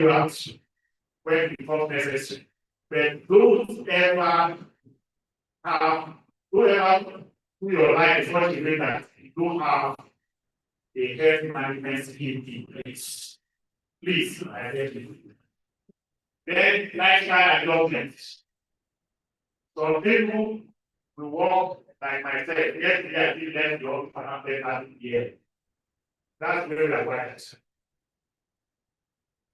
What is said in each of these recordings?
you out when it becomes necessary. But don't ever have, whoever who your life is what you do that you don't have a health management scheme in place. Please, I beg you. Then lifestyle adjustment. Some people will work like myself. Yesterday I did left the office around 10:30 p.m. That's very required.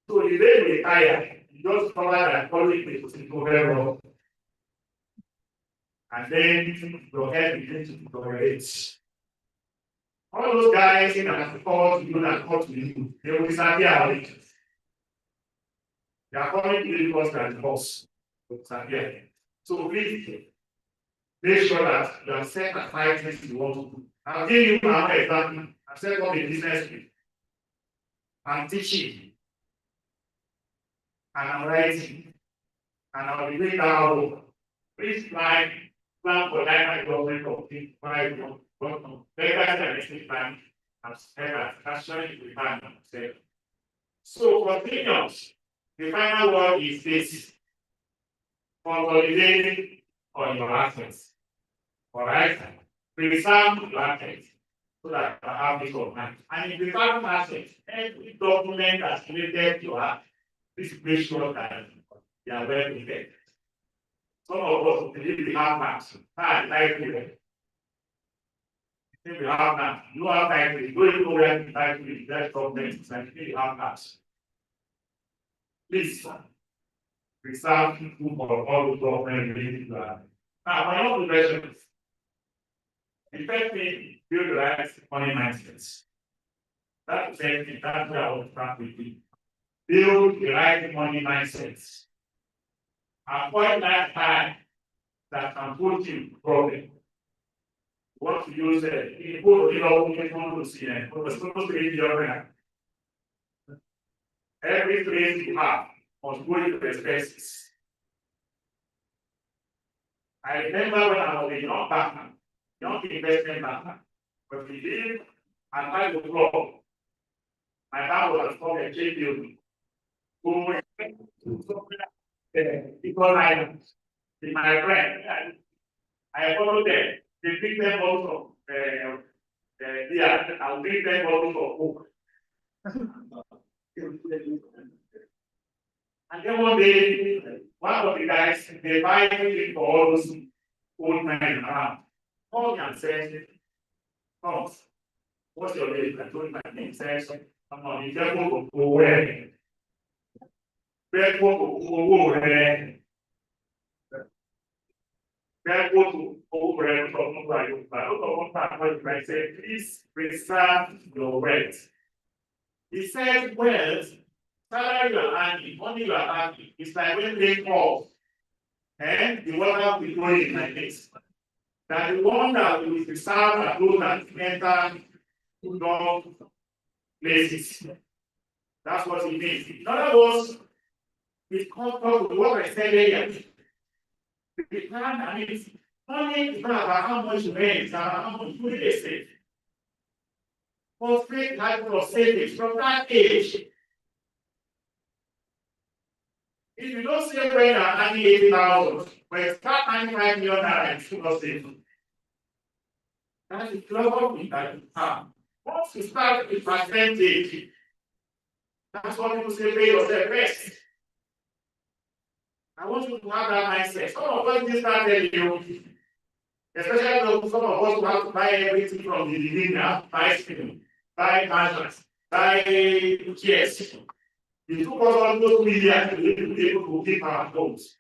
So the day you retire, you just cover that calling the overall. And then your head begins to deteriorate. All those guys in and call to you and call to you, they will disappear already. They are calling to you because they are the boss. They will disappear. So please make sure that you have set aside things you want to do. I'll give you an example. I've set up a business with. I'm teaching. And I'm writing. And I'll be doing that work. Please plan for life government of things. Plan. I'm actually the plan myself. So for seniors, the final word is this: consolidating on your assets. All right? Preserve your assets so that you have this of mind. And in preserving assets, every document that's related to your assets, please make sure that they are well protected. Some of us believe we have maps. Like if we have maps, you have time to go into where the time to that government and you have maps. Please preserve people for all the government related to that. Now, my own question is, the first thing, build the right money mindsets. That's the same thing, that's where I will start with you. Build the right money mindsets. Avoid that time that can put you in problem. What to use people, to see it, but it's supposed to be your every place you have must go into expenses. I remember when I was a young partner, young investment partner, but we did at 5 o'clock. My dad was called a JPO. Because I, with my friend, I followed them. They bring them also. I'll bring them also for book. And then one day, one of the guys, they buy me for all those old men around. Call me and said, Thomas, what's your name? I told my name. Says, I'm on the devil of away. Devil of away. Devil of away from I said, please preserve your wealth. He said, wealth. Salary you are earning, money you are earning, it's like when they fall, and the water will go in like this. That the one that will preserve and those that enter long places. That's what it means. In other words, it comes up with what I said earlier. The plan, money is not about how much you make, it's about how much you really save. For straight life of savings from that age. If you don't say when you are earning 80,000, when you start earning 5 million naira, it's still not safe. That is clever with that. Once you start with percentage, that's what people say, pay yourself first. I want you to have that mindset. Some of us didn't start telling you, especially some of us who have to buy everything from the beginning, buy spinning, buy mansions, buy chairs. It took us almost 2 years to be able to keep our homes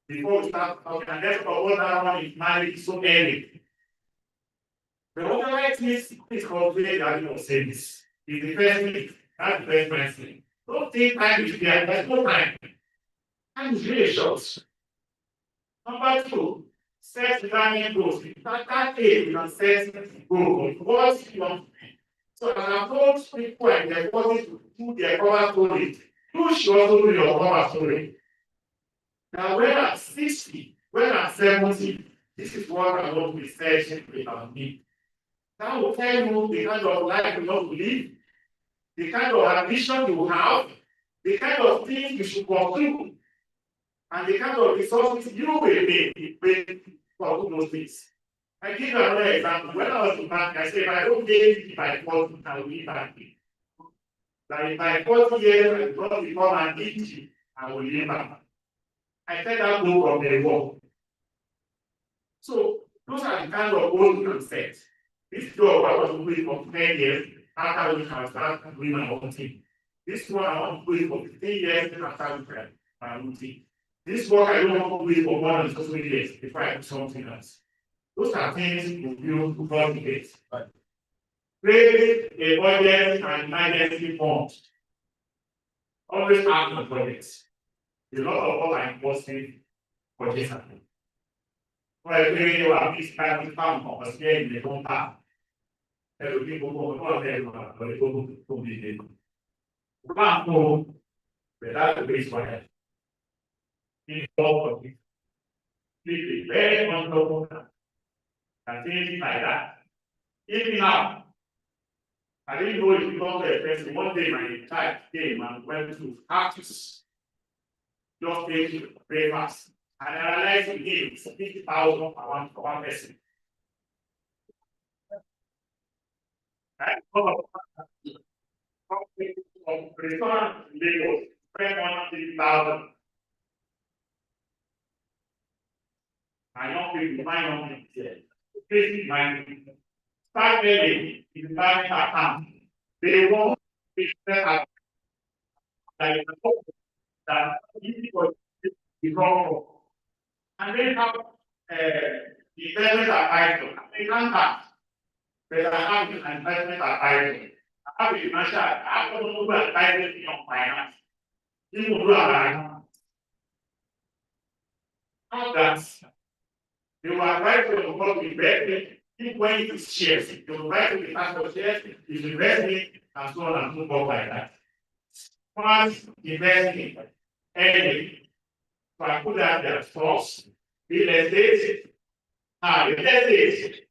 before we start talking. And that's what that one is married so early. The other thing is cultivate the value of savings. It's the first thing. That's the first thing. Don't think time is there. There's no time. Time is really short. Number 2, set retirement goals. That age, you can set goals. What you want to be. So as I told people and their bodies to do their cover story, you should also do your cover story. Now, when I'm 60, when I'm 70, this is what I want to be searching about me. That will tell you the kind of life you want to live, the kind of ambition you have, the kind of things you should pursue, and the kind of resources you will need for those things. I give you another example. When I was in bank, I said, if I don't get by 40, I will leave banking. That if by 40 years I don't become an EG, I will leave bank. I said that go from the work. So those are the kind of goals you can set. This job I was doing for 10 years after which I started doing my own thing. This one I want to do it for 15 years after which my own thing. This work I don't want to do it for more than 2 years before I do something else. Those are things you build before the date. Create a budget and emergency fund. Always act on budgets. A lot of us are imposing budgets. Well, you have this kind of farm or scale in the compound. Every people go to the but they go to the farm, but that's the base for it. In all of it, it's very uncomfortable and things like that. Even now, I didn't know if you don't get person. One day my child came and went to practice, just taking breakfast. And I realized he gave 50,000 for one person. Right? From restaurant in Lagos, spend 150,000. I don't think my own here. Facing my start early in the bank account. They won't be set that easy for the and then have the investment advisor. They can't have, but I have an investment advisor. I have a financial, I don't know who advises me on finance. People who are how that they will advise you on what to invest in when it is shares. They will advise you the type of shares, is investing, and so on and so forth like that. Once investing, early. So I put that there first. Real estate. Real estate.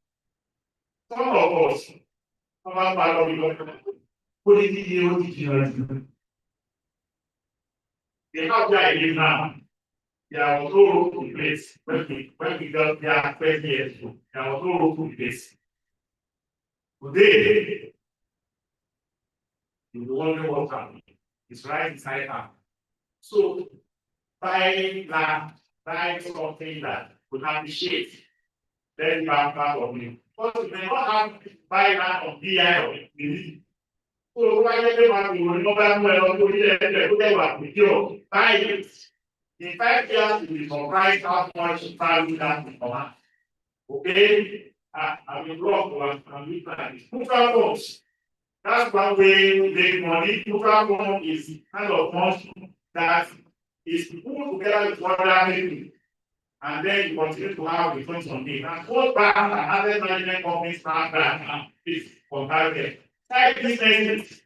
Some of us, some of our people, put it in the they have the idea now. There was no roof in place when we got there 20 years ago. There was no roof in place. Today, you wonder what's happening. It's right inside her. So buying land, buying something that will appreciate, then you have part of it. But you may not have buy land on BI or it. So why everybody will remember well to the buy it. In 5 years, you will surprise how much value that will come out. Okay? I will block and look like this. Mutual funds. That's one way to make money. Mutual fund is kind of funds that is put together with other people, and then you continue to have returns on it. And both banks and asset management companies have that is comparative. Side businesses.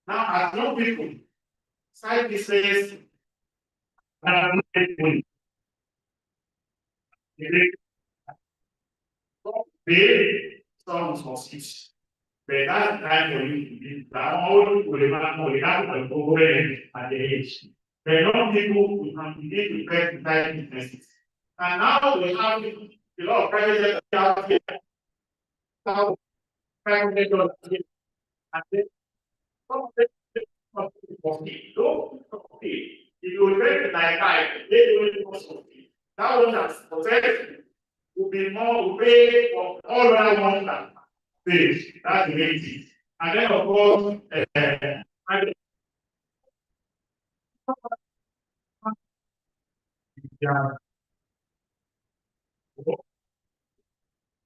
Now, as young people, side business pay some resources. But that's the time for you to be all will have over at the age. But young people will continue to invest in side businesses. And now we have a lot of private sector out here. Now, private sector and then if you invest like they will also that one that's protected will be more will pay for all other ones that pay. That's the main thing. And then of course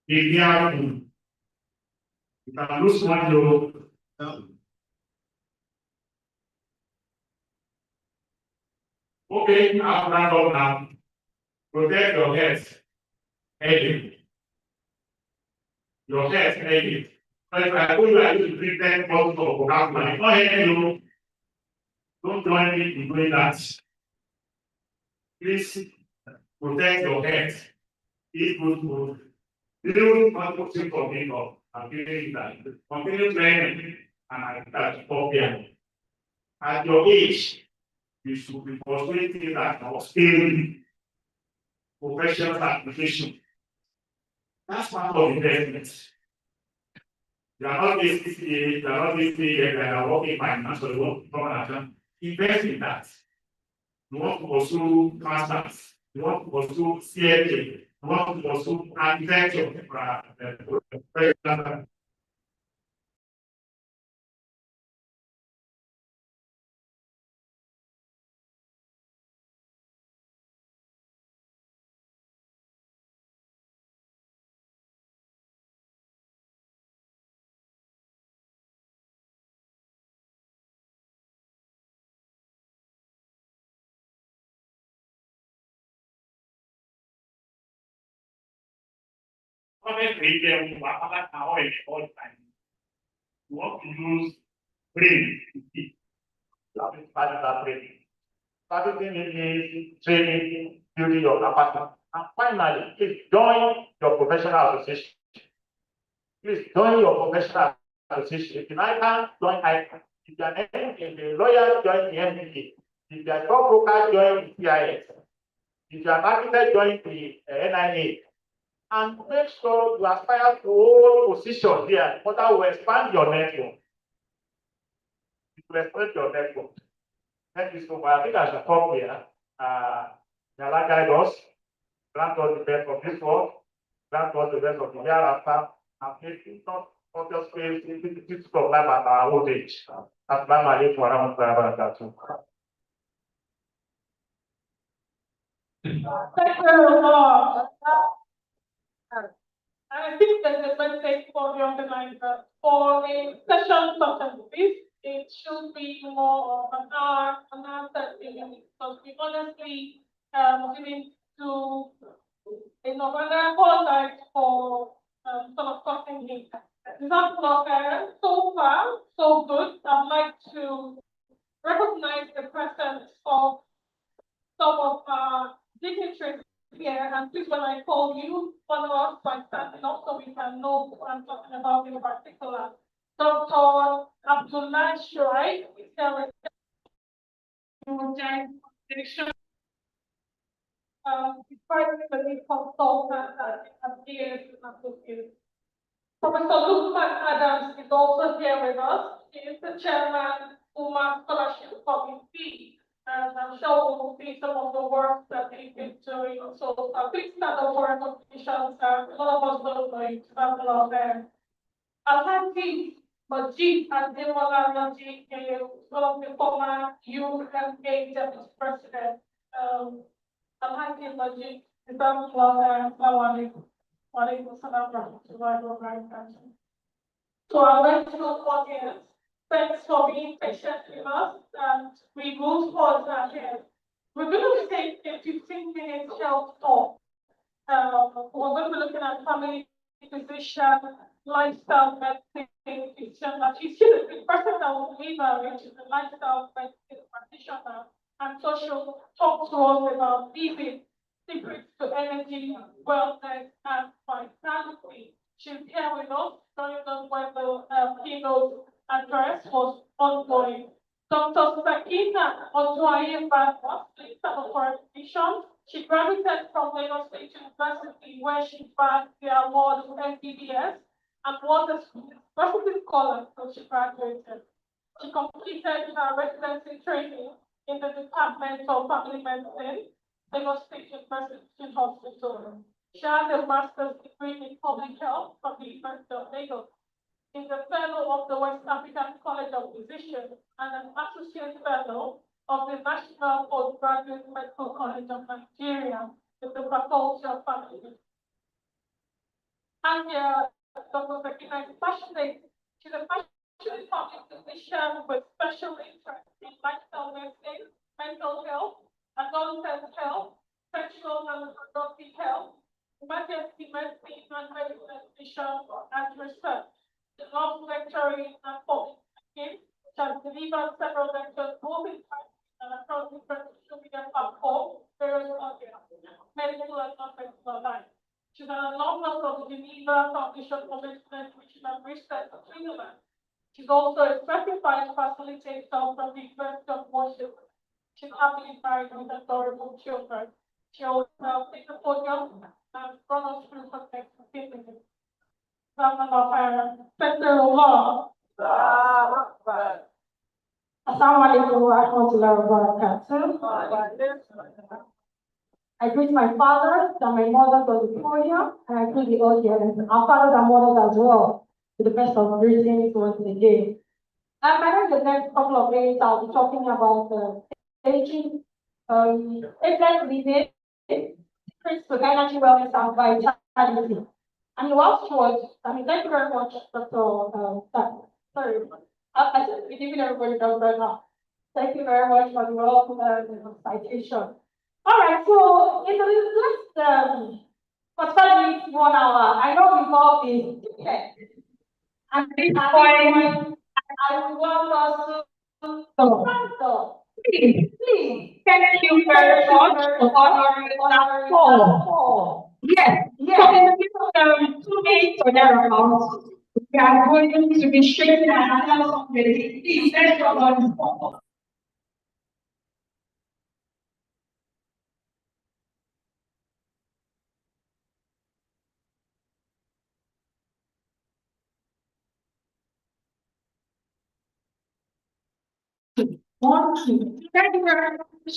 if you can lose one low. Okay, I'll round up now. Protect your health. Headache. Your health headache. But if I told you I used to drink 10 bottles of Coca-Cola, it's not helping you. Don't join me in doing that. Please protect your health. Eat good food. Build one for me up. I'm giving you that. Continue training and I start up here. At your age, we should be pursuing things that are scaling professional application. That's part of investment. You are not this CCA, you are not this CA, you are working finance, or you want to become an accountant. Invest in that. You want to pursue masters, you want to pursue CFA, you want to pursue architecture. Honestly, they will apply now all the time. You want to use brain to teach. That is part of that training. Starting is training, building your capacity. And finally, please join your professional association. Please join your professional association. If I can join ICANN. If you are a lawyer, join the MBA. If you are a broker, join the CIS. If you are an architect, join the NIA. And make sure you aspire to hold position here. That will expand your network. It will expand your network. Thank you so much. I think I should stop here. Yala guide us. Grant us the best of this world. Grant us the best of the hereafter. And make it not obvious ways to of life at our old age. Assalamu alaikum warahmatullahi wabarakatuh. Thank you very much. I think there's a message for the organizer. For a session such as this, it should be more of an hour 30 minutes. Because we honestly willing to apologize for sort of cutting it. It's not so far, so good. I'd like to recognize the presence of some of our dignitaries here, and please, when I call you, follow us by standing up so we can know what I'm talking about in particular. Dr. Abdullah Shoaib is here with Foundation. He's privately consultant at AGM Associates. Professor Lukman Adams is also here with us. He is the chairman of Umar Scholarship Committee. And I'm sure we'll see some of the work that they've been doing. So a big stand up for recognitions. A lot of us don't know it. That's a lot of them. Alhaji Majid Ademola Naji, one of the former UMA deputy president. Alhaji Majid, is that so our lecturer audience, thanks for being patient with us, and we move forward ahead. We're going to take a 15-minute health talk. We're going to be looking at family physician, lifestyle medicine, that is the person that will be married is a lifestyle medicine practitioner, and so she'll talk to us about living, secrets to energy, wellness, and vitality. She's here with us, joining us when the keynote address was ongoing. Dr. Sakina Otuaye Badwa, please stand up for recognition. She graduated from Lagos State University, where she bagged the award of MBBS and was a specialty scholar until she graduated. She completed her residency training in the Department of Family Medicine, Lagos State University Hospital. She has a master's degree in public health from the University of Lagos. Is a fellow of the West African College of Physicians and an associate fellow of the National Postgraduate Medical College of Nigeria with the Faculty of Family Medicine. And Dr. Sakina is passionate. She's a passionate public physician with special interest in lifestyle medicine, mental health, adolescent health, sexual and reproductive health, emergency medicine, and medical education and research. She loves lecturing and public speaking. She has delivered several lectures both in person and across different social media platforms, various audiences, medical and non-medical alike. She's an alumnus of the Geneva Foundation for Medicine Education and Research in Switzerland. She's also a certified facilitator from the University of Washington. She She's happily married with adorable children. She will take the podium and run us through her next 15 minutes. Some of her Petrollah. Assalamualaikum warahmatullahi wabarakatuh. I greet my father and my mother to the podium, and I greet the audience, our fathers and mothers as well, to the best of greetings once again. And I the next couple of minutes, I'll be talking about aging, ageless living, secrets to energy, wellness, and vitality. And whilst she was, thank you very much, Dr. Sorry, I said, good evening, everybody, Dr. Now. Thank you very much for the welcome citation. All right, so in the last 45 minutes, 1 hour, I know we've all been and at this point, I want us to please, thank you very much for honoring that call. Yes, so in the next 2 minutes or thereabouts, we are going to be shaking ourselves with it. Please, let's go on the call. Thank you very much.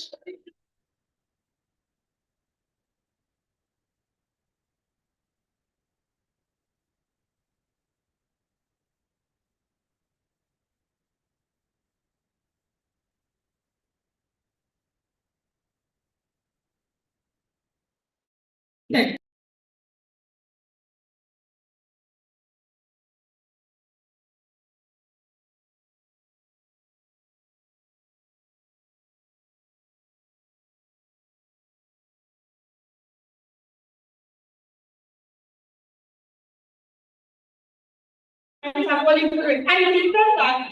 Okay. Metabolic rate. And you know that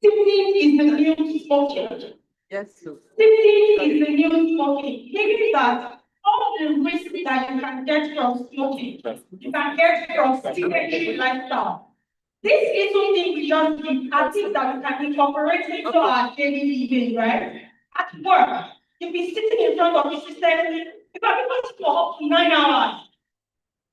sitting is the new smoking. Yes, sir. Sitting is the new smoking. Meaning that all the risks that you can get from smoking, you can get from sedentary lifestyle. This is something we just do, I think that we can incorporate into our daily living, right? At work, you'll be sitting in front of the system, you can be for up to 9 hours.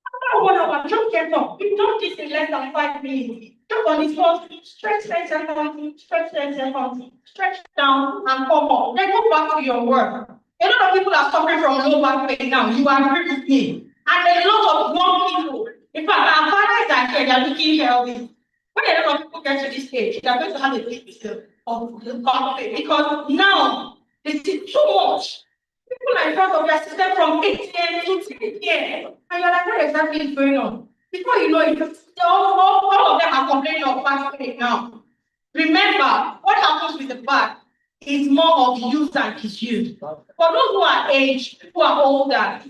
After 1 hour, just get up. We've done this in less than 5 minutes. Jump on the spot, stretch 10 seconds, stretch 10 seconds, stretch down and come up. Then go back to your work. A lot of people are suffering from low back pain now. You agree with me? And a lot of young people, in fact, our fathers are here, they are looking healthy. When a lot of people get to this stage, they are going to have a big of the back pain because now they see too much. People are in front of their system from 8 a.m. to 10 p.m. And you're like, what exactly is going on? Before you know it, all of them are complaining of back pain now. Remember, what happens with the back is more of use and disuse. For those who are aged, who are older,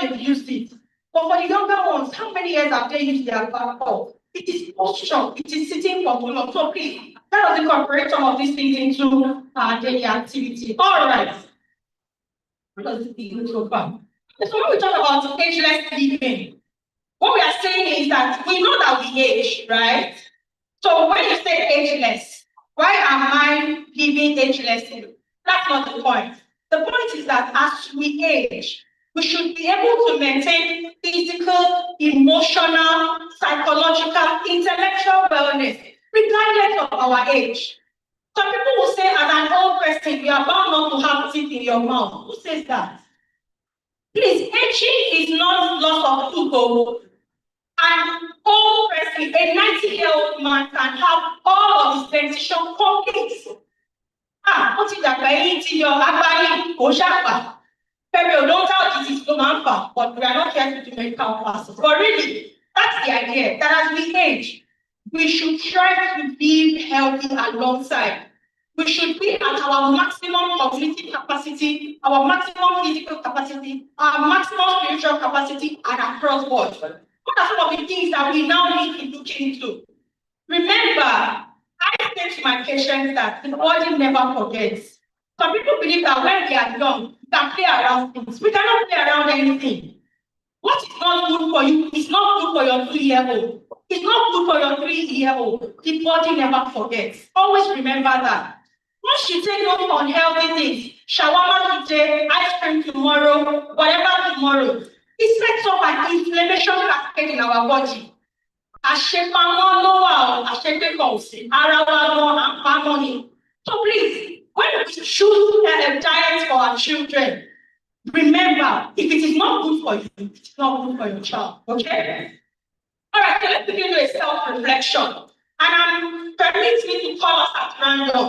they've used it. But for the younger ones, how many years have they used their back for? It is posture, it is sitting for too long. So please, let us incorporate some of these things into our daily activity. All right. Because it's the so far. So when we talk about ageless living, what we are saying is that we know that we age, right? So when you say ageless, why am I living agelessly? That's not the point. The point is that as we age, we should be able to maintain physical, emotional, psychological, intellectual wellness, regardless of our age. Some people will say, as an old person, you are bound not to have teeth in your mouth. Who says that? Please, aging is not loss of tooth. An old person, a 90-year-old man can have all of his dentition complete. What is that? Periodontal disease, but we are not here to do medical classes. But really, that's the idea, that as we age, we should try to live healthy alongside. We should be at our maximum cognitive capacity, our maximum physical capacity, our maximum spiritual capacity, and across board. What are some of the things that we now need to look into? Remember, I say to my patients that the body never forgets. Some people believe that when we are young, we can play around things. We cannot play around anything. What is not good for you is not good for your 2-year-old. It's not good for your 3-year-old. The body never forgets. Always remember that. Once you take those unhealthy things, shawarma today, ice cream tomorrow, whatever tomorrow, it sets up an inflammation cascade in our body. Àṣepamọ́ ló wà o, àṣepékọ̀ ò sí, ara wa gan àpamọ́ ni. So please, when we choose a diet for our children, remember, if it is not good for you, it's not good for your child, okay? All right, so let's begin with a self-reflection. And permit me to call us at random.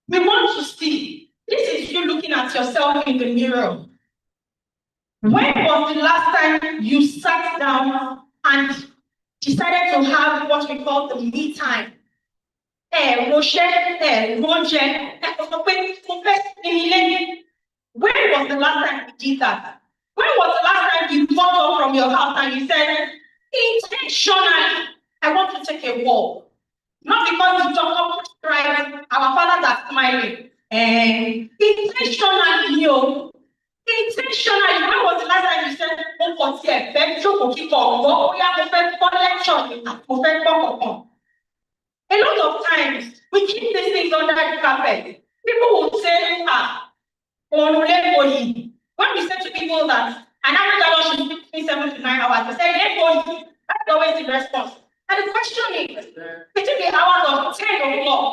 We want to see, this is you looking at yourself in the mirror. When was the last time you sat down and decided to have what we call the me time? When was the last time you did that? When was the last time you got up from your house and you said, intentionally, I want to take a walk? Not because you talk up right, our fathers are smiling. And intentionally, intentionally, when was the last time you said, oh, what's here? A lot of times, we keep these things under the carpet. People will say, when we say to people that an average hour should be between 7 to 9 hours, they say, that's always the response. And the question is, between the hours of 10 o'clock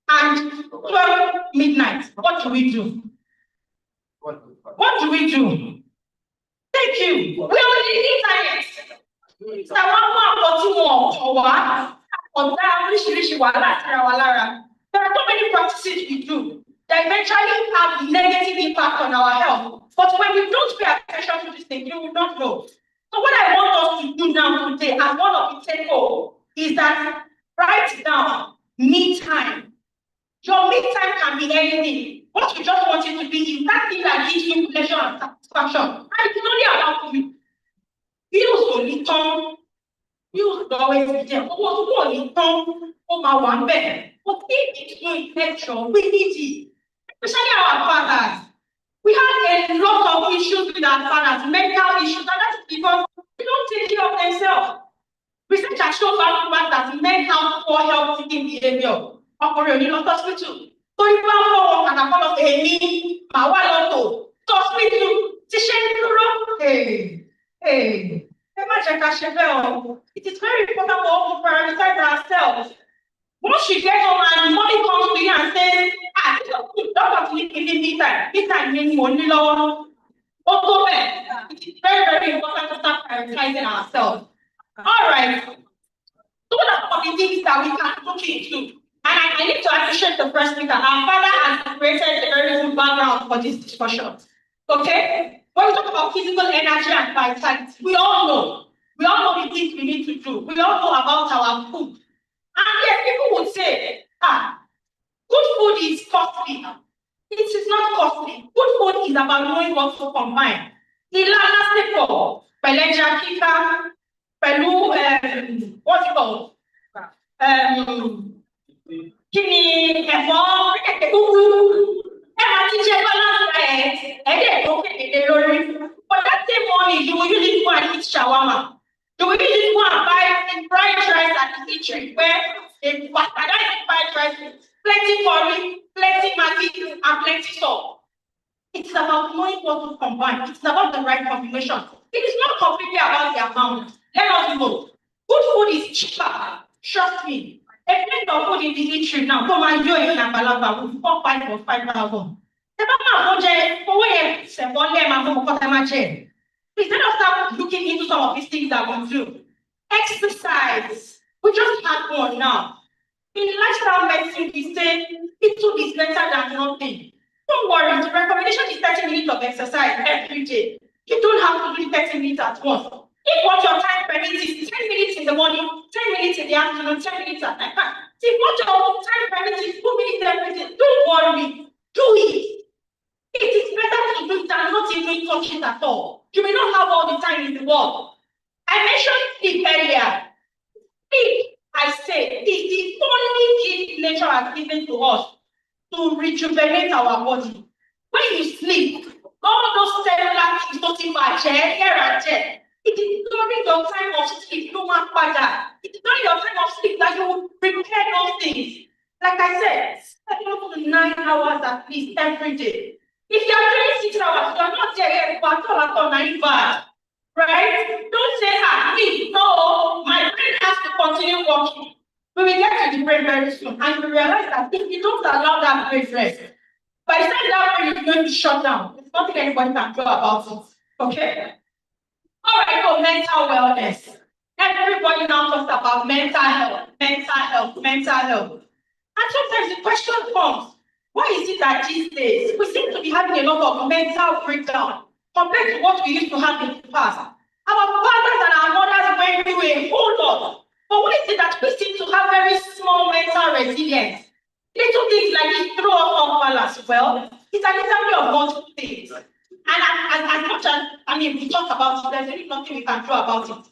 and 12 midnight, what do we do? What do we do? Thank you. We are on the internet. There are so many practices we do that eventually have negative impact on our health. But when you don't pay attention to this thing, you will not know. So what I want us to do now today, as one of the take home, is that write down me time. Your me time can be anything. What you just want it to be is that thing that gives you pleasure and satisfaction. And it's only about you. Bills only come. Bills always be there. Only come. But if it's no intention, we need it. Especially our fathers. We have a lot of issues with our fathers, mental issues, and that's because they don't take care of themselves. Research has shown that men have poor health seeking behavior. Hospital. So if you have and follow me, my hospital, it is very important for us to prioritize ourselves. Once you get home and money comes to you and says, don't have to live in me time means money low. It is very, very important to start prioritizing ourselves. All right. So what are some of the things that we can look into? And I need to appreciate the first speaker. Our father has created a very good background for this discussion. Okay? When we talk about physical energy and vitality, we all know the things we need to do. We all know about our food. And yes, people would say, good food is costly. It is not costly. Good food is about knowing what to combine. What's it called? Kini ẹ̀fọ́ balance diet, but that same money you will use it go and eat shawarma. You will use it go and buy the fried rice at the eatery where they fried rice, plenty curry, plenty maggi, and plenty salt. It's about knowing what to combine. It's about the right combination. It is not completely about the amount. Let us know. Good food is cheaper. Trust me. A plate of food in the eatery now, come and enjoy in Abalaba with 4, 5 or 5,000. Instead of start looking into some of these things that we do, exercise. We just had one now. In lifestyle medicine, we say it is better than nothing. Don't worry, the recommendation is 30 minutes of exercise every day. You don't have to do 30 minutes at once. If what your time permits is 10 minutes in the morning, 10 minutes in the afternoon, 10 minutes at night, if what your time permits is 2 minutes every day, don't worry, do it. It is better to do it than not even touch it at all. You may not have all the time in the world. I mentioned sleep earlier. Sleep, I say, is the only gift nature has given to us to rejuvenate our body. When you sleep, all those cellular things don't even here and there. It is during your time of sleep, no matter. It is during your time of sleep that you will prepare those things. Like I said, 7 to 9 hours at least every day. If you are doing 6 hours, you are not there yet, but at all 9 bad. Right? Don't say, me, no, my brain has to continue working. We will get to the brain very soon, and we realize that if you don't allow that brain rest, by the time that brain is going to shut down, there's nothing anybody can do about it. Okay? All right, so mental wellness. Everybody now talks about mental health, mental health, mental health. And sometimes the question comes, why is it that these days we seem to be having a lot of mental breakdown compared to what we used to have in the past? Our fathers and our mothers went through a whole lot. But why is it that we seem to have very small mental resilience? Little things like this throw us off balance. Well, it's an example of multiple things. And as much as, we talk about it, there's really nothing we can do about it.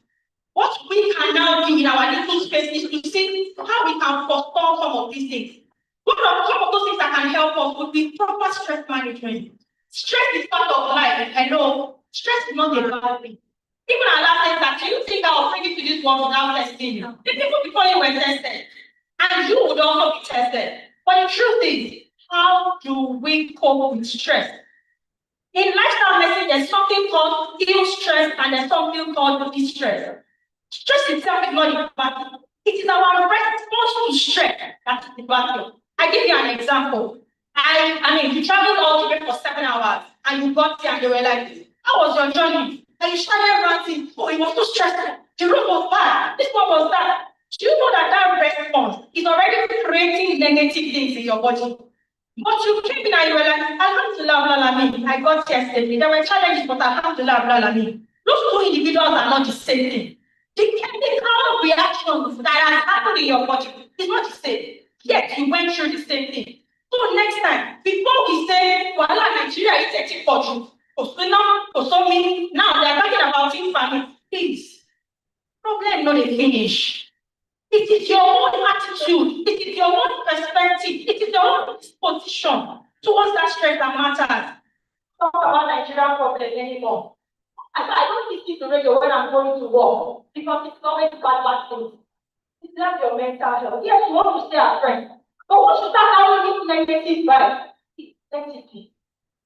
What we can now do in our little space is to see how we can forestall some of these things. Some of those things that can help us would be proper stress management. Stress is part of life. I know stress is not a bad thing. Even our last test, do you think I was bringing to this one without testing you? The people before you were tested, and you would also be tested. But the truth is, how do we cope with stress? In lifestyle medicine, there's something called ill stress and there's something called distress. Stress itself is not the battle. It is our response to stress that is the battle. I give you an example. You traveled all the way for 7 hours and you got there and you were like, how was your journey? And you started ranting, oh, it was too stressful. The road was bad. This one was that. Do you know that response is already creating negative things in your body? But you came in and you were like, Alhamdulillah, I got yesterday. There were challenges, but Alhamdulillah, those two individuals are not the same thing. The chemical reactions that has happened in your body is not the same. Yet you went through the same thing. So next time, before we say, Nigeria is taking for you, now they're talking about family. Please, problem not a finish. It is your own attitude, it is your own perspective, it is your own disposition towards that stress that matters. Talk about Nigerian problem anymore. I don't listen to radio when I'm going to work because it's always bad things. It's not your mental health. Yes, you want to stay a friend, but once you start having negative vibes, it's negative.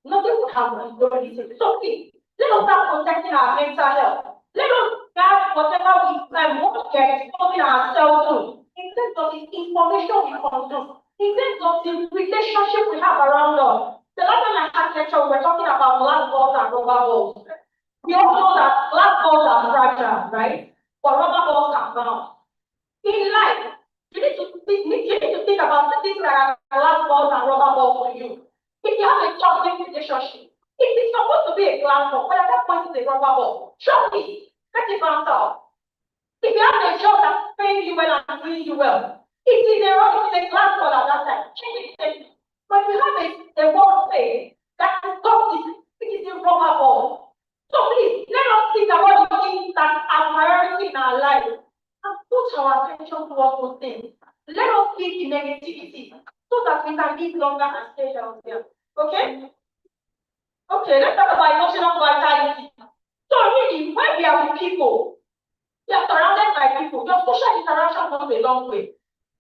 Nothing will happen. You don't listen. So please, let us start protecting our mental health. Let us have whatever we want to get exposing ourselves to in terms of the information we consume, in terms of the relationship we have around us. The last time I had lecture, we were talking about glass balls and rubber balls. We all know that glass balls are fragile, right? But rubber balls can bounce. In life, you need to think about the things that are glass balls and rubber balls for you. If you have a toxic relationship, it is supposed to be a glass ball, but at that point it's a rubber ball. Trust me, let it bounce out. If you have a job that's paying you well and doing you well, it is a glass ball at that time. Change it. But if you have a workspace that is toxic, it is a rubber ball. So please, let us think about the things that are priority in our life and put our attention towards those things. Let us keep the negativity so that we can live longer and stay healthier. Okay? Okay, let's talk about emotional vitality. So really, when we are with people, we are surrounded by people. Your social interaction goes a long way.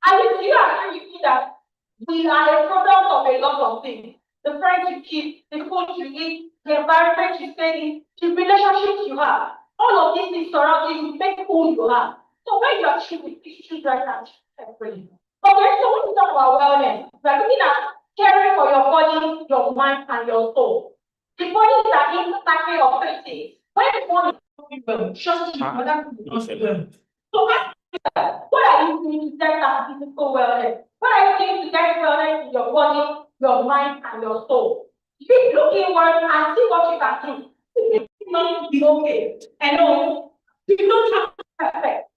And if you agree with me that we are a product of a lot of things. The friends you keep, the food you eat, the environment you stay in, the relationships you have. All of these things surround you, make who you are. So when you are with these children and everything. Okay, so when we talk about wellness, we are looking at caring for your body, your mind, and your soul. The bodies are interacting of things. When the body is well, trust me, so what are you doing to get that physical wellness? What are you doing to get wellness in your body, your mind, and your soul? Keep looking inward and see what you can do. It's not be okay. And no, you don't have to be perfect.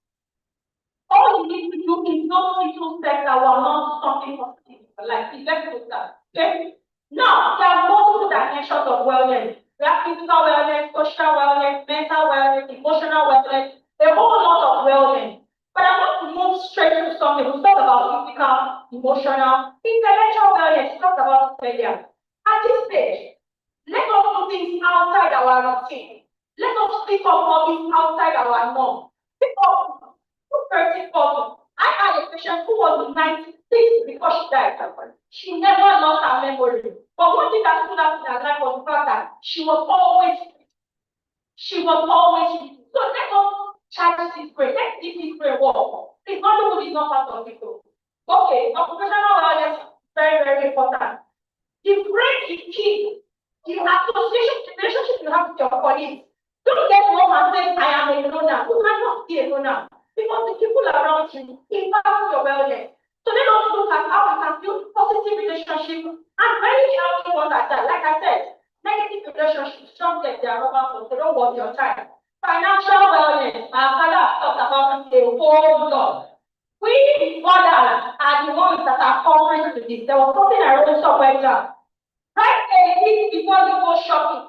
All you need to do is those little steps that will amount to something positive in your life. Let's do that. Okay? Now, there are multiple dimensions of wellness. We have physical wellness, social wellness, mental wellness, emotional wellness, a whole lot of wellness. But I want to move straight to something. We talk about physical, emotional, intellectual wellness. We talk about failure. At this stage, let us do things outside our routine. Let us pick up hobbies outside our norm. Pick up person. I had a patient who was in 90 This because she died. She never lost her memory. But one thing that stood out in her life was the fact that she was always. So let us charge this prayer. Let's give this prayer work. It's not the is not part of it. Okay, occupational awareness is very, very important. The brain is key. The association, the relationship you have with your colleagues. Don't get home and say, I am a loner. You cannot be a loner. Because the people around you impact your wellness. So let us look at how we can build positive relationship and very healthy ones like that. Like I said, negative relationships, some get their rubber, they don't want your time. Financial wellness, our father talked about it a whole lot. We mothers are the ones that are covering to this. There was something I wrote somewhere down. Write a list before you go shopping.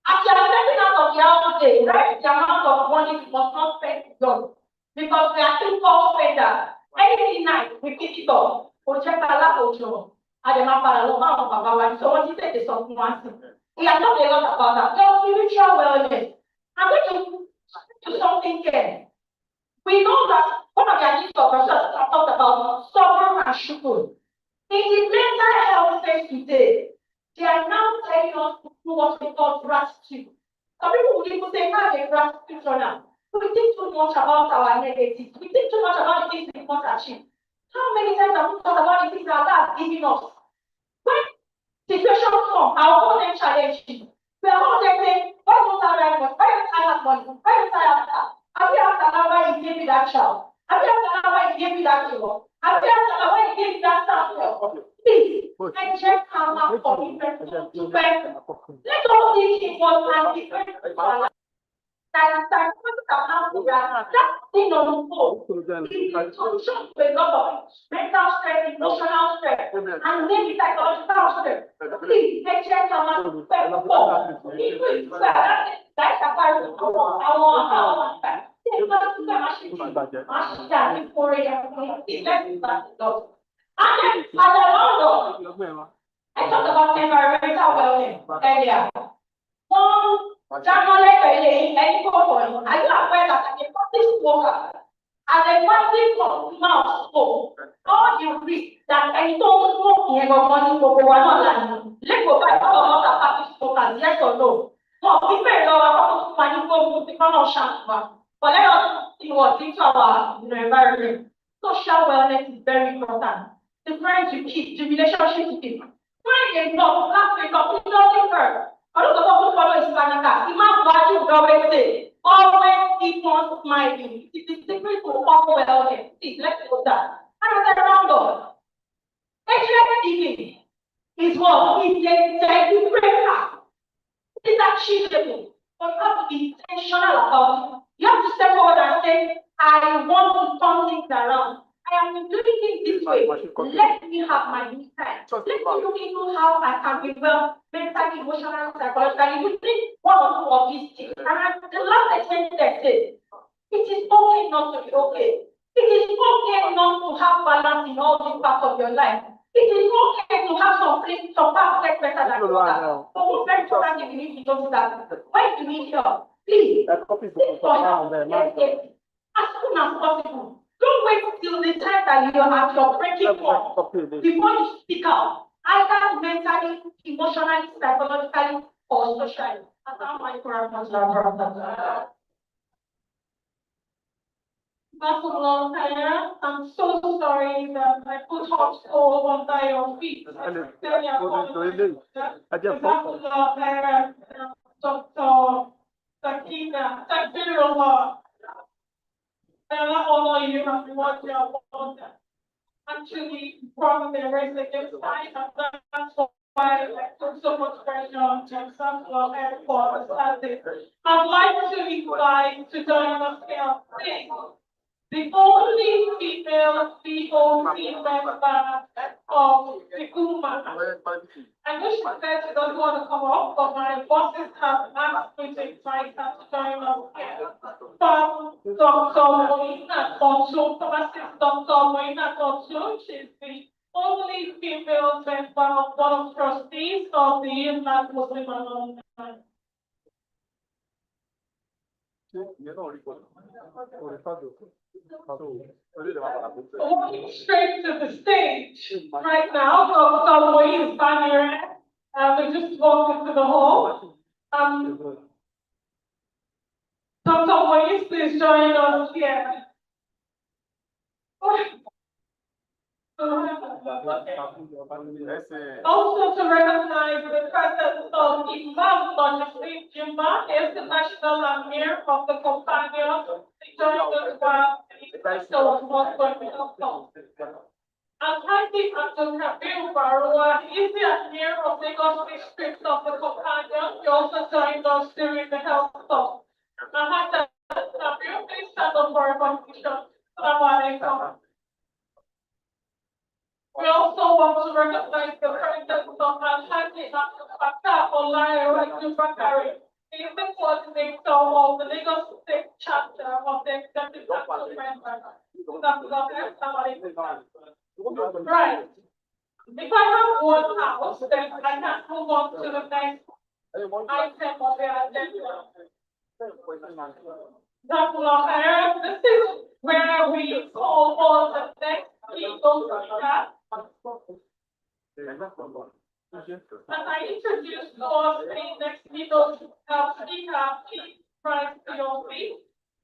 As you are stepping out of the house today, write the amount of money you must not spend alone. Because we are still called spenders. Anything nice, we pick it up. We check our lap also. And then so what you say is something one thing. We are not a lot about that. Just spiritual wellness. I'm going to do something here. We know that one of the ideas of ourselves I talked about suffering and shukr. In the mental health space today, they are now telling us to do what we call gratitude. Some people will even say, have a gratitude journal. We think too much about our negatives. We think too much about the things we want to achieve. How many times have we thought about the things that God is giving us? When situations come, our own challenge. We are all saying, why don't I have money? Why don't I have money? Why don't I have that? Have you asked Allah why he gave me that child? Have you asked Allah why he gave me that job? Have you asked Allah why he gave me that staff? Please, I just come out for different to let all these people and different that thing on hold. It contributes to a lot of mental stress, emotional stress, and maybe psychological stress. Please, let's check come out to spend more. That's a part of our I talked about environmental wellness earlier. One January, any photo, are you aware that as a public smoker, as a public consumer of smoke, all you risk that any smoke in your money for one let's go back all the public smokers, yes or no? No, people know money for become of shampoo. But let us see what into our environment. Social wellness is very important. The friends you keep, the relationship you keep. When they talk, last week, nothing first. I don't know follow Islamic. Imam Baju always say, always keep on smiling. It is the secret to all wellness. Please, let's go that. And as a round excellent living is what? Is the prayer. It is achievable. But you have to be intentional about it. You have to step forward and say, I want to turn things around. I am doing things this way. Let me have my me time. Let me look into how I can be well, mentally, emotionally, psychologically. You think one or two of these things. And the last extent that says, it is okay not to be okay. It is okay not to have balance in all these parts of your life. It is okay to have some parts get better than others. But what's very important if you need to do that? When you need help, please, seek for help. As soon as possible. Don't wait till the time that you have your breaking point before you speak out, either mentally, emotionally, psychologically, or socially. I'm so sorry that I put hot coal on your feet. Dr. Sakina, thank you a lot. And I honor you and what you have done. Actually, probably raised against I have done. That's why I put so much pressure on Jackson for airport. I'd like to invite to join us here. The only female POC member of the Kuma. I wish my said she doesn't want to come up, but my bosses have asked me to invite her to join us here. But Dr. Moina Tonsu, pharmacist Dr. Moina Tonsu, she's the only female member of Board of Trustees of the United Muslim Alumni. Walking straight to the stage right now, Dr. Moise Banyere. We just walked into the hall. Dr. Moise, please join us here. Also to recognize the presence of Imam Bonifim Juma, is the national amir of the companion, joined us while the festival was going on. Alhaji Abdul Kabir Barua is the amir of Lagos district of the companion. He also joined us during the health talk. Alhaji Kabir, please stand up for a contribution. Assalamu alaikum. We also want to recognize the presence of Alhaji Abdul Fattah Olayo Bakari. He is the coordinator of the Lagos State chapter of the Executive Council members. Right. If I have one house, then I can move on to the next item of the agenda. This is where we call on the next people to chat. As I introduced our next people speaker, please rise to your feet.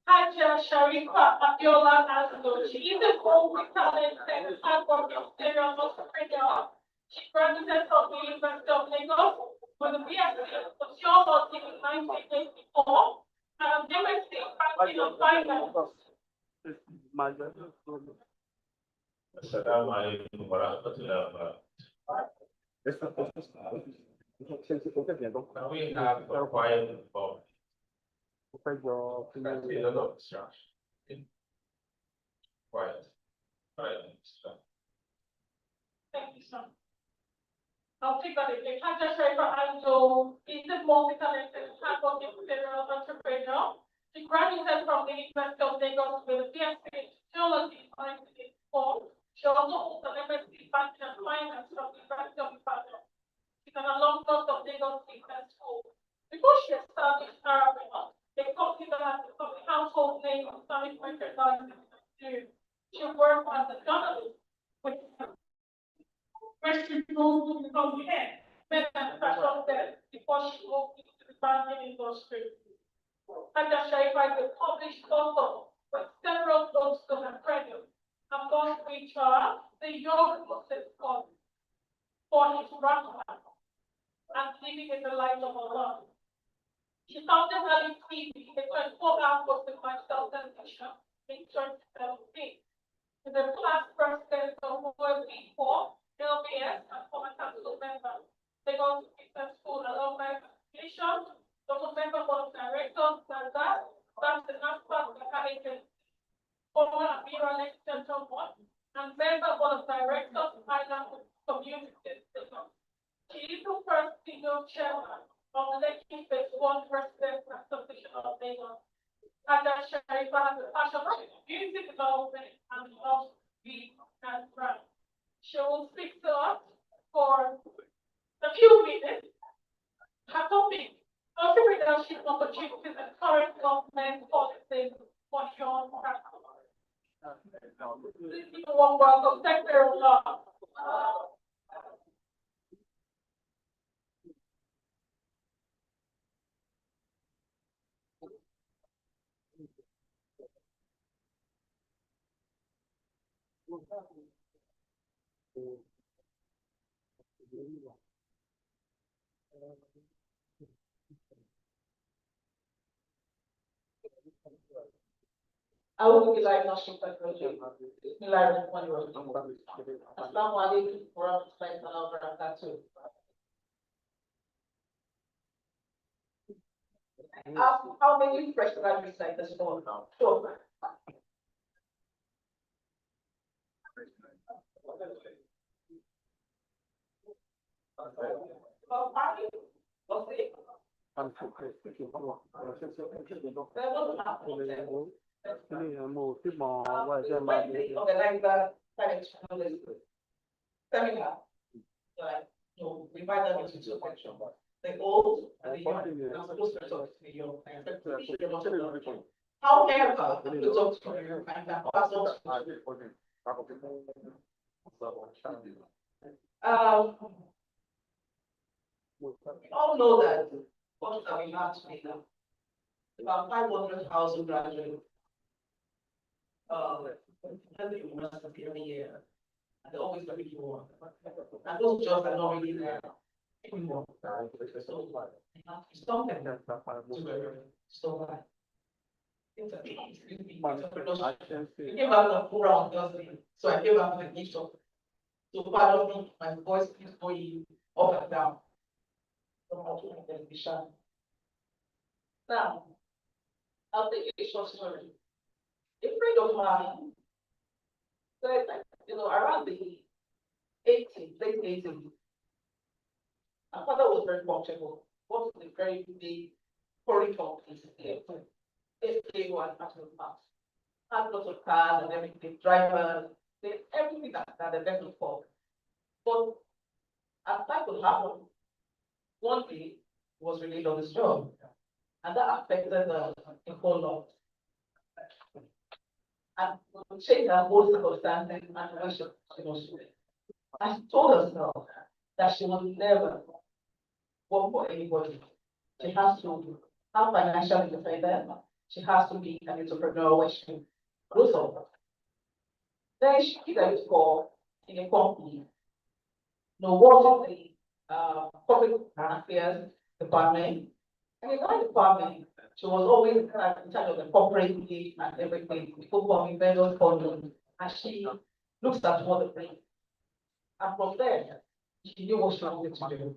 Haja Sharifa Abiola Nazo. She is a multi-talented and hardworking serial entrepreneur. She graduated from the University of Lagos with a BSc in sociology in 1984 and a MSc in banking and finance. Assalamu alaikum warahmatullahi wabarakatuh. We have a quiet about quiet. Thank you, sir. I'll take that again. Haja Sharifa Anjo is a multi-talented hardworking serial entrepreneur. She graduated from the University of Lagos with a BSc in sociology in 1984. She also holds an MSc in banking and finance from the University of Ibadan. She's an alumnus of Lagos Business School. Before she established Arabia, a company that has become a household name in Islamic merchandising industry, she worked as a journalist with where she moved to become the head manufacturer there before she moved into the banking industry. Haja Sharifa is a published author with several books to her credit, among which are The Young Muslim Code, For His Rahman, and Living in the Light of Allah. She founded Ali TV, a 24-hour Muslim lifestyle television in 2017. She's a past president of OMB4, LBS, and former council member. They go to business school alumni association, local member board of directors, and that's the NASPAC agency, former Amira Next Central Board, and member board of directors, Island Community System. She is the first female chairman of the Lekki Phase 1 President Association of Lagos. Haja Sharifa has a passion for community development and loves to be and brand. She will speak to us for a few minutes. Her topic, entrepreneurship opportunities and current government policies for young practitioners. Please give a warm welcome. Thank you very much. I will be like National Technology. Assalamu alaikum warahmatullahi wabarakatuh. How many fresh graduates like this one now? Sure. Seminar. Like, we invite them into the section. the old and the young. I'm supposed to talk to the young. I expect to be the most of them. However, I will talk to you and that pass on to you. We all know that what we have today now, about 500,000 graduates. Every university every year, and they're always looking for one. And those jobs are not really there anymore. So, something to so that. I came out of Pura on Thursday, so I came out with an issue. So part of me, my voice is going up and down. So how to make them be sharp. Now, I'll take a short story. A friend of mine said that, around the 80s, late 80s, my father was very comfortable. Worked in a very big foreign company here. One after the past. Had lots of cars and everything, drivers, everything that the vessel for. But as that could happen, one day was released on this job. And that affected the whole lot. And we changed our whole circumstances and the way she was doing. And she told herself that she would never work for anybody. She has to have financial independence. She has to be an entrepreneur when she grows up. Then she did a call in a company. Worked in the public affairs department. And in that department, she was always in charge of the corporate lead and everything, people coming, vendors coming, and she looks at what they bring. And from there, she knew what she wanted to do.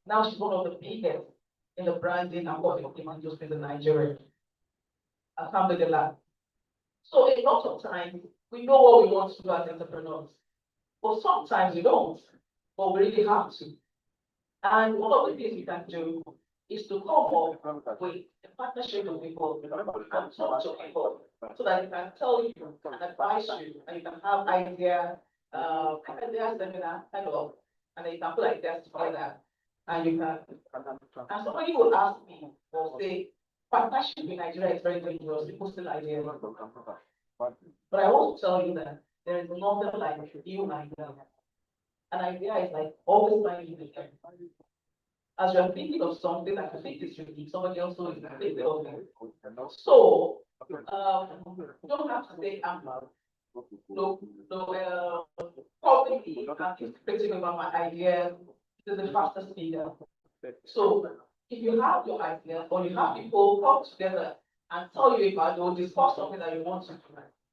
Now she's one of the biggest in the branding and marketing industry in Nigeria. Alhamdulillah. So a lot of times, we know what we want to do as entrepreneurs, but sometimes we don't, but we really have to. And one of the things we can do is to come up with a partnership with people and talk to people so that they can tell you and advise you and you can have idea seminar kind of, and then you can put ideas together and you can and somebody will ask me or say partnership in Nigeria is very dangerous, people still ideas. But I want to tell you that there is nothing like you idea. An idea is like always finding the as you are thinking of something that you think is unique, somebody else is thinking of it. So, you don't have to say, publicly, I'm speaking about my idea, this is the fastest speaker. So, if you have your idea, or you have people come together and tell you about, or discuss something that you want to do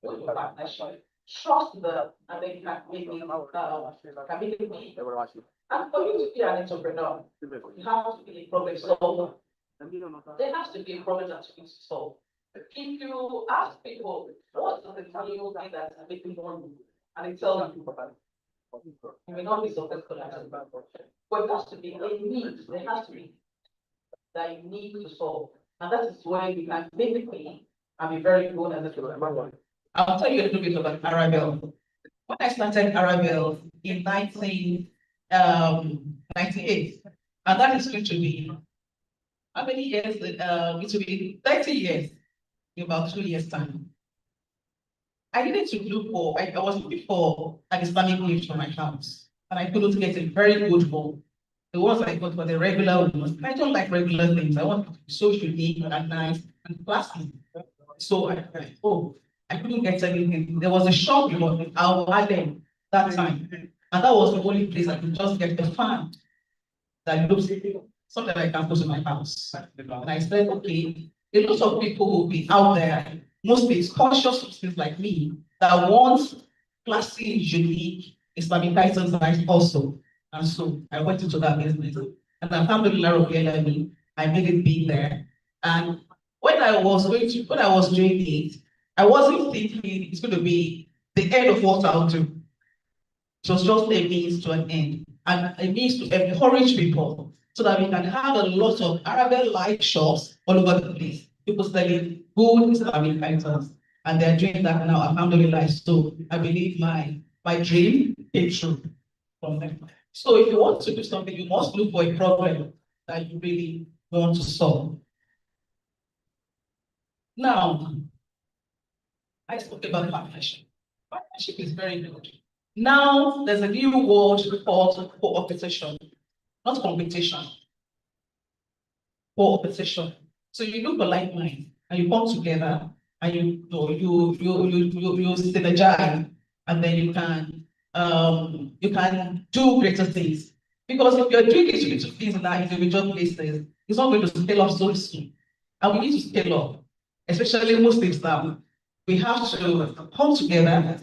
with your partnership, trust them, and then you can make it big. And for you to be an entrepreneur, you have to be a problem solver. There has to be a problem that you need to solve. If you ask people, what is the new thing that's making money, and they tell you, you may not be successful at it. But it has to be a need, there has to be that you need to solve. And that is where you can make it big and be very good at it. I'll tell you a little bit about Arabelle. When I started Arabelle in 1998, and that is going to be how many years? It will be 30 years in about 2 years' time. I needed to look for, I was looking for an Islamic gift for my house, and I couldn't get a very good one. The ones I got were the regular ones. I don't like regular things. I want it to be so unique and nice and classy. So I couldn't get anything. There was a shop in our island that time, and that was the only place I could just get a fan that looks something I can put in my house. And I said, okay, a lot of people will be out there, mostly conscious citizens like me, that want classy, unique Islamic items also. And so I went into that business. And alhamdulillah, I made it big there. And when I was doing it, I wasn't thinking it's going to be the end of what I'll do. It was just a means to an end, and a means to encourage people so that we can have a lot of Arabelle-like shops all over the place. People selling good Islamic items, and they're doing that now, alhamdulillah. So I believe my dream came true from them. So if you want to do something, you must look for a problem that you really want to solve. Now, I spoke about partnership. Partnership is very good. Now, there's a new word called co-opetition, not competition, co-opetition. So you look for like minds and you come together and you synergize, and then you can do greater things. Because if you're doing little things in our individual places, it's not going to scale up so soon. And we need to scale up, especially Muslims now. We have to come together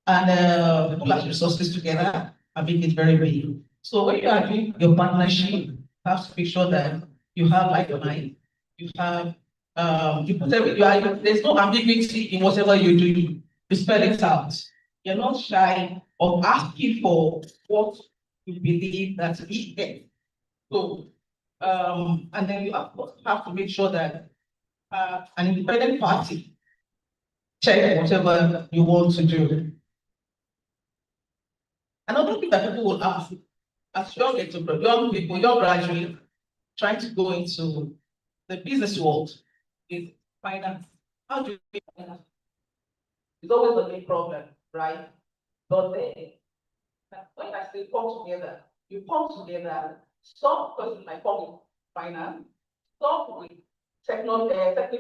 and pull our resources together and make it very big. So when you are doing your partnership, you have to make sure that you have like mind, you have you put there's no ambiguity in whatever you do. You spell it out. You're not shy of asking for what you believe that we get. So and then you have to make sure that an independent party check whatever you want to do. Another thing that people will ask, as young people, young graduates trying to go into the business world, is finance. How do you finance? It's always a big problem, right? But then, when I say come together, you come together, some person might come with finance, some with technical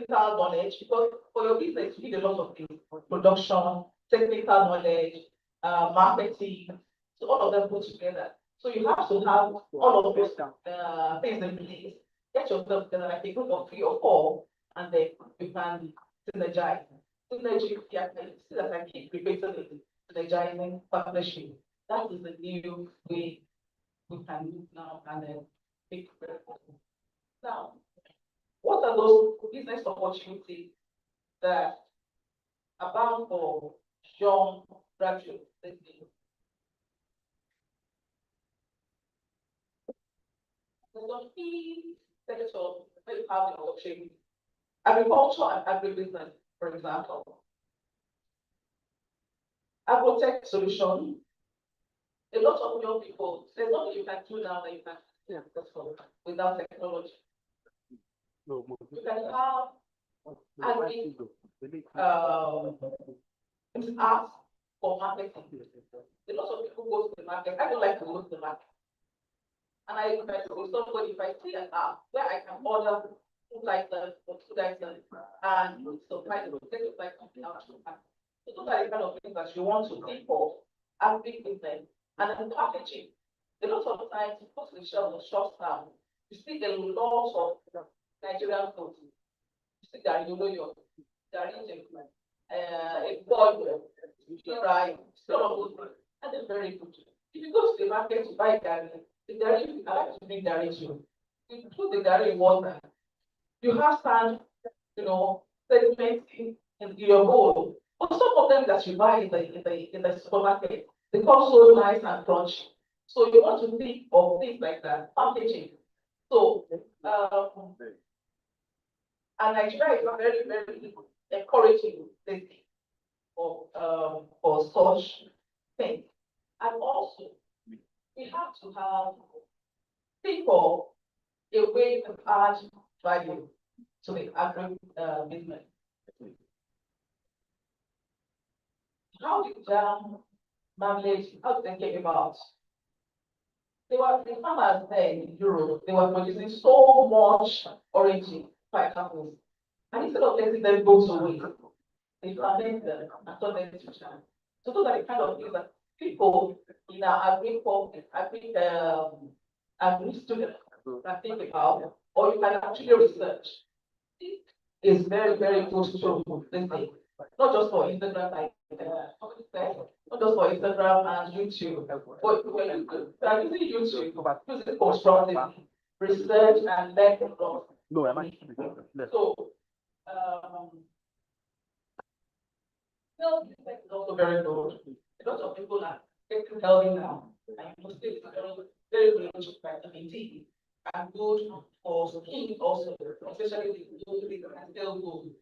knowledge, because for your business, you need a lot of things: production, technical knowledge, marketing. So all of them put together. So you have to have all of those things in place. Get yourself together like a group of 3 or 4, and then you can synergize. Synergy, yeah, see that I keep repeating it, synergizing partnership. That is the new way we can move now and then make it. Now, what are those business opportunities that are bound for young graduates? There's some key sectors where you have the opportunity. Agriculture and agribusiness, for example. Agrotech solution. A lot of young people, there's nothing you can do now that you can be successful without technology. You can have apps for marketing. A lot of people go to the market. I don't like to go to the market. And I with somebody, if I see an app where I can order food items or food items and supply the potato like something out to the market. So those are the kind of things that you want to think of as big business. And then packaging. A lot of times you put the shelf of shops now, you see a lot of Nigerian food. You see that you know your a boil, right, sort of those, and they're very good. If you go to the market to buy garri, the garri, I like to drink garri too. You put the garri in water, you have sand, sediment in your bowl. But some of them that you buy in the supermarket, they come so nice and crunchy. So you want to think of things like that, packaging. So and Nigeria is very, very encouraging for such things. And also, we have to have people a way to add value to the agri business. How did JAM manage, how did they came about? The farmers there in Europe, they were producing so much orange by apples. And instead of letting them go to waste, they ferment them and turn them to jam. So those are the kind of things that people in our agri students can think about, or you can actually research. It is very, very good to this thing. Not just for Instagram, not just for Instagram and YouTube, but when using YouTube, use it constructively, research and learn from God. No, am I? So, business is also very good. A lot of people are getting healthy now, and you must take very rich vitamin D and good for skin also, especially the still good.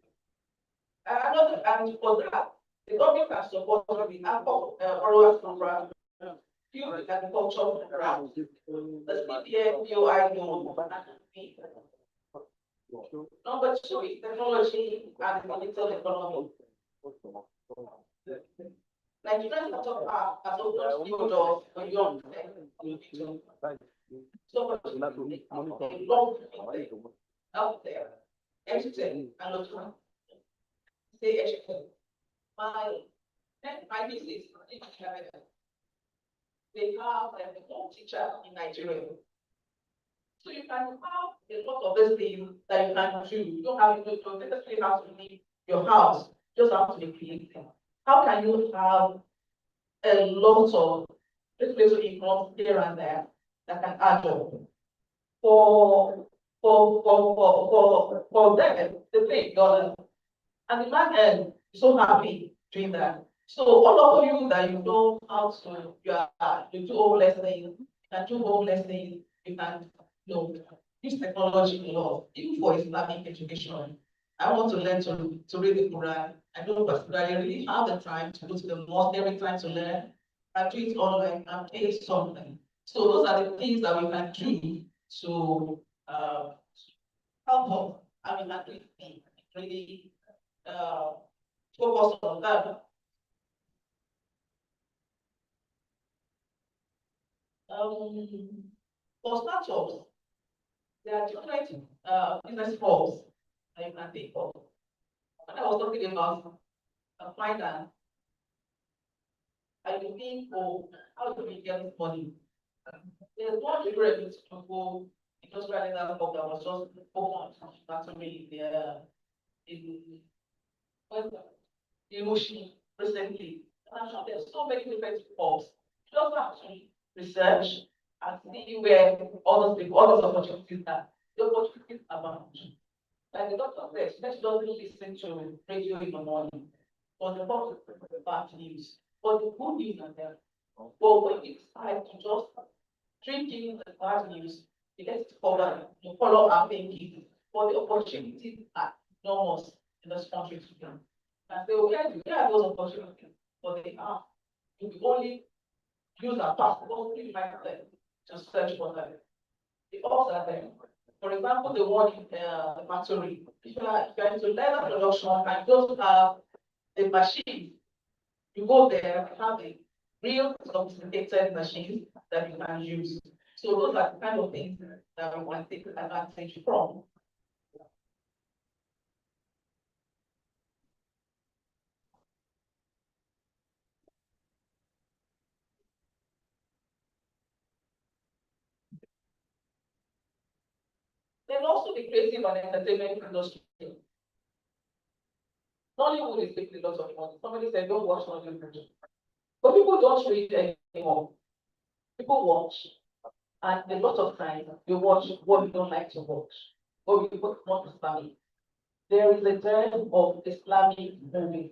And for that, the government has supported the alcohol borrowers program pure agricultural ground. The CPF, BOI loan, number two is technology and digital economy. Nigerians are so people of young so much a long out there. Everything and not say everything. My business in Canada. They have a home teacher in Nigeria. So you can have a lot of these things that you can do. You don't have to necessarily have to leave your house. You just have to be creative. How can you have a lot of little income here and there that can add up for them? They pay dollars, and the man is so happy doing that. So all of you that you know how to, you do homeless things, you can do homeless things, you can use technology a lot, even for Islamic education. I want to learn to read the Quran. I don't particularly really have the time to go to the mosque every time to learn. I do it online and pay something. So those are the things that we can do to help us. I mean, at least really focus on that. For startups, there are different business forms that you can think of. When I was talking about finance, I will think, oh, how do we get this money? There's one difference to go just writing that book that was just open actually in Mushi recently. And I'm sure there's so many different forms. You just have to research and see where all those opportunities are. The opportunities abound. Like the doctor said, let's just listen to radio in the morning. For the bad news. For the good news are there. But when it's time to just drinking the bad news, you get to follow our thinking. For the opportunities are enormous in this country today. And so where are those opportunities? But they are. You can only use our passport, you might have to search for them. The others are there. For example, the one in the factory. If you are into leather production and just have a machine, you go there and have a real sophisticated machine that you can use. So those are the kind of things that we want to take advantage from. Then also the creative and entertainment industry. Nollywood is taking a lot of money. Somebody said, don't watch Nollywood. But people don't read anymore. People watch. And a lot of times, you watch what you don't like to watch. Or you put not Islamic. There is a trend of Islamic movies.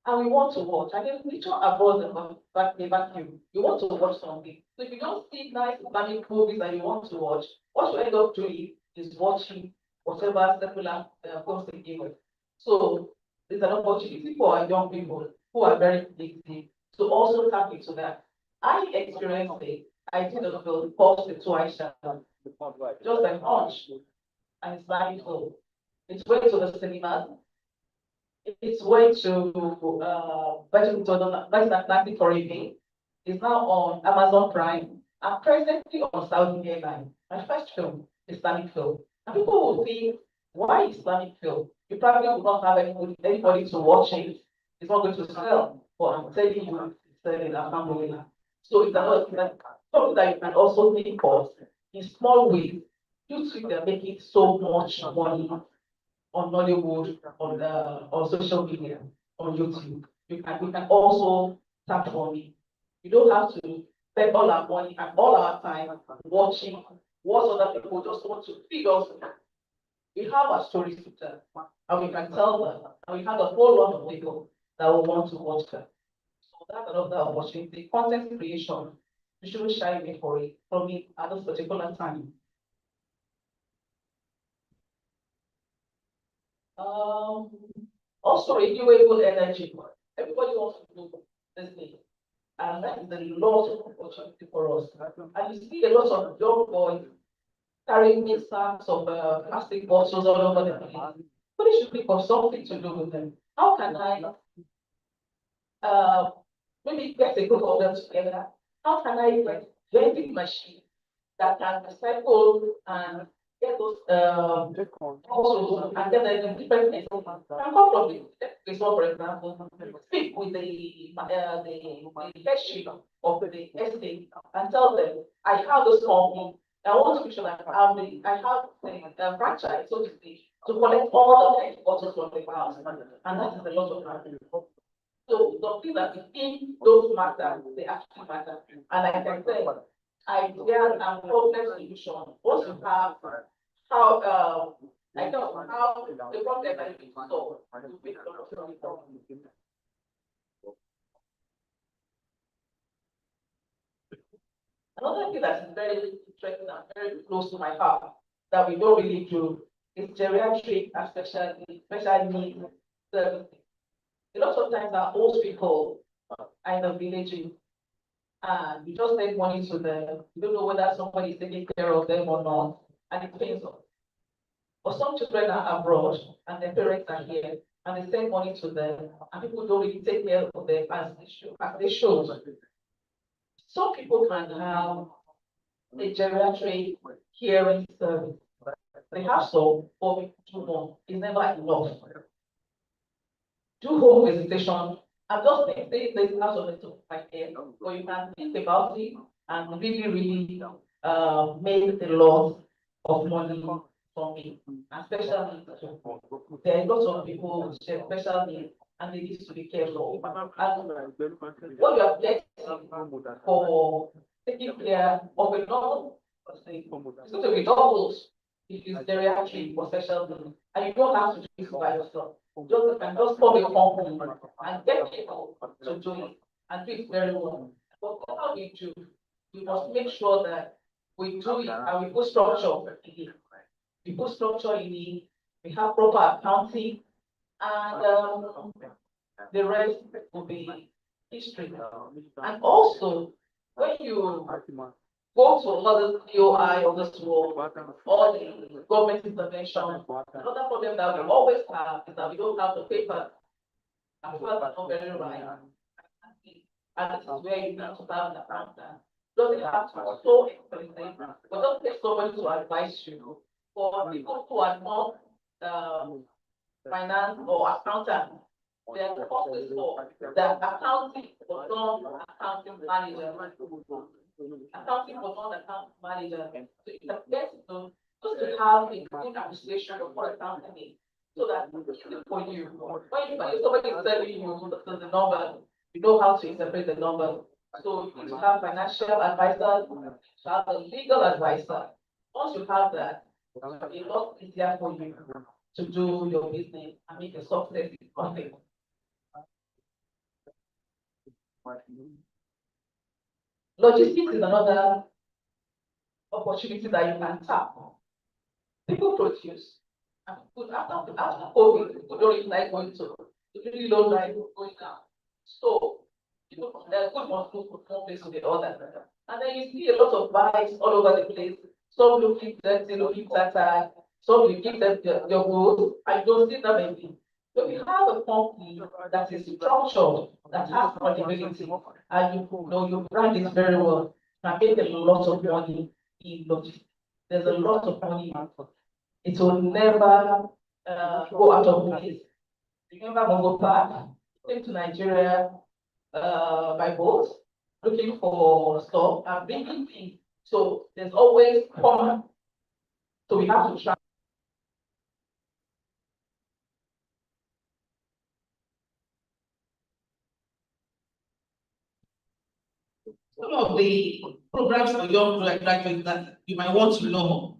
And we want to watch. And then we don't avoid the vacuum. You want to watch something. So if you don't see nice Islamic movies that you want to watch, what you end up doing is watching whatever secular films they give us. So there's an opportunity for our young people who are very lazy to also tap into that. I experienced it. I did a film called The Twice Channel, just like lunch, and it's very film. It's went to the cinemas. It's went to Virgin Atlantic Caribbean. It's now on Amazon Prime. I'm presently on Saudi Airlines. My first film, Islamic film. And people will think, why Islamic film? You probably will not have anybody to watch it. It's not going to sell. But I'm telling you, it's selling alhamdulillah. So it's something that you can also think of in small ways. You see they're making so much money on Nollywood, on social media, on YouTube. We can also tap on it. You don't have to spend all our money and all our time watching what other people just want to feed us. We have our stories to tell, and we can tell them, and we have a whole lot of people that will want to watch them. So that's another opportunity. Content creation, you shouldn't shy away from it at this particular time. Also renewable energy. Everybody wants to do this thing. And that is a lot of opportunity for us. And you see a lot of young boys carrying big sacks of plastic bottles all over the place. But it should be for something to do with them. How can I maybe get a group of them together? How can I get vending machine that can recycle and get those bottles and get them in different places? And come from this one, for example, speak with the headship of the estate and tell them, I have this company. I want to make sure that I have the franchise, so to speak, to collect all the bottles from the house, and that is a lot of money. So the things that we think don't matter, they actually matter. And like I said, ideas and problem solution. Once you have how I know how the problem that you solve to make a lot of money. Another thing that is very interesting and very close to my heart that we don't really do is geriatric and special needs services. A lot of times our old people are in the villages and you just send money to them. You don't know whether somebody is taking care of them or not, and it pains us. But some children are abroad and their parents are here and they send money to them and people don't really take care of them as they should. Some people can have a geriatric hearing service. They have some, but we do more. It's never enough. Do home visitation. I'm just saying this out of the top of my head, but you can think about it and really make a lot of money for me, especially there are lots of people with special needs and they need to be careful. And what you are getting for taking care of a normal person, it's going to be doubled if it's geriatric for special needs, and you don't have to do it by yourself. You can just form a company and get people to do it and do it very well. But what we do, we must make sure that we do it and we put structure in it. We put structure in it, we have proper accounting, and the rest will be history. And also, when you go to other POI of this world, or the government intervention, another problem that we always have is that we don't have the paper. And people are not very right. And this is where you need to have an accountant. Doesn't have to be so expensive, but don't take somebody to advise you. For people who are not finance or accountant, there are courses for the accounting for non-accounting manager. Accounting for non-account manager. So it's a best to just to have a good appreciation of what accounting is. So that for you, when somebody is telling you the number, you know how to interpret the number. So you need to have financial advisor, to have a legal advisor. Once you have that, it's a lot easier for you to do your business and make a success in profit. Logistics is another opportunity that you can tap. People produce. And after COVID, people don't really like going to, they really don't like going out. So, they're good must move from one place to the other. And then you see a lot of bikes all over the place. Some looking dirty, looking tattered. Some you give them your goods and you don't see them again. So you have a company that is structured, that has credibility, and you brand it very well, and make a lot of money in logistics. There's a lot of money in it. It will never go out of place. Remember Mongo Park came to Nigeria by boat, looking for stuff and bringing things. So there's always common. So we have to try. Some of the programs for young graduates that you might want to know,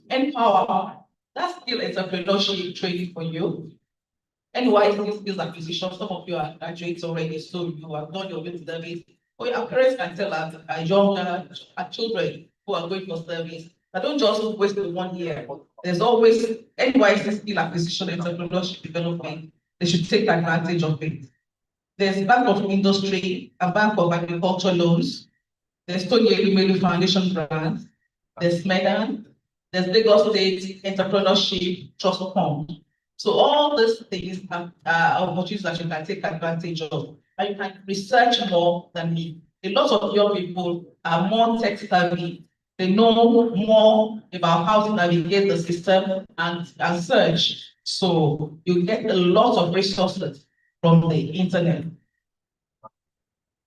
Empower, that's still entrepreneurship training for you. NYC skills acquisition, some of you are graduates already, so you have done your youth service. Or your parents can tell us, young children who are going for service, but don't just waste the 1 year. There's always NYC skill acquisition, entrepreneurship development. They should take advantage of it. There's Bank of Industry and Bank of Agriculture loans. There's Tony Elumelu Foundation grant. There's MEDAN. There's Lagos State Entrepreneurship Trust Fund. So all these things are opportunities that you can take advantage of. And you can research more than me. A lot of young people are more tech savvy. They know more about how to navigate the system and search. So you get a lot of resources from the internet.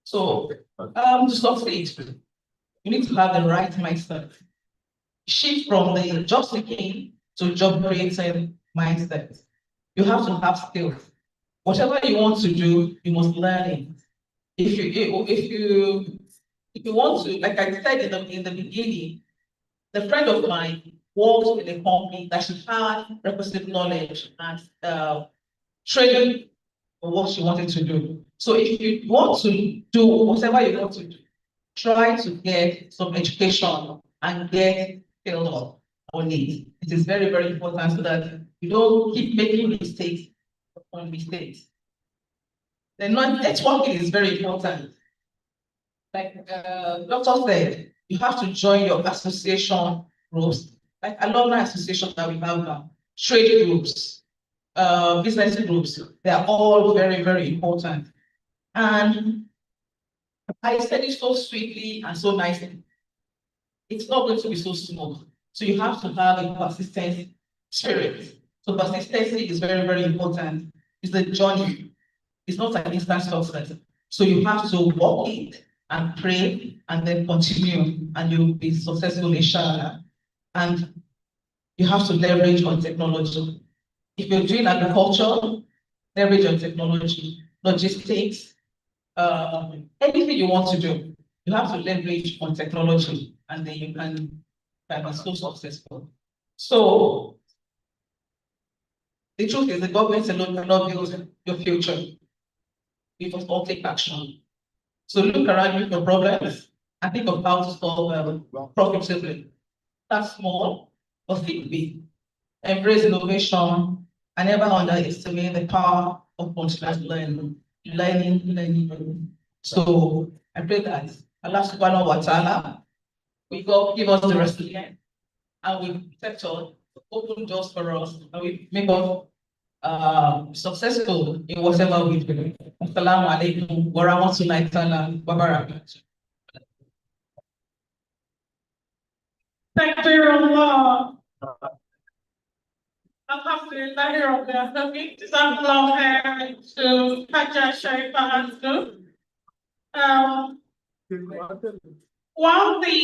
So to succeed, you need to have the right mindset. Shift from the job seeking to job creating mindset. You have to have skills. Whatever you want to do, you must learn it. If you want to, like I said in the beginning, the friend of mine worked in a company that she had requisite knowledge and training for what she wanted to do. So if you want to do whatever you want to do, try to get some education and get skilled up on it. It is very, very important so that you don't keep making mistakes upon mistakes. Then networking is very important. Like Doctor said, you have to join your association groups, like alumni association that we have now, trade groups, business groups. They are all very, very important. And I said it so sweetly and so nicely. It's not going to be so smooth. So you have to have a persistent spirit. So persistency is very, very important. It's a journey. It's not an instant success. So you have to walk it and pray and then continue and you'll be successful, inshallah. And you have to leverage on technology. If you're doing agriculture, leverage on technology, logistics, anything you want to do, you have to leverage on technology and then you can be so successful. So the truth is the government alone cannot build your future. We must all take action. So look around you for problems and think of how to solve them profitably. That's small, but think big. Embrace innovation and never underestimate the power of continuous learning. Learning. So I pray that Allah subhanahu wa ta'ala will give us the resilience and will protect us, open doors for us, and we make us successful in whatever we do. Assalamu alaikum wa rahmatullahi ta'ala wa barakatuh. Thank you, Allah. Alhamdulillah, Rabbil Alamin. Jazakallah khair to Hajjah Sharifa Azdu. While the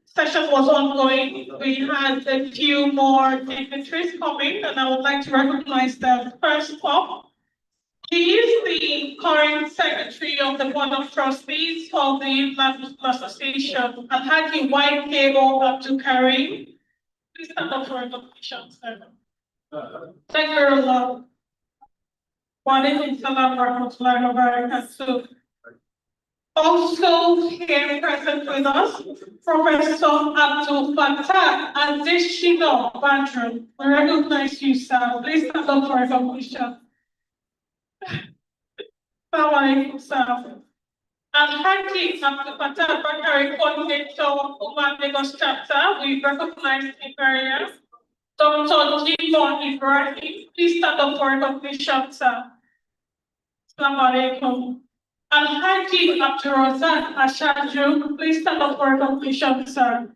session was ongoing, we had a few more dignitaries coming, and I would like to recognize them. First up, he is the current secretary of the Board of Trustees of the Land Association, and had the white cable up to carry. Please stand up for recognition, sir. Thank you very much. Wa alaikum salam wa rahmatullahi wa barakatuh. Also here present with us, Professor Abdul Fattah Adeshina Badru. We recognize you, sir. Please stand up for recognition. Assalamu alaikum, sir. And Haji Abdul Fattah Bakari, coordinator of Oman Lagos chapter. We recognize the barrier. Dr. Jimon Ibrahim, please stand up for recognition, sir. Assalamu alaikum. And Haji Abdurrazak Ashaju, please stand up for recognition, sir.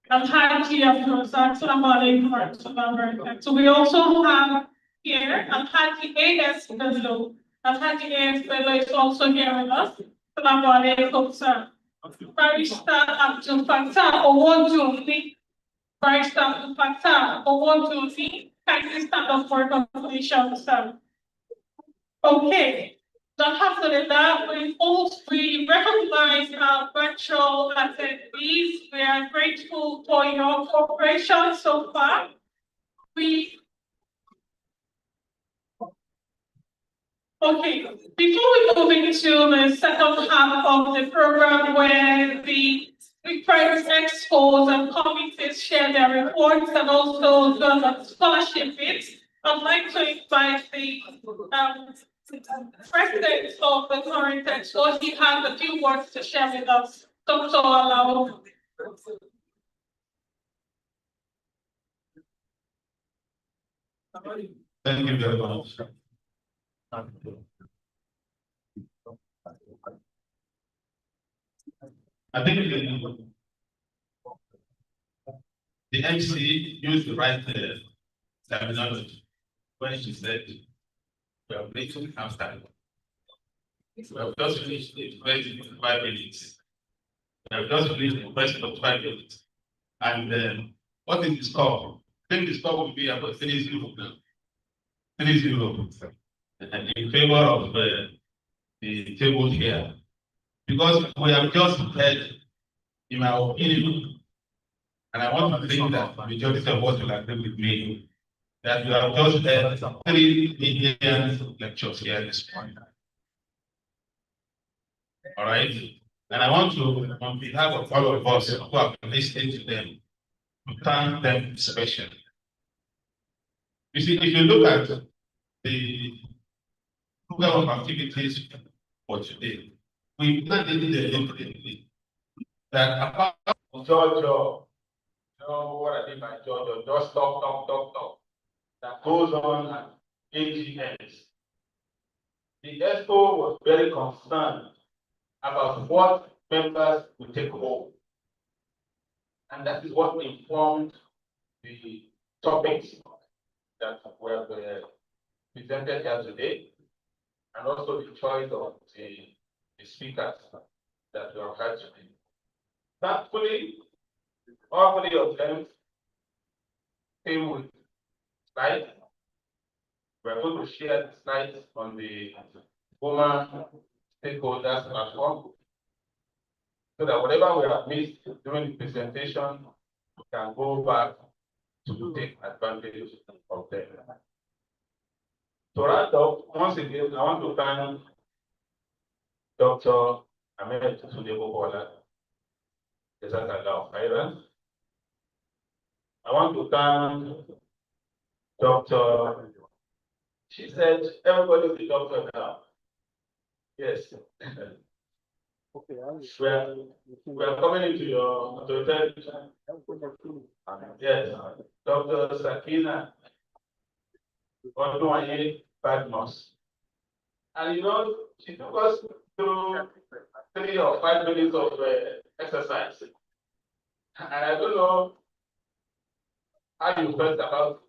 And Haji Abdurrazak, assalamu alaikum. So we also have here and Haji A.S. Bello. And Haji A.S. Bello is also here with us. Assalamu alaikum, sir. Barrister Abdul Fattah Owodunni. Barrister Abdul Fattah Owodunni, kindly stand up for recognition, sir. Okay. Alhamdulillah, we recognize our virtual attendees. We are grateful for your cooperation so far. Okay, before we move into the second half of the program where the different expos and committees share their reports and also the scholarship bits, I'd like to invite the President of the current expo, he has a few words to share with us. Dr. Alao. Thank you very much. I think the MC used the right terminology when she said we are breaking after. We have just finished the question of 5 minutes. We have just finished the question of 5 minutes. And what is the score? I think the score will be about 3-0 now. 3-0 in favor of the table here. Because we have just heard, in my opinion, and I want to think that the majority of us will agree with me, that we have just heard 3 Indian lectures here this morning. All right? And I want to, on behalf of all of us who have been listening to them, to thank them especially. You see, if you look at the program of activities for today, we planned it deliberately that apart from Georgia, you know what I mean by Georgia, just talk, that goes on at AGMs. The ESCO was very concerned about what members would take home. And that is what informed the topics that were presented here today, and also the choice of the speakers that we have had today. Thankfully, all 3 of them came with slides. We are going to share the slides on the woman stakeholders platform, so that whatever we have missed during the presentation, we can go back to take advantage of them. To wrap up, once again, I want to thank Dr. Ahmed Sudebo. I want to thank Dr. She said everybody is a doctor now. Yes. We are coming into your authority. Yes, Dr. Sakina Oduwaye Badmos. And you know, she took us through 3 or 5 minutes of exercise. And I don't know how you felt about it,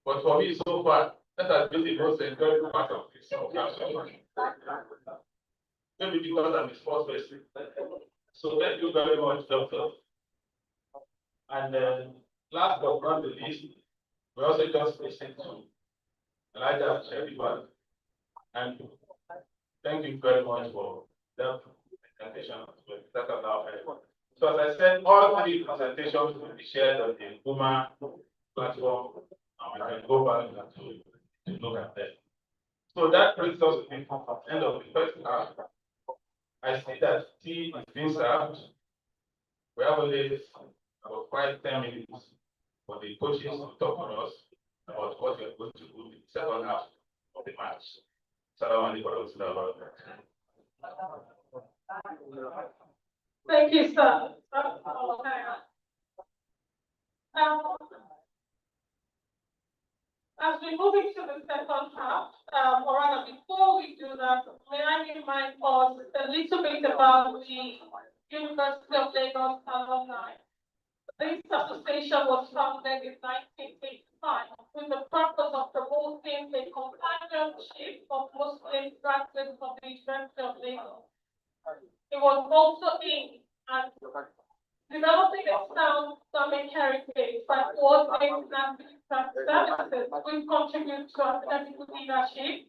but for me so far, that has been the most enjoyable part of this. Maybe because I'm a sports person. So thank you very much, Doctor. And last but not the least, we also just listened to Elijah Sheridan. And thank you very much for that presentation. So as I said, all 3 presentations will be shared on the Puma platform, and we can go back to look at them. So that brings us to the end of the first half. I see that tea is being served. We have only about 5-10 minutes for the coaches to talk to us about what we are going to do in the second half of the match. Thank you, sir. As we move into the second half, or rather before we do that, may I remind us a little bit about the University of Lagos alumni. This association was founded in 1985 with the purpose of promoting the companionship of Muslim graduates of the University of Lagos. It was also aimed at developing a sound Islamic heritage by coordinating activity services which contribute to academic leadership,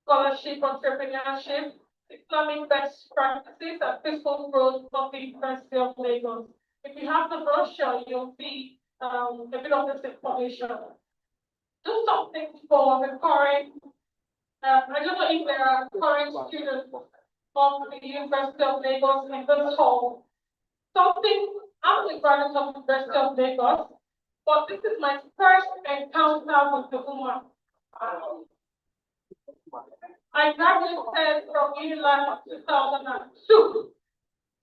scholarship, entrepreneurship, Islamic best practices, and peaceful growth of the University of Lagos. If you have the brochure, you'll see a bit of this information. Do something for the current, I don't know if there are current students of the University of Lagos in this hall. Something, I'm the graduate of the University of Lagos, but this is my first encounter with the woman. I graduated from Unilag in 2002.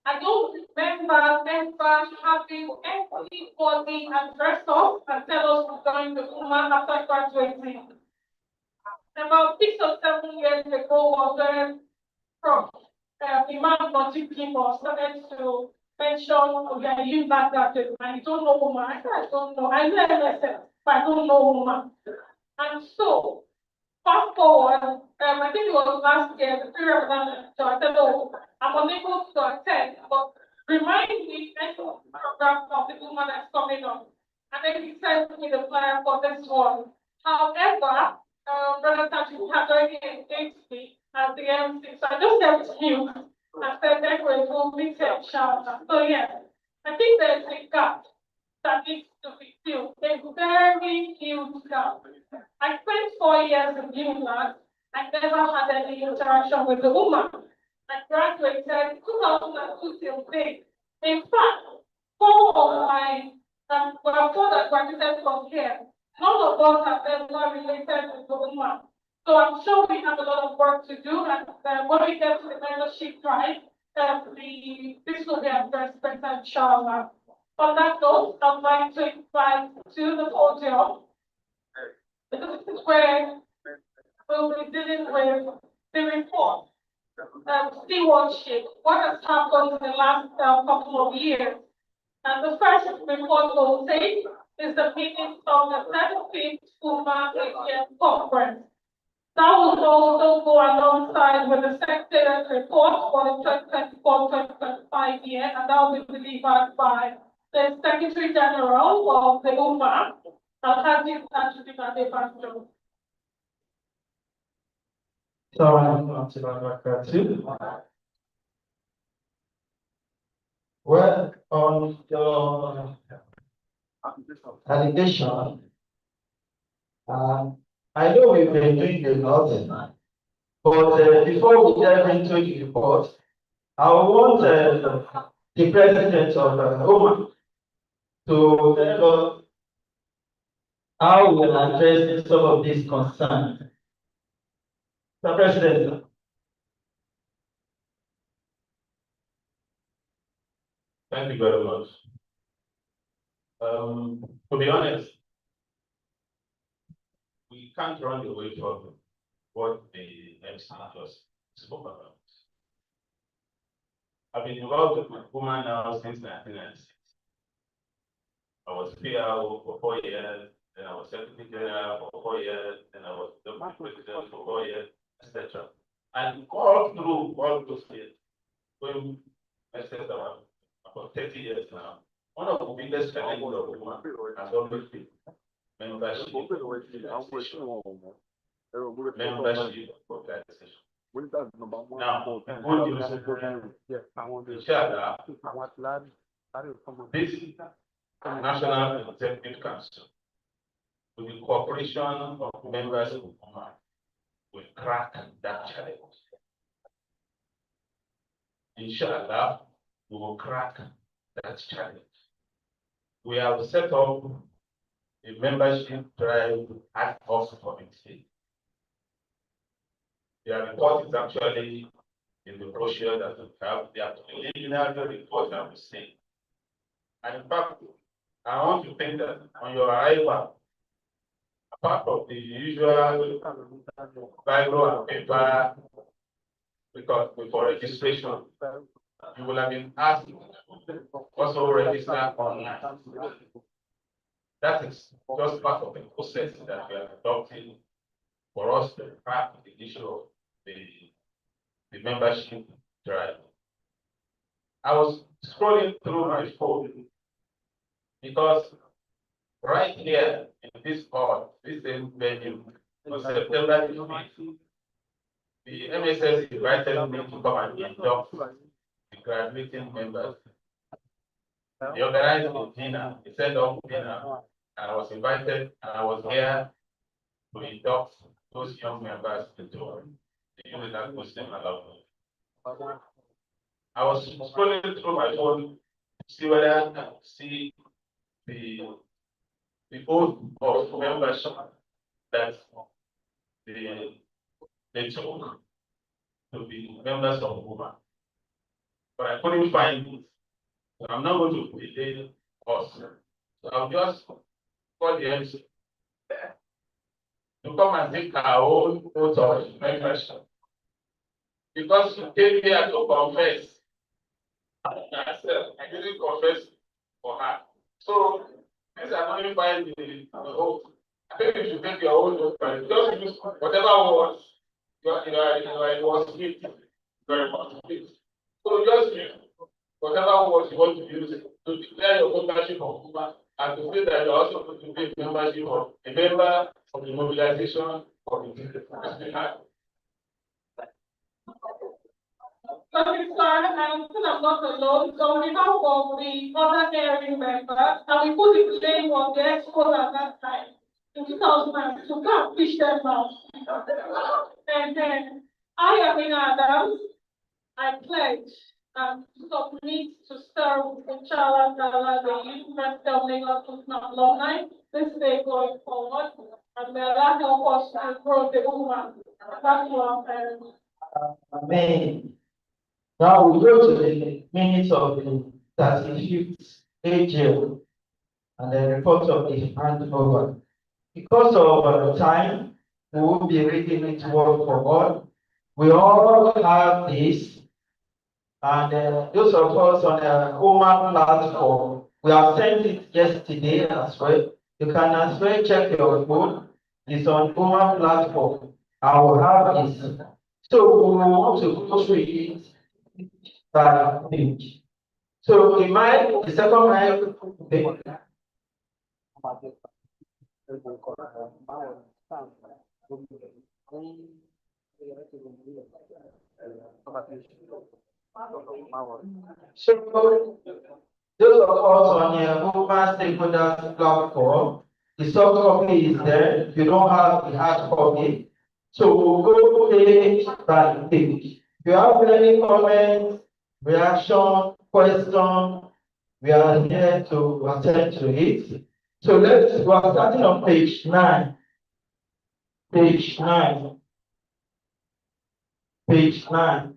I don't remember ever having anybody address us and tell us we're going to Uma after graduating. About 6 or 7 years ago, was when Prof. Imam Najib started to mention, okay, I use that gadget, I don't know Uma. I said, I don't know. I know MSF, but I don't know Uma. And so, fast forward, I think it was last year, the period of that, so I said, oh, I'm unable to attend, but remind me next program of the woman that's coming up. And then he sent me the flyer for this one. However, Brother Taju had already engaged me as the MC, so I just helped him and said, anyway, we'll meet him, inshallah. So, yes, I think there's a gap that needs to be filled. A very huge gap. I spent 4 years in Unilag. I never had any interaction with the woman. I graduated 2002 till date. In fact, 4 of my, well, 4 that graduated from here, none of us have ever related with the woman. So I'm sure we have a lot of work to do, and when we get to the membership drive, this will be addressed better, inshallah. On that note, I'd like to invite to the podium, because this is where we'll be dealing with the report, stewardship, what has happened in the last couple of years. And the first report we'll take is the minutes of the 17th UMA AGM conference. That will also go alongside with the secretariat report for the 2024-2025 year, and that will be delivered by the Secretary General of the UMA, Alhaji Tajudeen Adebanjo. Well, on your allegation, I know we've been doing a lot, but before we dive into the report, I want the president of OMA to tell us how we will address some of these concerns. Mr. President. Thank you very much. To be honest, we can't run away from what the MC just spoke about. I've been involved with women now since 1996. I was PRO for 4 years, then I was Secretary General for 4 years, then I was Deputy President for 4 years, etc. And all through all those years, going about 30 years now, one of the biggest challenges of women has always been membership organization. Now, good news, inshallah, this National Executive Council, with the cooperation of members of UMA, will crack that challenge. Inshallah, we will crack that challenge. We have set up a membership drive ad hoc committee. Their report is actually in the brochure that we have. They are preliminary report that we see. And in fact, I want to think that on your arrival, apart of the usual Bible and paper, because before registration, you will have been asked also register online. That is just part of the process that we are adopting for us to crack the issue of the membership drive. I was scrolling through my phone because right here in this hall, this same venue, on September 15th, the MSS invited me to come and induct the graduating members. They organized a dinner, they set up dinner, and I was invited, and I was here to induct those young members into the Unilag Muslim alumni. I was scrolling through my phone to see whether I can see the oath of membership that the they took to be members of women. But I couldn't find it. So I'm not going to delay us. So I'll just call the MC to come and take our own oath of membership. Because she came here to confess. I didn't confess for her. So since I'm only find the oath, I think you should take your own oath and just use whatever words it was fit. Very much fit. So just use whatever words you want to use to declare your membership of Kuma and to say that you're also going to be a membership of a member of the mobilization of the people. Okay, sorry, I'm still not alone. So we have of the other hearing members, and we put the name of the expo at that time in 2002. So go and fish them out. And then I am in Adams. I pledge to submit to serve inshallah the University of Lagos alumni this day going forward, and may Allah help us to grow the woman. That's what Amen. Now we go to the minutes of the 35th AGM and the report of the handover. Because of time, we will be reading it word for word. We all have this, and those of us on the Oman platform, we have sent it yesterday as well. You can as well check your phone. It's on Oman platform. I will have this. So we want to go through it by page. So the second mic, so those of us on the Open Stakeholders platform, the soft copy is there. You don't have the hard copy. So we'll go page by page. If you have any comments, reaction, question, we are here to attend to it. So we are starting on page 9. Page 9. Page 9.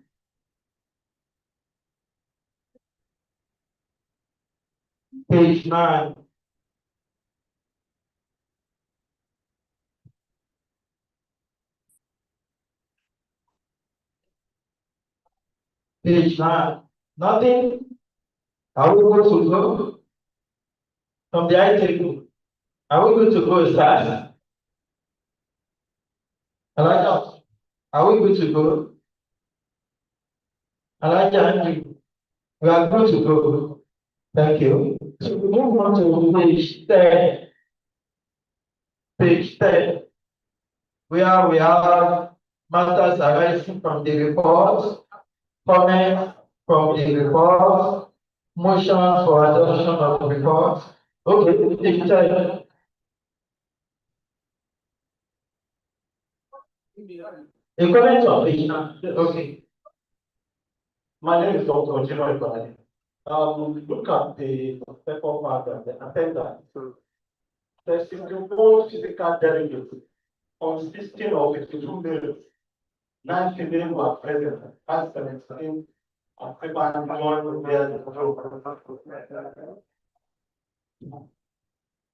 Page 9. Page 9. Nothing. Are we going to go from the item? Are we going to go start? Elijah, are we going to go? Elijah, we are going to go. Thank you. So we move on to page 10. Page 10. Where we have matters arising from the report, comments from the report, motions for adoption of the report. Okay, page 10. A comment on page 9. Okay. My name is Dr. General Ibrahim. Look at the second part of the appendix. The single physical delegate consisting of 52 males, 9 females were present, as 17, and 5 joined their group.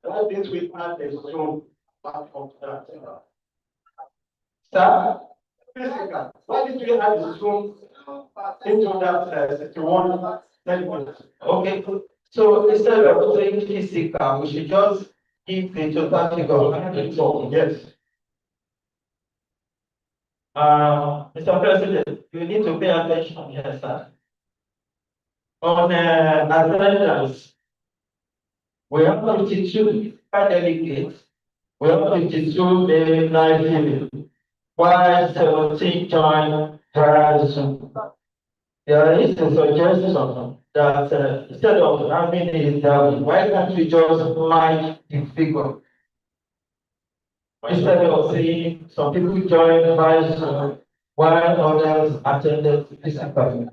That means we had a Zoom part of that. Sir? Physical. Why did we have a Zoom into that 61 segment? Okay. So instead of saying physical, we should just give the total figure. Yes. Mr. President, you need to pay attention here, sir. On attendance, we have 52 delegates, we have 52 9 female, while 17 join prior Zoom. There is a suggestion that instead of having it down, why can't we just match the figure? Instead of saying some people joined by Zoom, while others attended physically.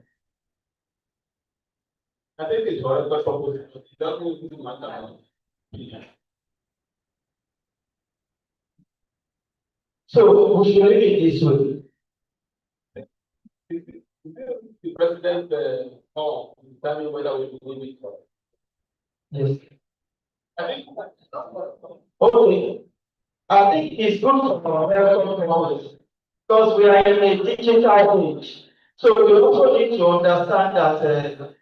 I think it's for a purpose. It doesn't really matter. So we should read it this way. The president, tell me whether we believe it or. Yes. I think. Okay. I think it's good for American technology because we are in a digital age. So we also need to understand that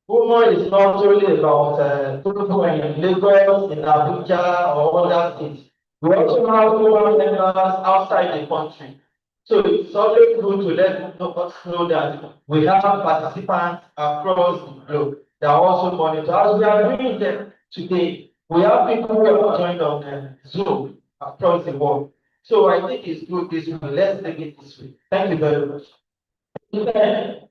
woman is not only about people in Lagos, in Abuja, or other states. We also have women members outside the country. So it's always good to let us know that we have participants across the globe that also monitor. As we are doing them today, we have people who have joined on Zoom across the world. So I think it's good this way. Let's take it this way. Thank you very much. Page 10.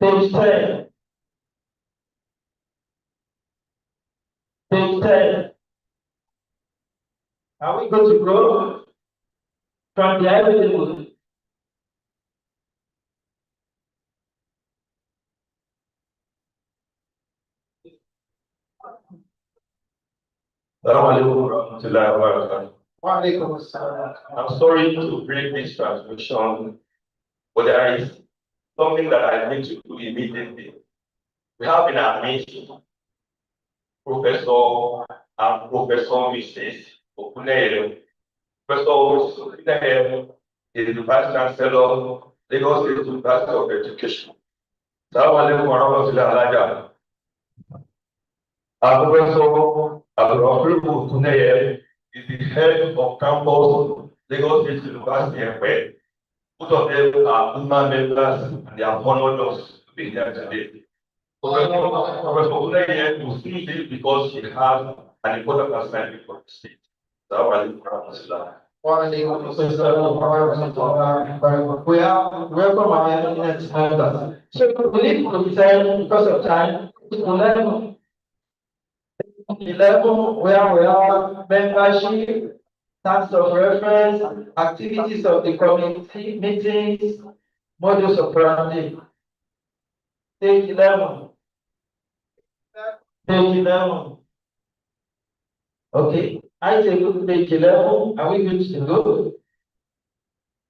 Page 10. Page 10. Are we going to go from the evidence? I'm sorry to bring this transmission, but there is something that I need to do immediately. We have in our meeting Professor and Professor Mrs. Okuneye. Professor Okuneye is the Vice Chancellor, Lagos State University of Education. Assalamu alaikum warahmatullahi wabarakatuh. Our Professor Abdul Okuneye is the head of campus, Lagos State University and where both of them are human members and they have honored us to be here today. Professor Okuneye will still live because she has an important assignment for the state. Assalamu alaikum warahmatullahi. We are welcome our eminent members. So we need to return because of time to 11. 11, where we have membership, terms of reference, activities of the committee, meetings, modus operandi. Page 11. Page 11. Okay, I take page 11. Are we good to go?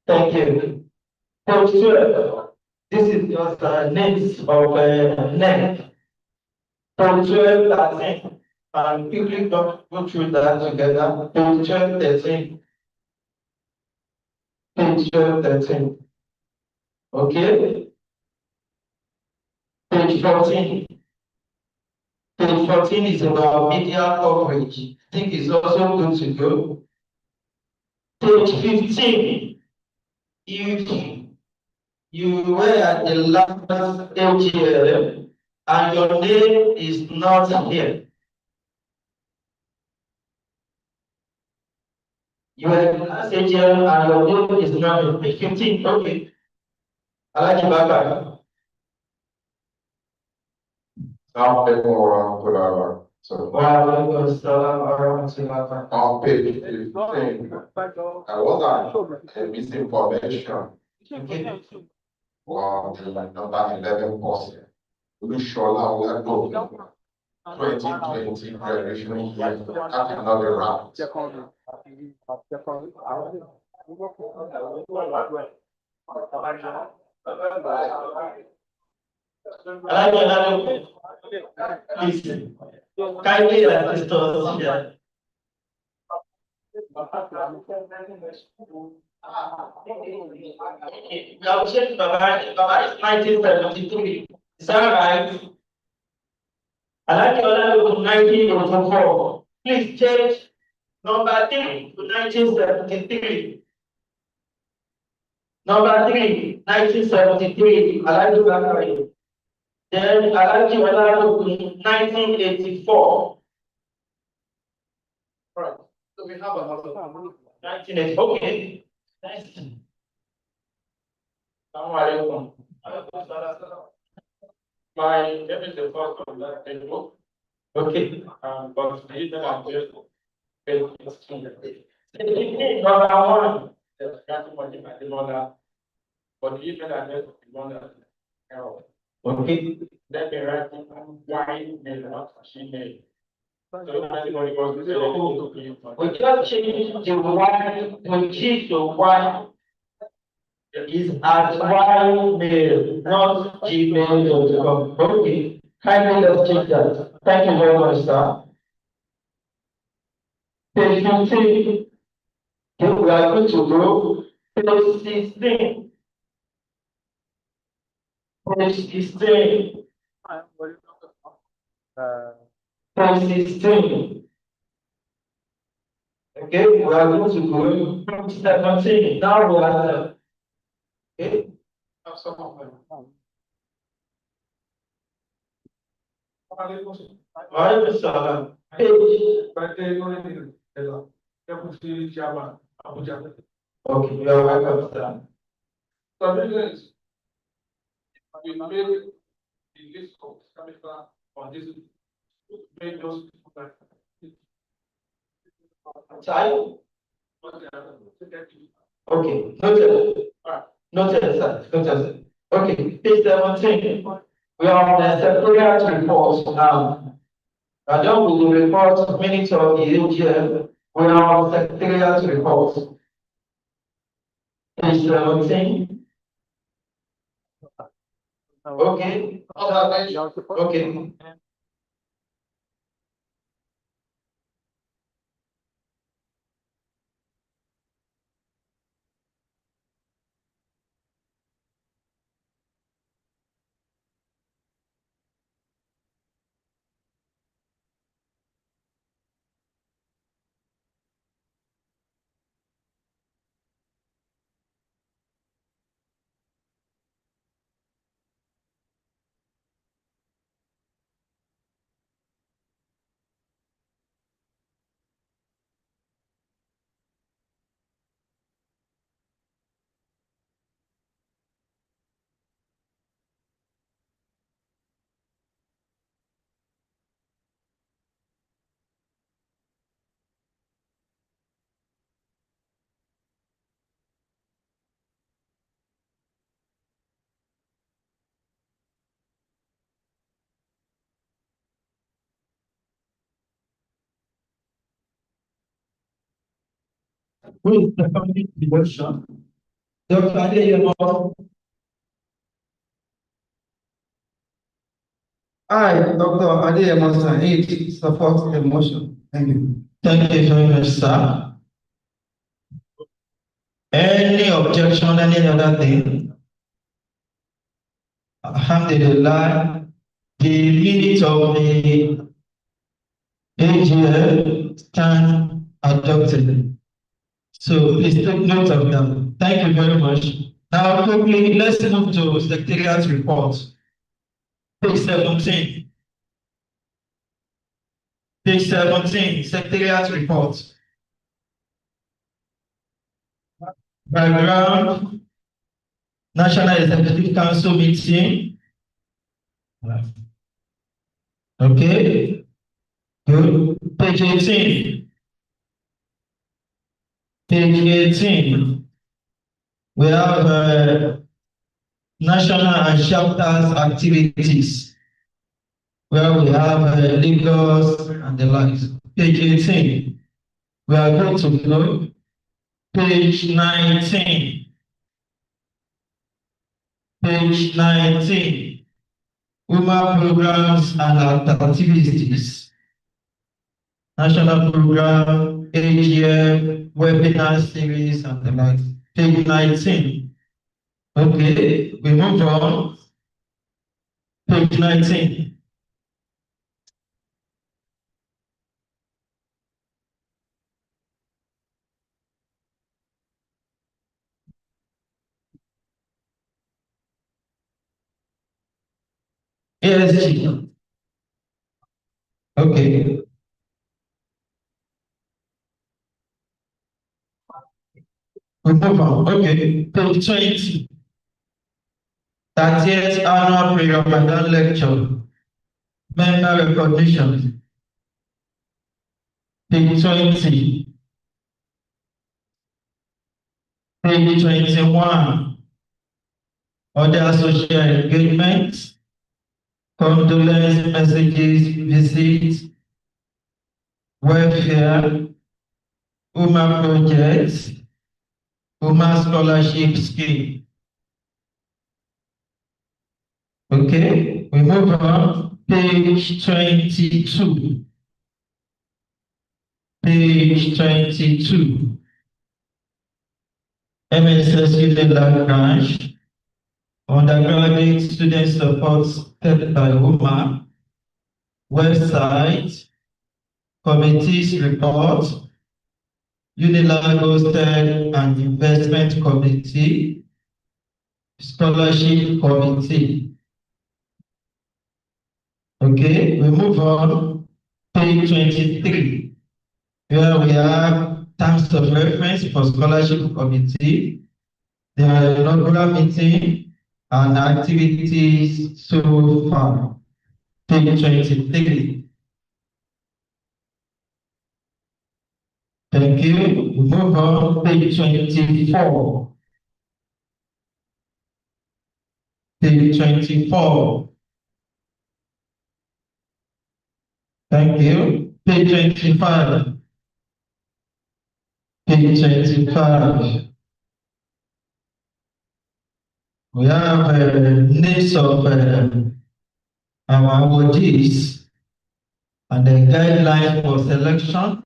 Thank you. Page 12. This is just names of NEC. Page 12, 13. And quickly go through that together. Page 12, 13. Page 12, 13. Okay. Page 14. Page 14 is about media coverage. I think it's also good to go. Page 15. If you were at the last AGM and your name is not here, you were at the last AGM and your name is not here. Page 15, okay. I like you back. Some people want to put so on page 15, I was on misinformation on the number 11 person. Olusola Oladogun, 2020 graduation year, that cannot be right. Please, kindly assist us here. We have checked Baba is 1973. Is that right? I like your 1984. Please change number 3 to 1973. Number 3, 1973. I like you back. Then I like you to 1984. Right. So we have another 1980. Okay. Next. My name is the first of that table. Okay. But the email address is number 1. There's nothing much about the mother. But the email address of the mother error. Okay. Let me write why may not she may. We just change the Y, we change the Y is at ymail, not gmail.com. Okay, kindly let's change that. Thank you very much, sir. Page 15, okay, we are going to go. Page 16. Page 16. Page 16. Okay, we are going to go. Page 17. Now we are, okay. Alright, Salam. Page. Okay, you are welcome, sir. We made the list of chemical on this. Made those. Child? Okay, noted. Noted, sir. Noted, sir. Okay, page 17. We are on the secretariat report now. I don't will report minutes of the AGM. We are on secretariat report. Page 17. Okay. Okay. Who is the family devotion? Dr. Adeyemo. I, Dr. Adeyemo, sir, support the motion. Thank you. Thank you very much, sir. Any objection, any other thing? Alhamdulillah, the minutes of the AGM stand adopted. So please take note of them. Thank you very much. Now quickly, let's move to Secretariat report. Page 17. Page 17, Secretariat report. Background, National Executive Council meeting. Okay, good. Page 18. Page 18. We have national and shelters activities, where we have Lagos and the likes. Page 18. We are going to go. Page 19. Page 19. Women programs and activities. National program, AGM, webinar series, and the like. Page 19. Okay, we move on. Page 19. ASG. Okay. We move on. Okay, page 20. 30th annual pre-Ramadan lecture. Member recognition. Page 20. Page 21. Other social engagement. Condolence messages, visits, welfare, women projects, women scholarship scheme. Okay, we move on. Page 22. Page 22. MSS Unilag branch. Undergraduate student support headed by women. Website. Committees report. Unilag hosted and investment committee. Scholarship committee. Okay, we move on. Page 23, where we have terms of reference for scholarship committee, the inaugural meeting, and activities so far. Page 23. Thank you. We move on. Page 24. Page 24. Thank you. Page 25. Page 25. We have names of our awardees and the guidelines for selection,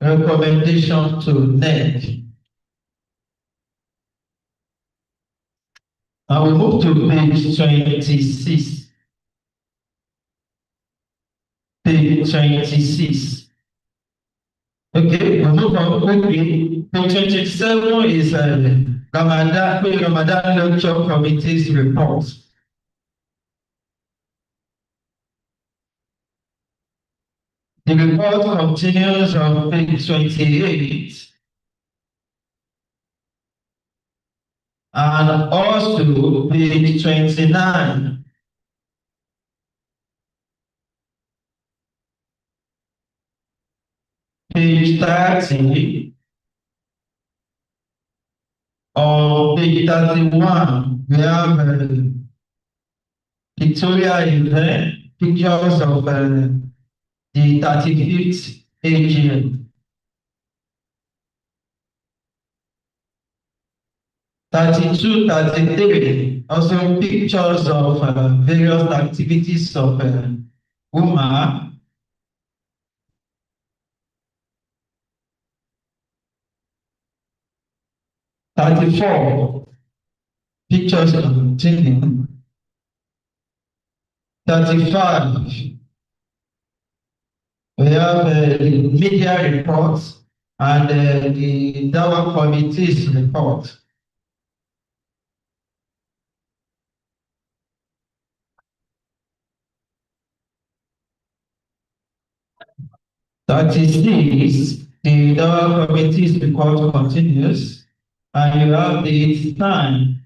recommendation to NEC. And we move to page 26. Page 26. Okay, we move on quickly. Page 27 is Ramadan Lecture Committee's report. The report continues on page 28 and also page 29. Page 30 or page 31, we have pictorial event, pictures of the 35th AGM. 32, 33, also pictures of various activities of women. 34, pictures of continue. 35, we have media reports and the Dawa committee's report. That is this, the Dawa committee's report continues, and you have the time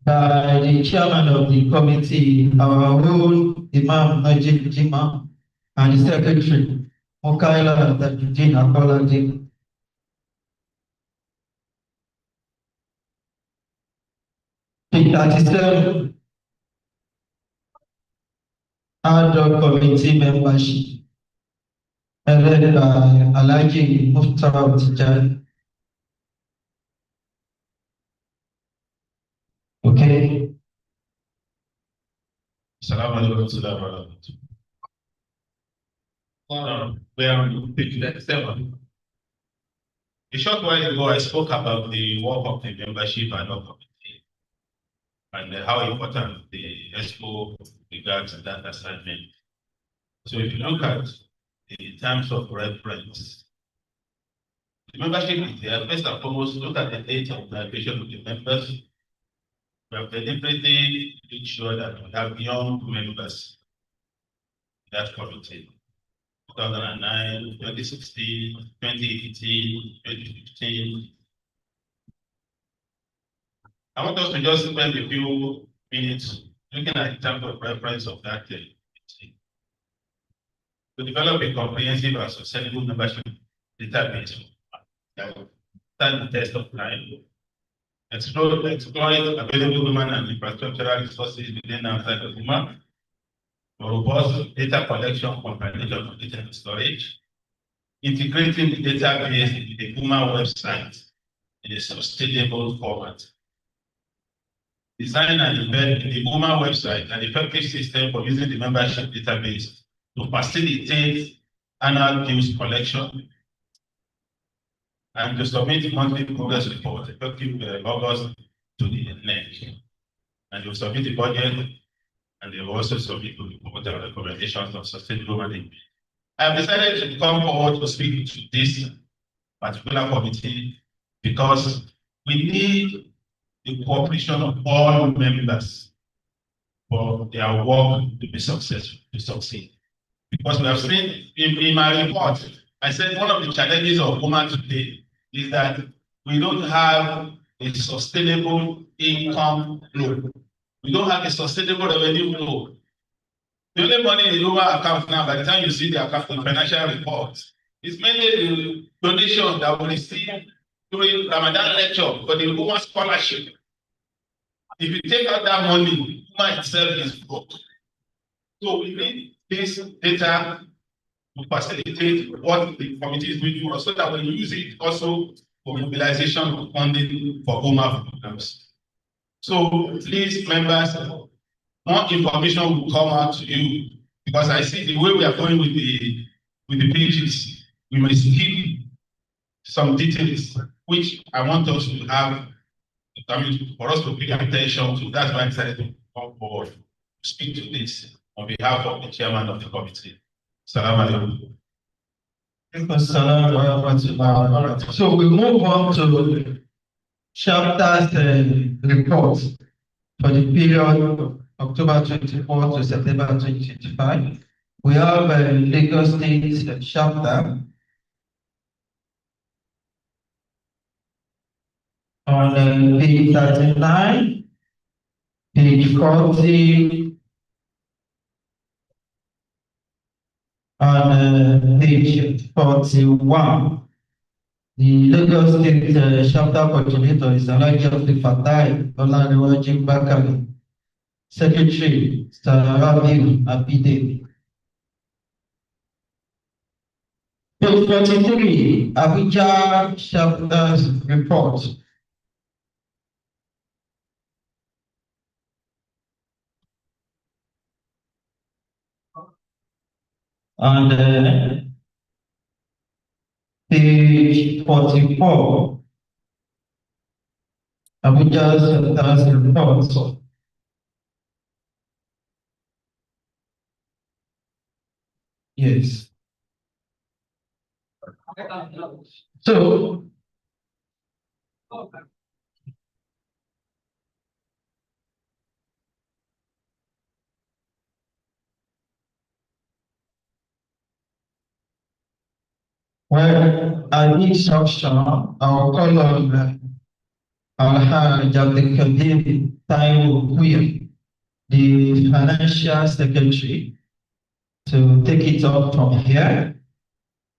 by the chairman of the committee, our own Imam Najib Jima, and the secretary, Mukaila Tajudin Akoladi. Page 37, ad hoc committee membership, led by Alaji Muftara Tijani. Okay. Assalamu alaikum warahmatullahi. We are on page 37. A short while ago, I spoke about the work of the membership and of committee and how important the EXPO regards that assignment. So if you look at the terms of reference, the membership is there. First and foremost, look at the date of graduation of the members. We have deliberately made sure that we have young members in that committee. 2009, 2016, 2018, 2015. I want us to just spend a few minutes looking at the terms of reference of that committee. To develop a comprehensive and sustainable membership database that will stand the test of time, exploit available human and infrastructural resources within and outside of human, robust data collection, compilation, data storage, integrating the database in the Puma website in a sustainable format. Design and embed in the Puma website an effective system for using the membership database to facilitate annual dues collection and to submit monthly progress report effective August to the NEC. And you submit the budget, and they will also submit the report and recommendations on sustainable management. I have decided to come forward to speak to this particular committee because we need the cooperation of all members for their work to be successful, to succeed. Because we have seen in my report, I said one of the challenges of women today is that we don't have a sustainable income flow. We don't have a sustainable revenue flow. The only money in the lower account now, by the time you see the account, the financial reports, is mainly the donation that we receive during Ramadan lecture for the woman scholarship. If you take out that money, woman itself is broke. So we need this data to facilitate what the committee is doing for us so that we use it also for mobilization of funding for women programs. So please, members, more information will come out to you because I see the way we are going with the pages. We must keep some details which I want us to have. I mean, for us to pay attention to. That's why I decided to come forward to speak to this on behalf of the chairman of the committee. Salam alaikum. So we move on to chapters report for the period October 24 to September 2025. We have a Lagos State chapter on page 39, page 40, on page 41. The Lagos State chapter coordinator is Alhaji Abdul Fatai Olaniwaju Bakari. Secretary, Sarabi Abide. Page 23, Abuja chapter's report. And page 44, Abuja chapter's report. Yes. So, well, at this section, I'll call on Alhaji Abdul Kadir Taiwo Kuya, the financial secretary, to take it up from here.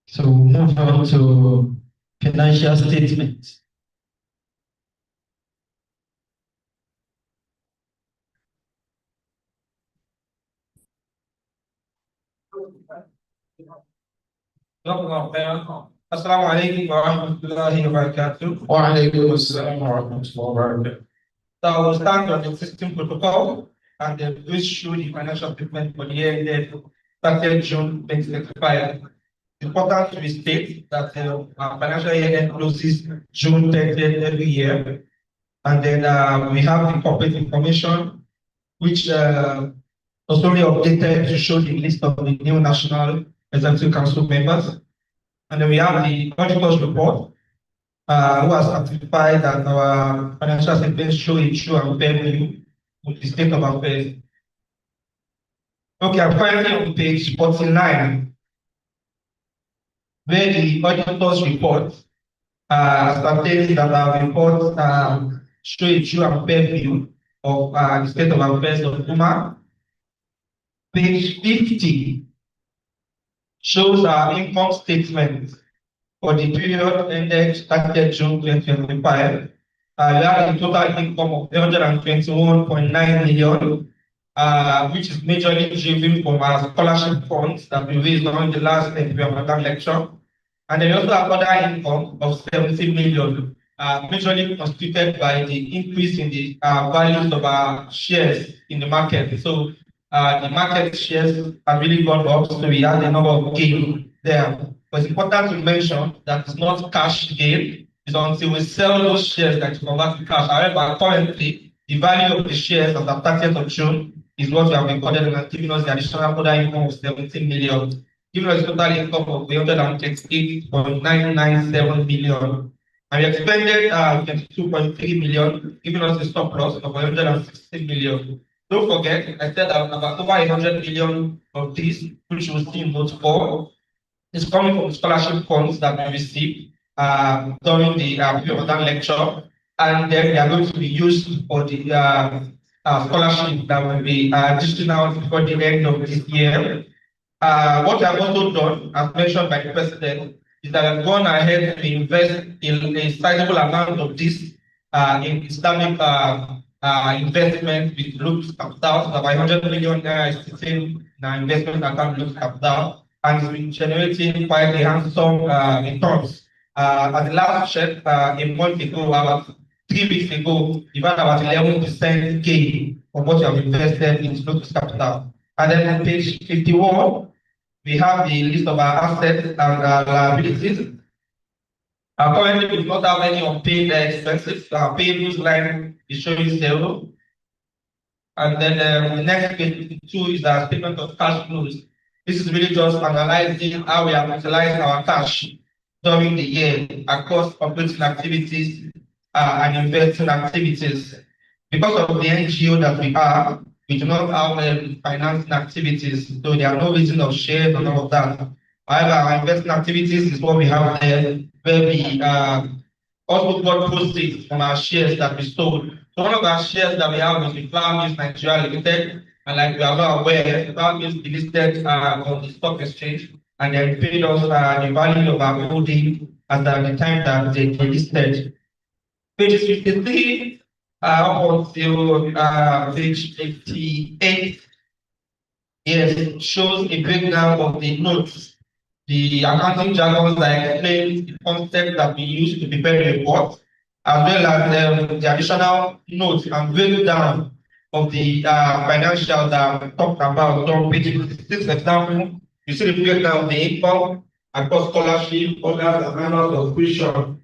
So move on to financial statements. Assalamu alaikum wa rahmatullahi wa barakatuh. Wa alaikum assalam wa rahmatullahi wa barakatuh. So I will stand on the existing protocol and then issue the financial statement for the year ended 30th June 2025. Important to state that our financial year end closes June 30th every year. And then we have the corporate information, which was only updated to show the list of the new National Executive Council members. And then we have the auditor's report, who has certified that our financial statements show a true and fair view with the state of affairs. Okay, I'm finally on page 49, where the auditor's report states that our report show a true and fair view of the state of affairs of Puma. Page 50 shows our income statement for the period ended 30th June 2025. We had a total income of 321.9 million, which is majorly driven from our scholarship funds that we raised during the last Ramadan lecture. And then we also have other income of 70 million, majorly constituted by the increase in the values of our shares in the market. So the market shares have really gone up, so we had a number of gain there. But it's important to mention that it's not cash gain. It's until we sell those shares that convert to cash. However, currently, the value of the shares of the 30th of June is what we have recorded and giving us the additional other income of 17 million, giving us a total income of 338.997 million. And we expended 22.3 million, giving us a surplus of 116 million. Don't forget, I said that about over 100 million of this, which we see in note 4, is coming from scholarship funds that we received during the that lecture, and then they are going to be used for the scholarship that will be distributed out before the end of this year. What we have also done, as mentioned by the president, is that I've gone ahead to invest in a sizable amount of this in Islamic investment with Lux Capital. So about 100 million is sitting in our investment account Lux Capital, and it's been generating quite a handsome returns. At the last check, a month ago, about 3 weeks ago, we've had about 11% gain from what you have invested in Lux Capital. And then on page 51, we have the list of our assets and liabilities. Currently, we do not have any unpaid expenses. Our payables line is showing zero. And then the next page 2 is our statement of cash flows. This is really just analyzing how we have utilized our cash during the year across operating activities and investing activities. Because of the NGO that we are, we do not have financing activities, so there are no reason of shares and all of that. However, our investment activities is what we have there, where we also got proceeds from our shares that we sold. So one of our shares that we have is the Flower Mills Nigeria Limited, and like we are not aware, the Flower Mills listed on the stock exchange, and they paid us the value of our holding at the time that they listed. Page 53 up until page 88, yes, shows a breakdown of the notes. The accounting jargons that explain the concept that we use to prepare the report, as well as the additional notes and breakdown of the financials that we talked about. So on page 56, example, you see the breakdown of the income across scholarship, others, and manual subscription.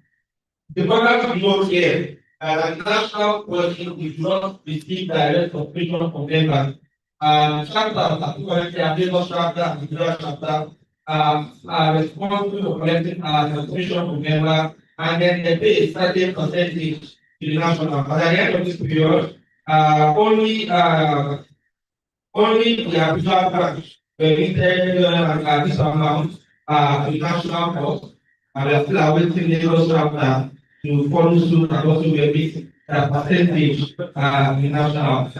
The important note here, the national policy is not receive direct subscription from members. Chapters, particularly our Lagos chapter and the Nigeria chapter, are responsible for collecting subscription from members, and then they pay a certain percentage to the national. But at the end of this period, only the habitual branch were limited this amount to the national cost, and we are still awaiting Lagos chapter to follow suit and also remit percentage in national.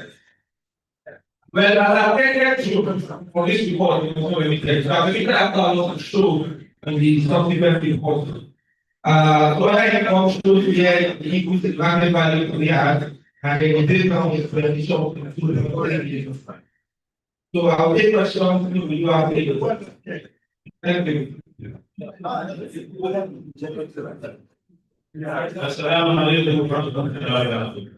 Well, as I attended to for this report, it was not remitted. So I think that was show in the subsequent report. So I can also show here the equity market value we had, and then the breakdown of explanation of the following. So I'll take questions if you have any. Thank you. Assalamu alaikum warahmatullahi wabarakatuh.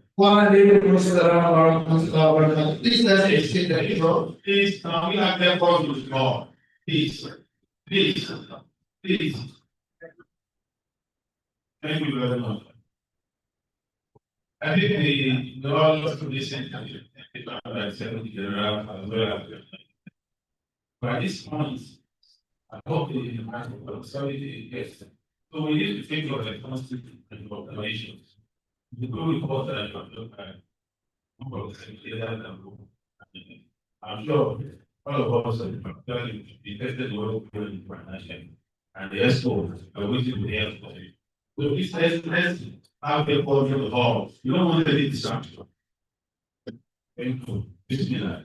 Please let's exchange the info. Please, we have them for you more. Please. Thank you very much. I think the all of listen to the by this point, I hope the sorry, yes. So we need to think of the constant operations. The good report that I got look at, I'm sure all of us are invested in financial and the export are waiting to hear for it. So let's have a call from the hall. You don't want to lead the sanction. Thank you. Bismillah.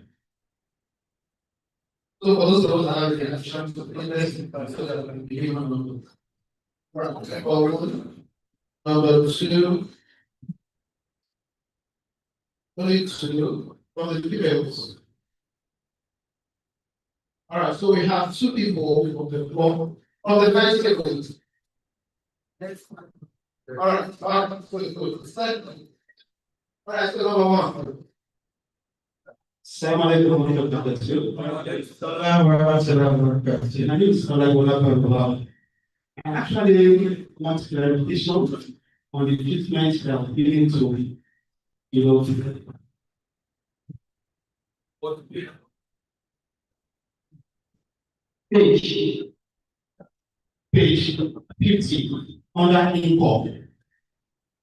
So for those of us that have the chance to invest in so that can be given number 2, only 2 from the females. All right, so we have 2 people from the floor On the first table. All right, good. Second. All right, so number one. Assalamualaikum warahmatullahi wabarakatuh. My name is Olagunlapẹ. I actually want clarification on the treatment that I'm giving to, page 50 under income.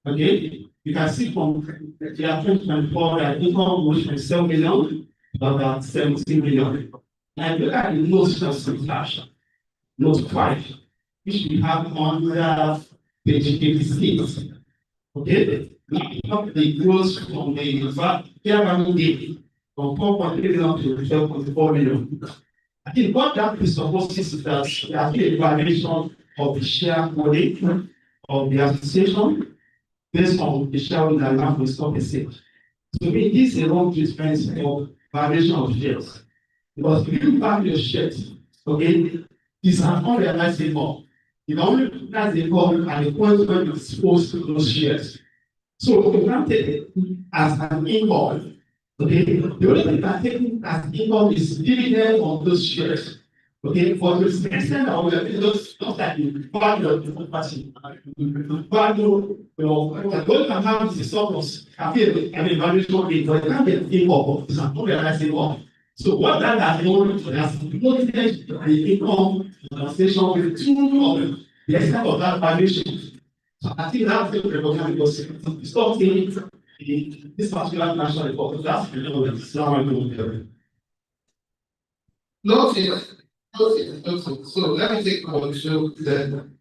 Okay, you can see from the 2024 that income was from 7 million to about 17 million. And look at the notes of subtraction, note 5, which we have under page 56. Okay, now the growth from the fair value gain from 4.3 million to 12.4 million. I think what that presupposes is that there has been a valuation of the share holding of the association based on the shareholding agreement with stock exchange. To me, this is a wrong treatment of valuation of shares. Because if you value your shares, okay, it's an unrealized income. You can only recognize the income at the point when you dispose of those shares. So you can't take it as an income. Okay, the only thing that taking as income is dividend on those shares. Okay, for the extent that we are just like you value your property, value your what can have is a surplus. I feel an evaluation rate, but you can't get income. It's an unrealized income. So what that has done has loaded the income translation with two of the extent of that valuation. So I think that's the recognition because it's not saying this particular national report, that's the level of Islam. Nothing. So let me take one show then.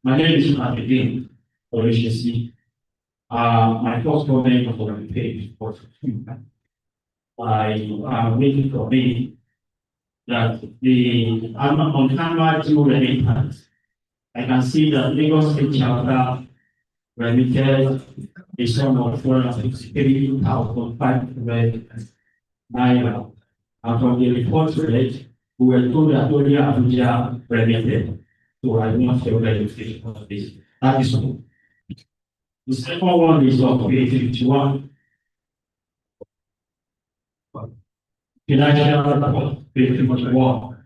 My name is Abidin Orishisi. My first comment for the page was I am waiting for me that I'm on annual due remittance. I can see that Lagos State Charter remitted a sum of 463,500 naira. And from the report rate, we were told that only Abuja remitted. So I want to verification of this. That is all. The second one is on page 51. Financial report, page 51.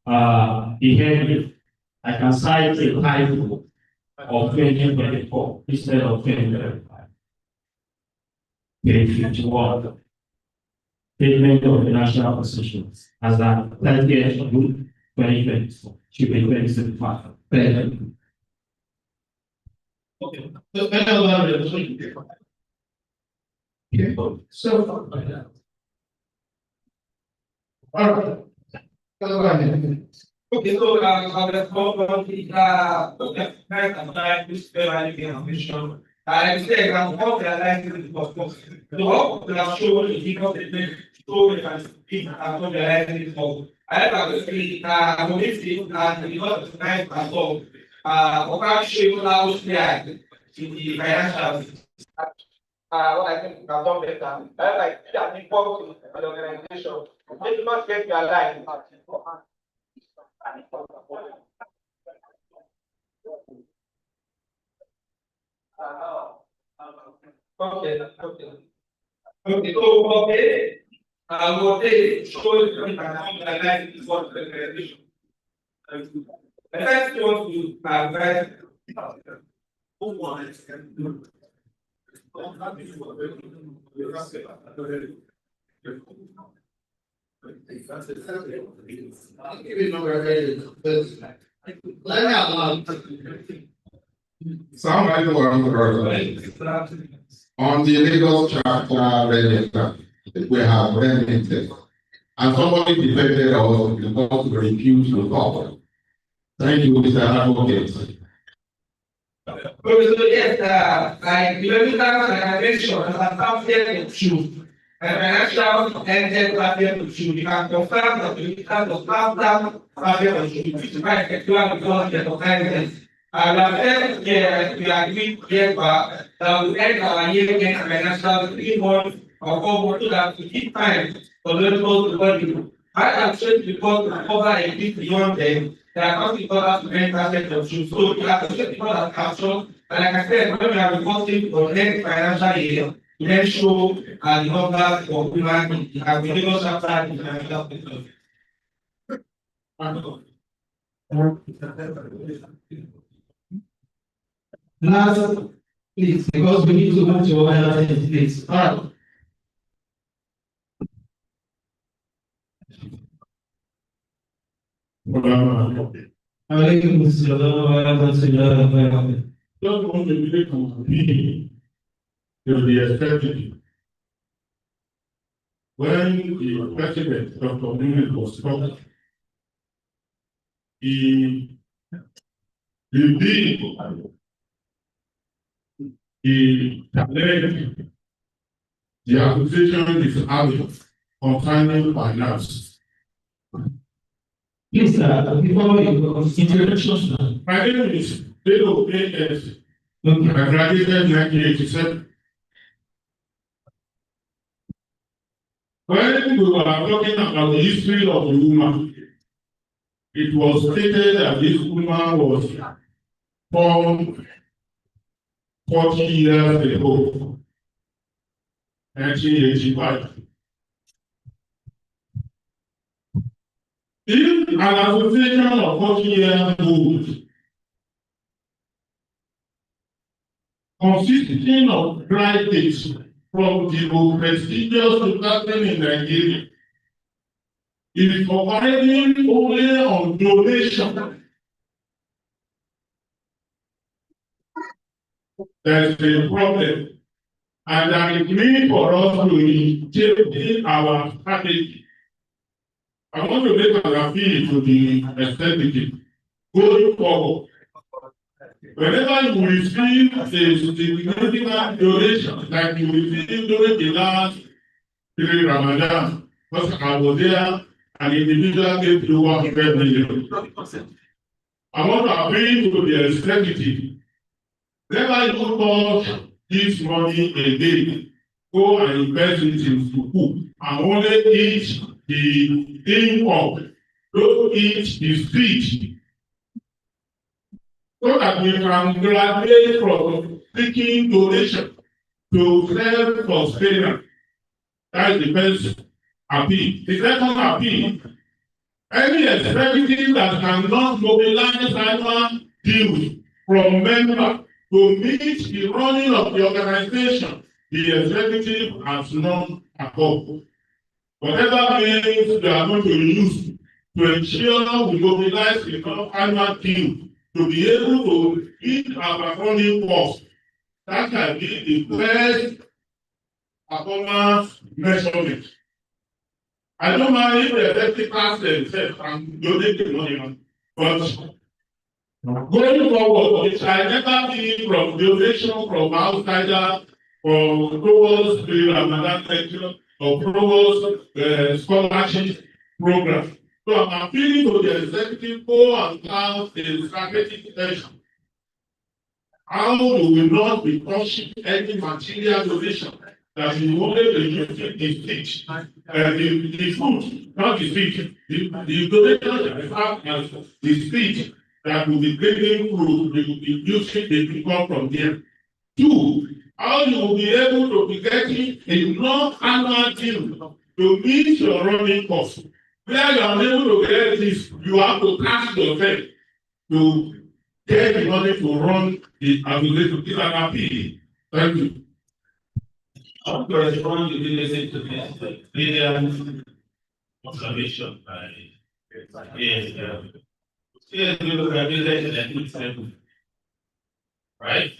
The heading, I can cite a title of 2024 instead of 2025. Page 51. Statement of financial position as at 30th of June 2024 to be 2025. Okay. So, all right. Go ahead. Okay, so I'll respond on the next this very information. I say I'm not realizing it was possible. The work that I've shown is because it makes so and speak and not realizing it was. I have to see and because it's nice and so what show now here in the financial what I think I've done better. I like that involved in an organization. They do not get your life. Okay. So what they show is that is what the organization. The first one to advise who wants I'll give you number 8. Let me allow. On the Lagos Charter register, we have remitted, and somebody defended us because we refused to talk. Thank you, Mr. Advocate. So yes, like kilometers I mentioned, as a failure to choose. And financial ended failure to choose. You can confirm that the kilometers of after failure to choose, which is quite particular because the compliance. And we have said we agreed here that we end our year against financial 3 months or 4 months so that we keep time for those to work I have checked because to cover a bit beyond them. They are not because to rent asset of you. So you have to check because of capture. And like I said, when we are reporting for next financial year, to then show the numbers of women in the available chapter in the financial statement. Last, please, because we need to move to other things, please. All right. Alaikum assalam wa rahmatullahi wa barakatuh. Just want to make on to the executive. When the president, Dr. Newman, was talking, he did he challenged the accusation is having concerning finance. Please, before you introduction, My name is Pedro A.S. I graduated in 1987. When we were talking about the history of the woman, it was stated that this woman was born 40 years ago, 1985. If an association of 40 years old consisting of graduates from the most prestigious university in Nigeria is operating only on donation, there is a problem. And there is need for us to change our strategy. I want to make an appeal to the executive going forward. Whenever you receive a significant donation, like you received during the last 3 Ramadan, because I was there, an individual gave to 100 million. I want to appeal to the executive. Never you touch this money again. Go and invest it in school and only eat the income. Don't eat the street. So that we can graduate from seeking donation to self-sustainance. That is the first appeal. The second appeal, any executive that cannot mobilize annual dues from members to meet the running of the organization, the executive has none at all. Whatever means we are going to use to ensure we mobilize the annual due to be able to meet our performing costs, that can be the best performance measurement. I don't mind if the executive class themselves and donate the money, but going forward, it shall never be from donation from outsiders or towards the Ramadan lecture or towards scholarship program. So I'm appealing to the executive go and have a strategic session. How do we not be touching any material donation that we only be using the speech, the food, not the speech, the donation that we have as the speech that will be bringing through, we will be using the income from there. 2, how you will be able to be getting enough annual deal to meet your running costs. Where you are able to get this, you have to ask yourself to get the money to run the aggregate to an appeal. Thank you. Of course, you want to listen to this brilliant observation by yes, yes, we look at it and it's right?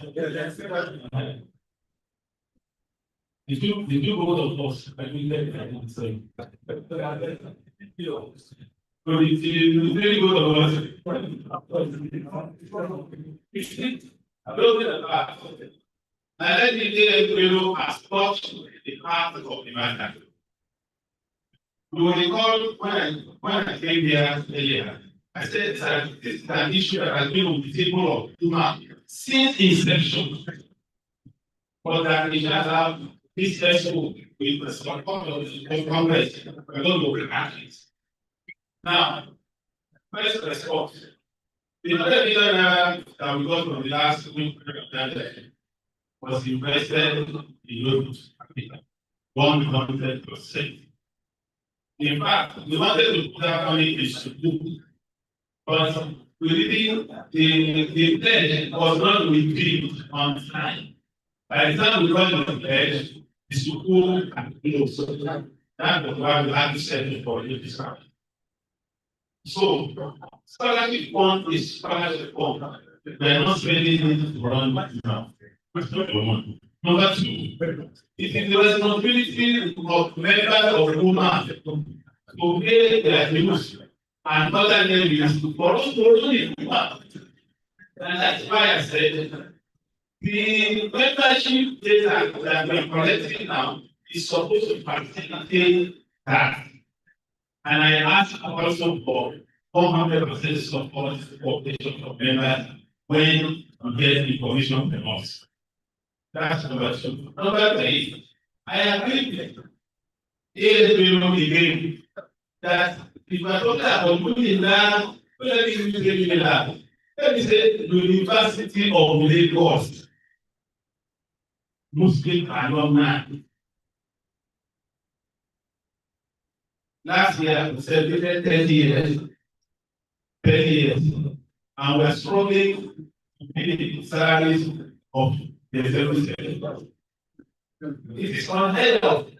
Did you go to us? I mean, let say. So it's very good of us. I built it about. And let me tell you as much the path of the matter. You will recall when I came here earlier, I said that this is an issue that has been on the table of human since inception. But that we shall have this threshold with the support of the Congress, we're going to react it. Now, first response. The other million that we got from the last week was invested in roads, 100%. In fact, we wanted to put that money in school, but we didn't, the pledge was not redeemed on time. By the time we got the pledge, the school had closed. That was why we had to settle for the discount. So, scholarship fund is scholarship fund. We are not spending it to run now. Number two, it is the responsibility of members of women to pay their dues and other names for us to run it. And that's why I said the membership data that we are collecting now is supposed to facilitate that. And I ask also for 400% support for patient of members when we get information from us. That's number two. Number three, I agree with AGM again that if we are talking about moving that, let me say University of Lagos, Muslim alumni. Last year, we celebrated 30 years. 10 years. And we are struggling to pay the salaries of the service. It is unheard of.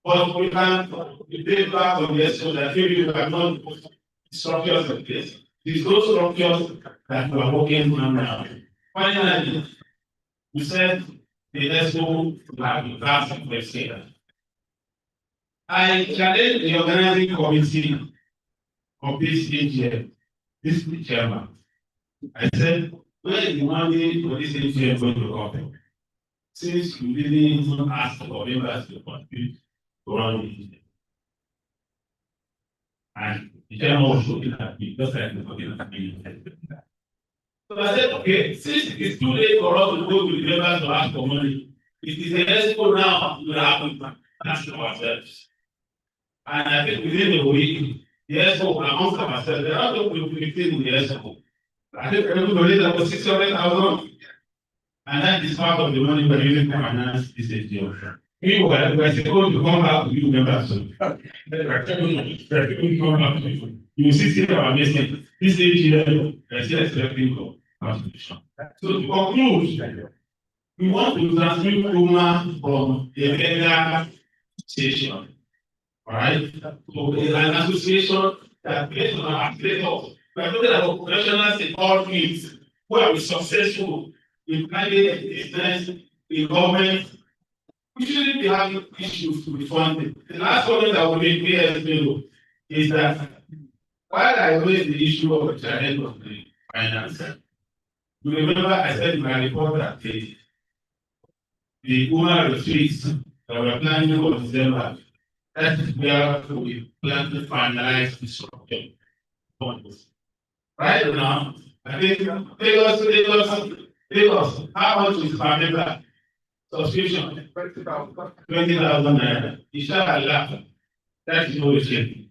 But we can debate back on this so that maybe we have not put structures in place. It is those structures that we are working on now. Finally, we said the ESCO have last question. I challenge the organizing committee of this AGM, this chairman. I said, where is the money for this AGM going to come? Since you didn't even ask for members to contribute to run the AGM. And the chairman was looking at me, just like looking at me. So I said, okay, since it is too late for us to go to the members to ask for money, it is the ESCO now to have to ask ourselves. And I think within a week, the ESCO amongst ourselves, there are not going to be 15 in the ESCO. I think everybody that was 600,000, and that is part of the money we're using to finance this AGM. Meanwhile, we're supposed to come back to you members. You will see our message. This AGM is still expecting contribution. So to conclude, we want to transmit Uma from a legal station. All right, so an association that based on our status, we are talking about professionals in all fields who have been successful in private business, in government. We shouldn't be having issues with funding. The last comment that will make me is that while I raised the issue of the challenge of the finance, you remember I said in my report that the UMA retreats that we are planning for December. That is where we plan to finalize the structure. Right now, I think Lagos, how much is per member subscription? 20,000 naira. Inshallah, that is no change.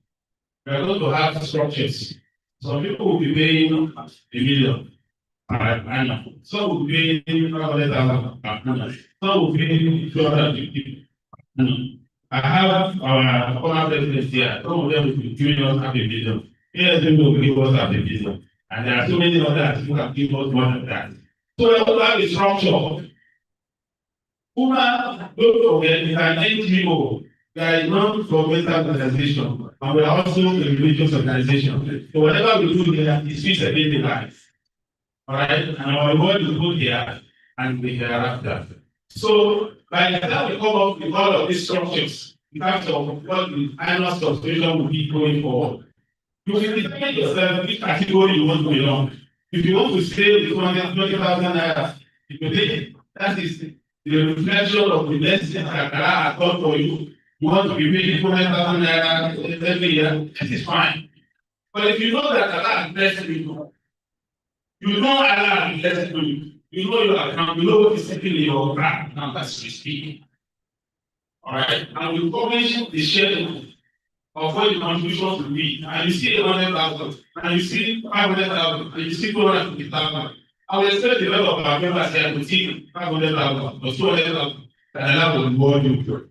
We are going to have structures. Some people will be paying $1 million. Some will be paying 500,000. Some will be paying 250. I have our former president here. Some of them will be giving us $500 million. Here's them will give us $500 million. And there are so many others who can give us more than that. So we also have a structure. UMA, don't forget, is an NGO. We are a non-governmental organization. And we are also a religious organization. So whatever we do here is fit a daily life. All right? And our word is good here and we hereafter. So by the time we come up with all of these structures, in terms of what the annual subscription will be going forward, you will decide yourself which category you want to belong. If you want to stay with 220,000 naira, if you think that is the reflection of the blessings that Allah has done for you, you want to be paying 200,000 naira every year, that is fine. But if you know that Allah has blessed you, you know Allah has blessed you. You know your account, you know what is sitting in your bank now as we speak. All right, and we publish the schedule of what the contribution will be, and you see 100,000, and you see 500,000, and you see 250,000, I will expect the level of our members here to see 500,000 or 200,000, and that will involve you.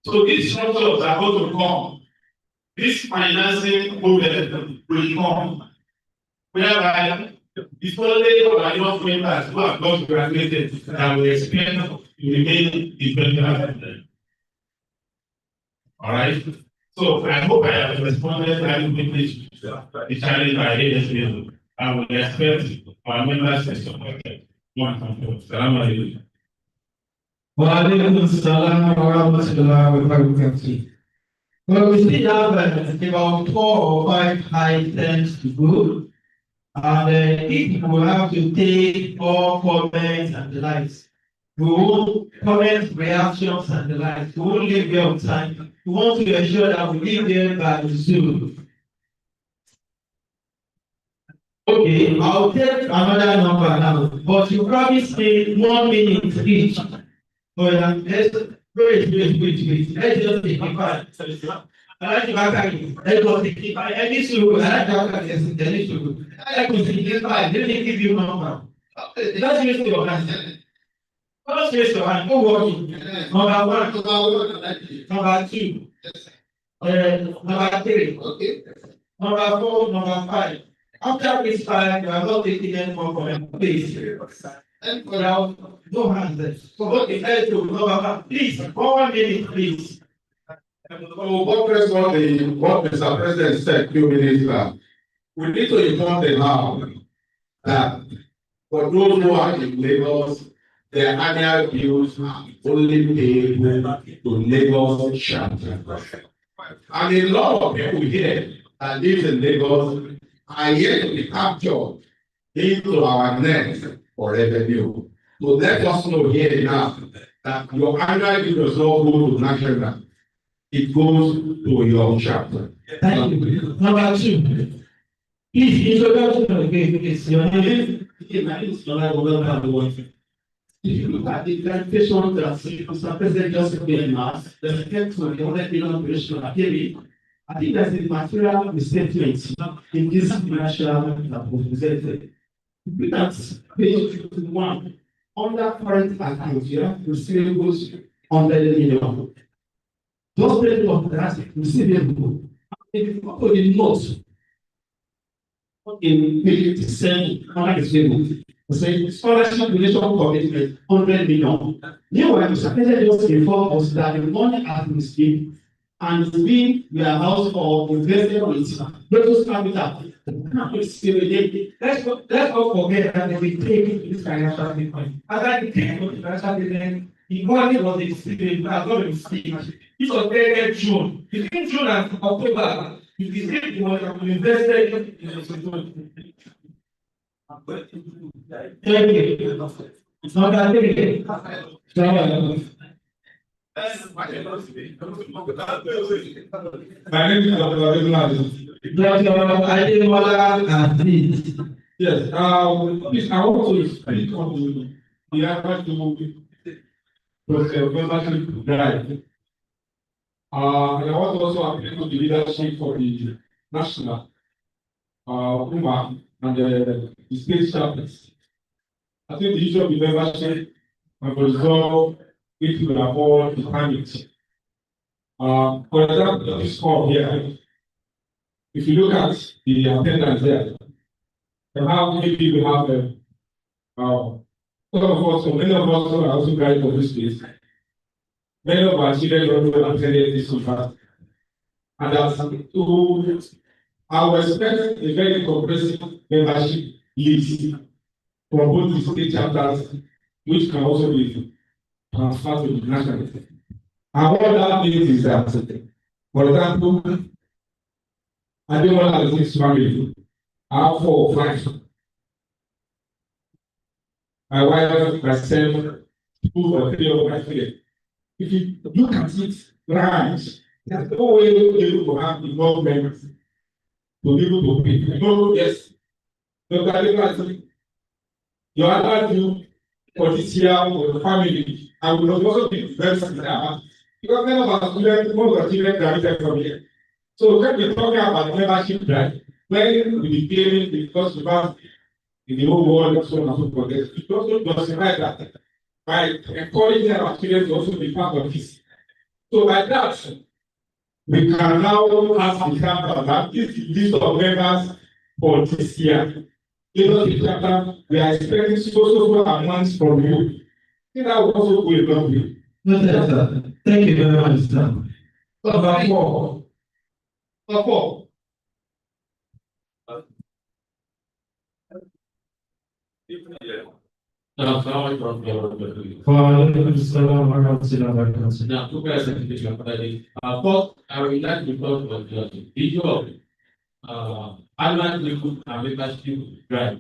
So these structures are going to come. This financing problem will come, whereby it's only our young members who have not graduated that will expect to remain in 20%. All right. So I hope I have responded adequately to the challenge I raised. I will expect our members to support it. Salaam alaikum. Walaikum salam wa rahmatullahi wa barakatuh. Well, we still have about 4 or 5 items to go. And if we have to take all comments and the likes, we will comment, reactions and the likes. We won't leave there on time. We want to ensure that we leave there by Zoom. Okay, I'll take another number now, but you promised me 1 minute each. Oh yeah, let's wait. Let's just take it back. I like to back again. Let's go take it back. Any school, I like to back again. Any school. I like to take it back. Let me give you number. Let's raise your hand. Let's raise your hand. Go working. Number 1. Number 2. Number 3. Okay. Number 4. Number 5. After this 5, you are not taking any more comment, please. Well, no hands. So okay, let's do number 1. Please, 1 minute, please. So what Mr. President said a few minutes back, we need to inform them now that for those who are in Lagos, their annual bills are only payable to Lagos chapter. And a lot of people here that live in Lagos are yet to be captured into our net for revenue. So let us know here now that your annual bill does not go to national. It goes to your chapter. Thank you. Number 2. Please, introduction again, please. Your name? If you look at the clarification that Mr. President just explained us, the effect of the 100 million operational period, I think there's a material misstatement in this financial that was presented. Look at page 51. Under current account, you have receivables 100 million. Just pay of that receivable. If you go to the notes in page 57, under receivable, we say scholarship donation commitment 100 million. Meanwhile, Mr. President just informed us that the money has been spent and it's being warehoused or invested with Lotus Capital. Let's not forget that we take this financial statement. As I take the financial statement, the money was distributed, has not been spent. This was dated June. Between June and October, you can see the money invested in the institution. Thank you. It's not that big. My name is Dr. Yes, please, I want to speak on the effort to membership drive. And I want to also appeal to the leadership for the national UMA and the state chapters. I think the issue of the membership and resolve it will avoid the panic. For example, this call here, if you look at the attendance there, and how maybe we have some of us, so many of us are also guys for this place. Many of our children don't attend this conference. And as to I will expect a very comprehensive membership list for both the state chapters, which can also be transferred to the national. And what that means is that, for example, I don't want to this family. I have 4 or 5. My wife, myself, 2 or 3 of my children. If you look at it, right, there's no way able to have enough members to be able to pay. No, yes. Your other view for this year for the family, I will also be very sad because many of our children, most of our children graduated from here. So when we're talking about membership drive, when we be claiming because we have in the whole world and so on and so forth, it also justify that by encouraging our students to also be part of this. So by that, we can now ask the chapter that this list of members for this year. In the chapter, we are expecting so amounts from you. I think that will also go a long way. No, sir. Thank you very much, sir. Number four. Number four. Now, two questions. First, I would like to talk about the issue of annual people and membership drive.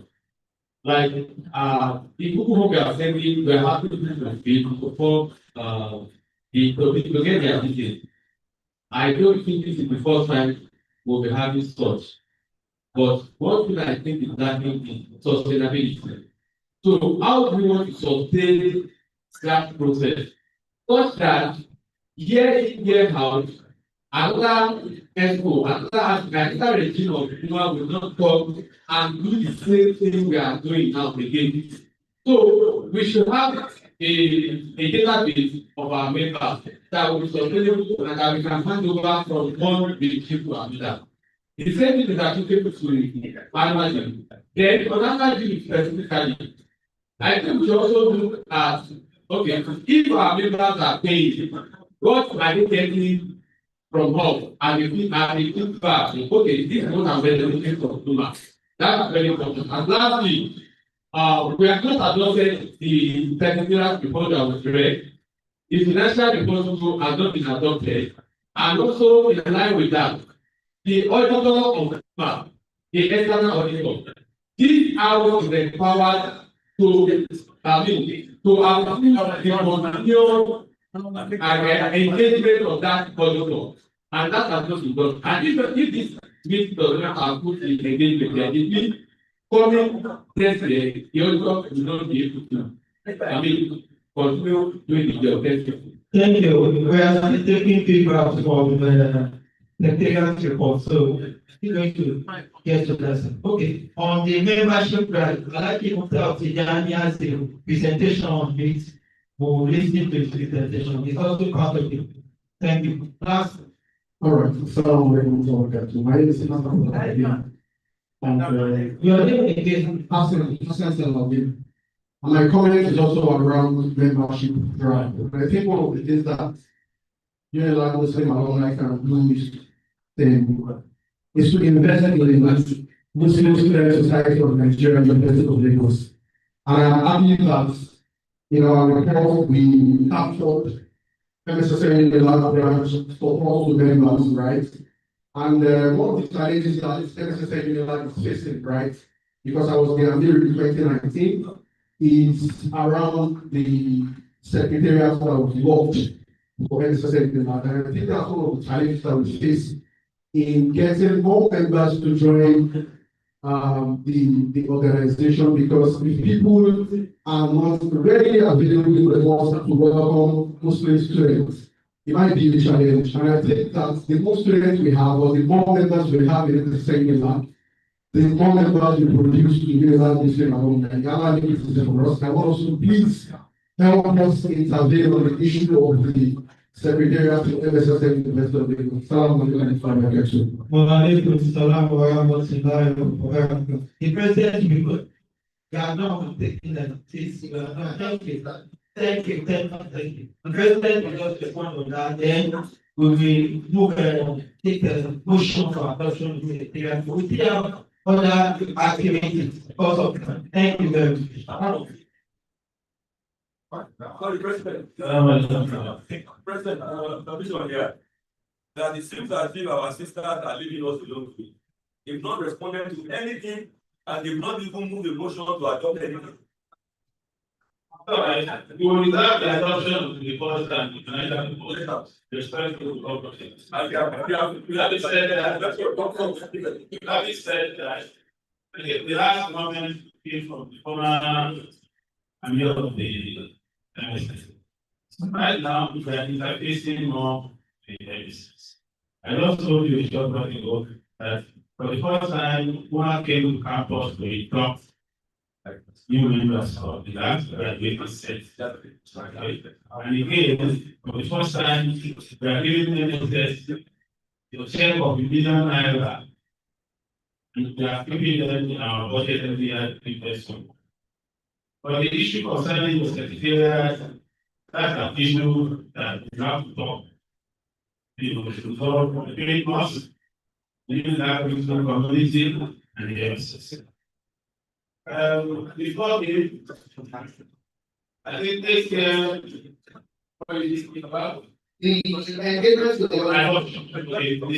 Like the people who we are sending, we are happy to be for to get their details. I don't think this is the first time we'll be having such. But one thing I think is lacking is sustainability. So how do we want to sustain that process? Such that year in, year out, another expo, another regime of people will not come and do the same thing we are doing now again. So we should have a database of our members that will be sustainable and that we can hand over from one regime to another. The same thing is applicable to annual. Then on annual specifically, I think we should also look at, okay, if our members are paying, what are they getting from us? And if we are the back, okay, this is what I'm looking for consumer. That's very important. And lastly, we have not adopted the technical report that was read. The financial report has not been adopted. And also in line with that, the auditor of the bank, the external auditor, this house is empowered to, to have the engagement of that auditor. And that has not been done. And if this meeting does not have put in engagement, then it means coming next year, the auditor will not be able to, continue doing the job. Thank you. We are taking feedback from the technical report, so we're going to get to that. Okay, on the membership drive, I'd like you to tell Tijani as a presentation on it. We'll listen to his presentation. It's also part of it. Thank you. Last. All right, so my name is and Your name again. Hassan. And my comment is also around membership drive. I think one of the things that like Muslim alumni can do is to invest in the Muslim Student Society of Nigeria and University of Lagos. And I'm happy that our report we captured necessarily the large branch for all the members, right? And one of the challenges that is necessarily like facing, right? Because I was there in 2019. Is around the secretariat that was locked for NSSF. And I think that's one of the challenges that we face in getting more members to join the organization, because if people are not readily available with us to welcome Muslim students, it might be a challenge. And I think that the more students we have, or the more members we have in the seminar, the more members we produce to universal Muslim alumni. Ghana is for us. I want also please help us intervene on the issue of the secretariat to MSSF Investor Lagos. The president will not taking that. Thank you. The president will just respond on that. Then we will move take a motion for adoption of the secretariat. We have other activities also. Thank you very much. Sorry, President. President, here. That it seems as if our sisters are leaving us alone. They've not responded to anything, and they've not even moved the motion to adopt anything. We will reserve the adoption of the first and the financial respect to the government. We have said that the last government came from the former Amir of the MSS. Right now, we are interfacing more with the MSS. I just told you a short while ago that for the first time, one came to campus to a talk like new members of the last graduated set. And again, for the first time, we are giving them test the check of £1 million. And we are giving them in our budget every year investment. But the issue concerning the secretariat, that's an issue that we have to talk. You know, to solve the great costs, within that regional community and the emphasis. Before the, I think this year, what is it about? The engagement with the adoption. The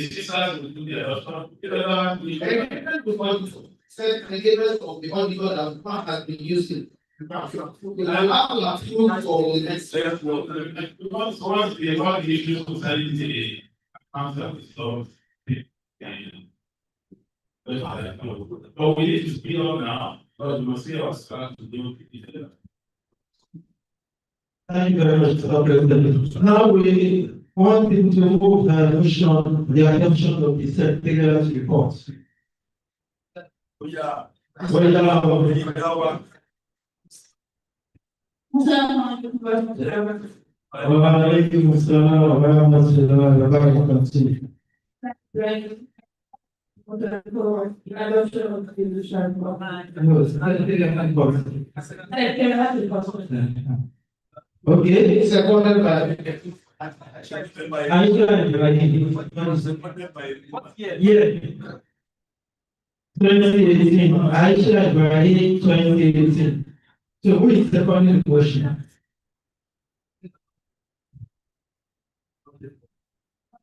sisters will do the adoption. The engagement before said engagement of the auditor that one has been using. Once the issues concerning the answer is solved, but we need to speed up now, because we must see our start to do it. Thank you very much, Mr. President. Now we want to move the adoption of the secretariat report. Okay, seconded by yeah. 2018, Aisha Ibrahim 2018. So who is seconding the question?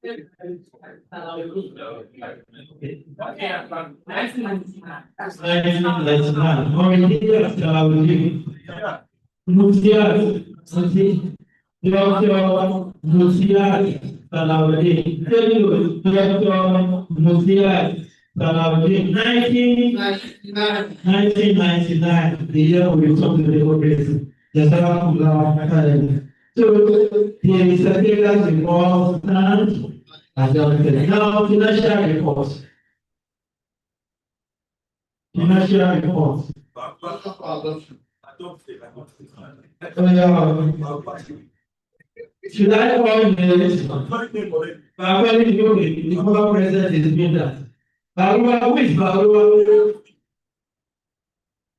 $1999, the year we returned to democracy. So the secretariat report and adopted. Now financial reports. Financial reports. Should I call the list? The former president is doing that. Who is Barua?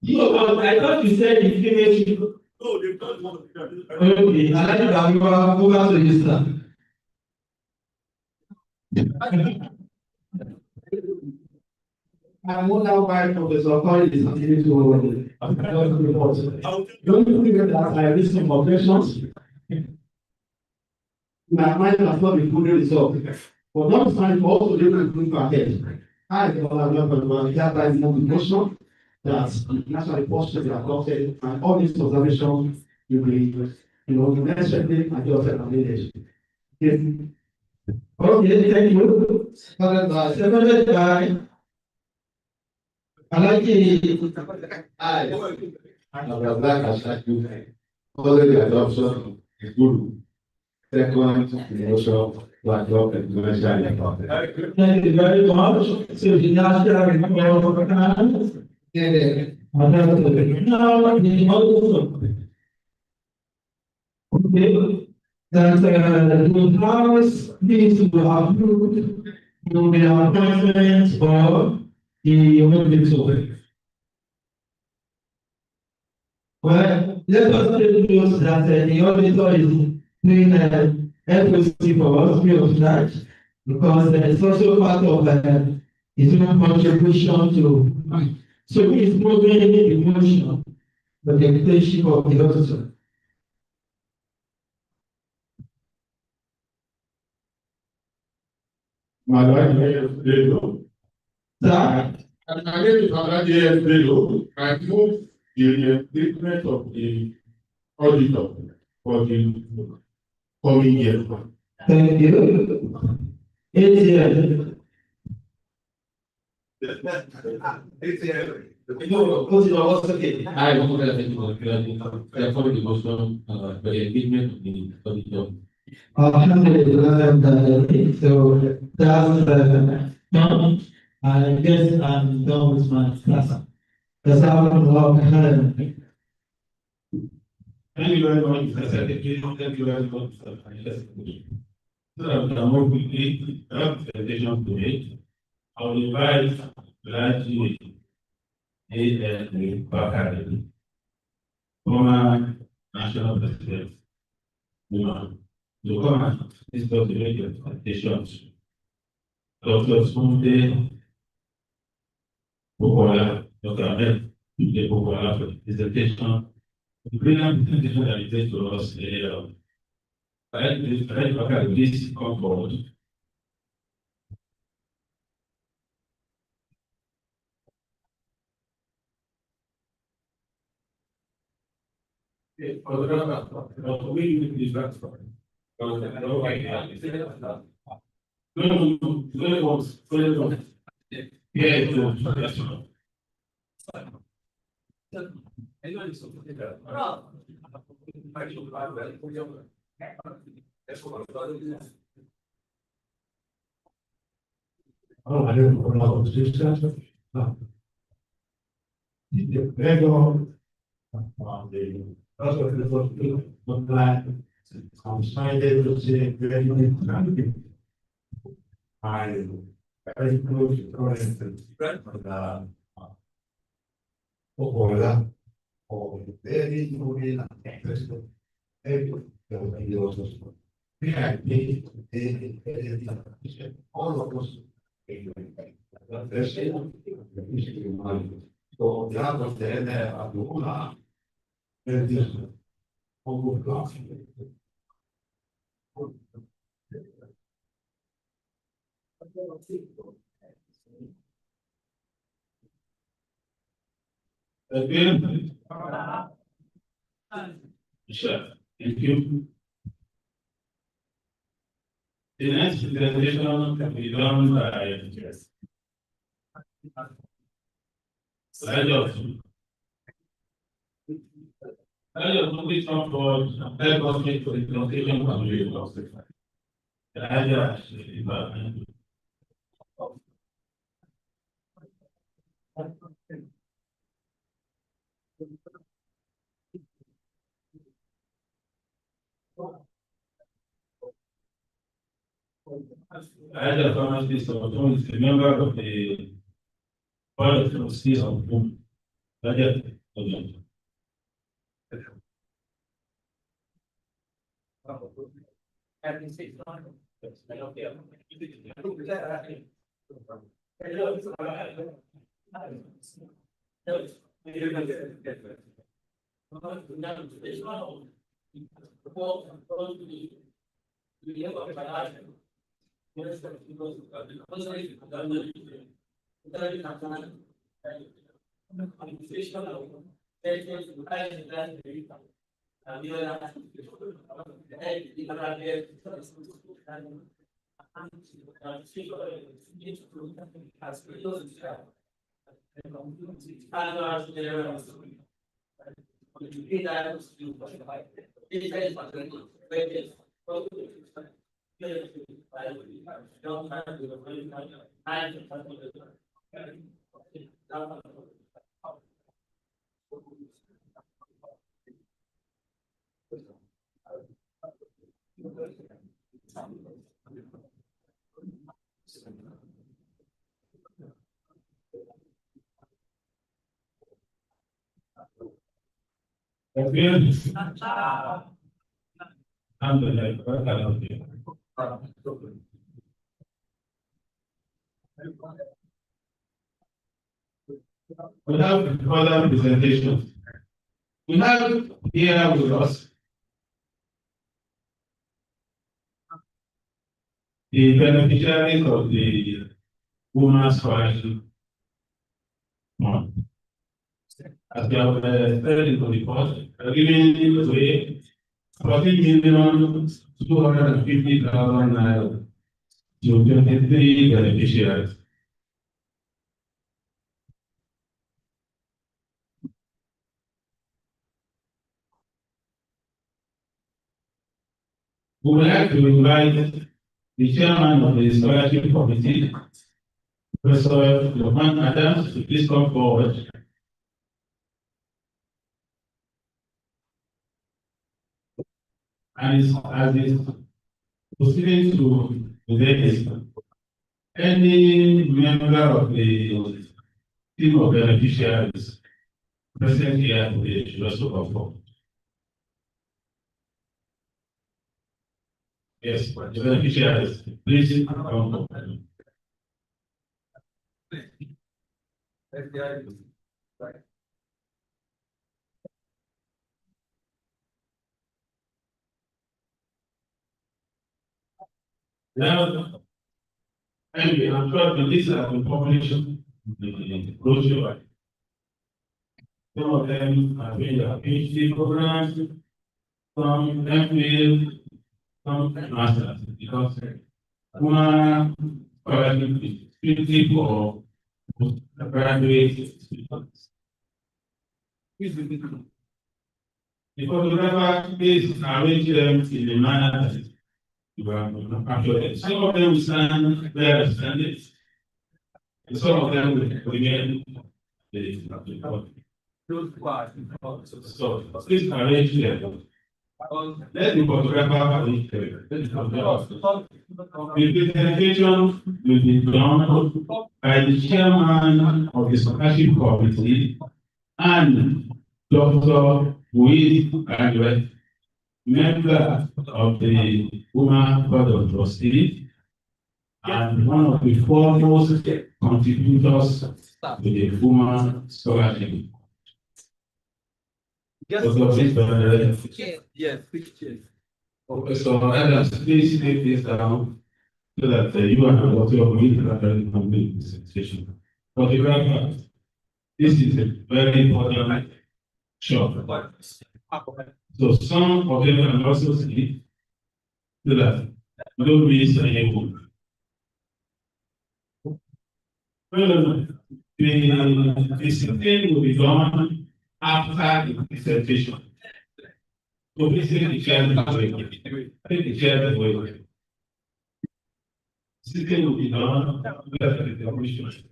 No, I thought you said the female. No, they don't want to do that. Okay, I like Barua, over to you, sir. I'm not now by Professor Corey is continuing to report. Don't think that I listen objections. My mind has not been fully resolved. But not time for also able to move ahead. I have that motion that the national report should be adopted and all these observations will be, necessarily adjusted and managed. Okay, thank you. Seconded by I like it. I black as like you. Follow the adoption is good. Second, the motion to adopt the financial report. Thank you very much. So the national report and now the other. Okay. That the House needs to approve the appointment of the auditor. Well, let us take note that the auditor is doing FOC for us free of charge because it's also part of his own contribution to. So he is moving the motion for the leadership of the auditor. My wife is Bello. Sir? And I get to Canadian Bello. I move the treatment of the auditor for the coming year. Thank you. 8 years. I want to therefore the motion for the engagement of the auditor Alhamdulillah, so that's done. I guess I'm done with my class. That's how I'm going. Thank you very much, Mr. Secretary. Thank you very much, Mr. Financial Secretary. So that we can move quickly, have presentation to make. I will invite Laji A.N. Bakari, former national president, woman, to come and discuss the major presentations. Dr. Sunde Popola, Dr. Ahmed Sunde Popola for the presentation. The brilliant presentation that he did to us earlier. Please come forward. I'm excited to see very many countries. I very close to Okola, or very good we had all of us. So the other day there are the and this overclass. Again, sure. Thank you. The next presentation will be done by slide of moving on for help us make the presentation complete. The idea is Either pharmacist or is a member of the board of trustees of whom budget. We have other presentations. We have here with us the beneficiaries of the Women's Scholarship Fund. As we have said in the report, giving away 14,250,000 naira to 23 beneficiaries. We would like to invite the chairman of the scholarship committee, Professor Johan Adams, to please come forward. And as is proceeding to this, any member of the team of beneficiaries present here today should also come forward. Yes, the beneficiaries, please come forward. Now, anyway, I'm sure that this has been published in the brochure. Some of them are doing their PhD programs, some MPhil, some masters, because one scholarship is strictly for graduate students. The photographer is arrange them in a manner that you are actually. Some of them will stand where I stand it, and some of them will remain the so please arrange them. Let the photographer arrange them. The presentation will be done by the chairman of the scholarship committee and Dr. Louis Graduate, member of the Women Board of Trustees, and one of the foremost contributors to the Women Scholarship. Yes, So Adams, please take this down so that you and Dr. Louis can complete the presentation. Photographer, this is a very important shot. So some of them can also see so that we don't miss any book. No. The sitting will be done after the presentation. So please take the chair away. Take the chair away. Sitting will be done after the presentation.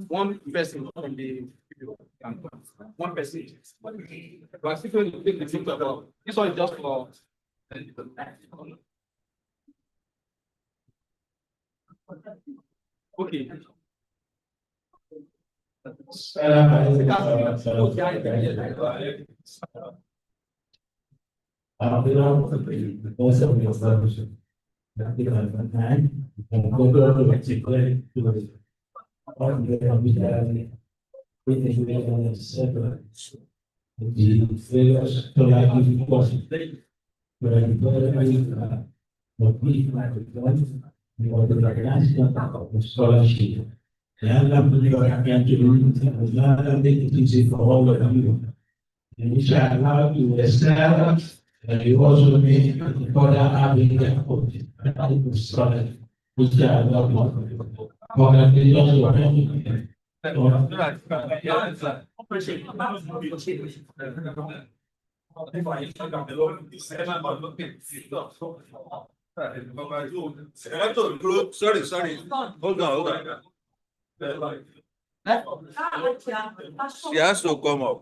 One person from the one person. But still going to take the thing about this one is just for okay. Scholarship. And I'm going to make it easy for all of you. And which I allow you to excel, and you also make further having the scholar, which I allow you. Congratulations for everything. Sorry. Hold on. He has to come up.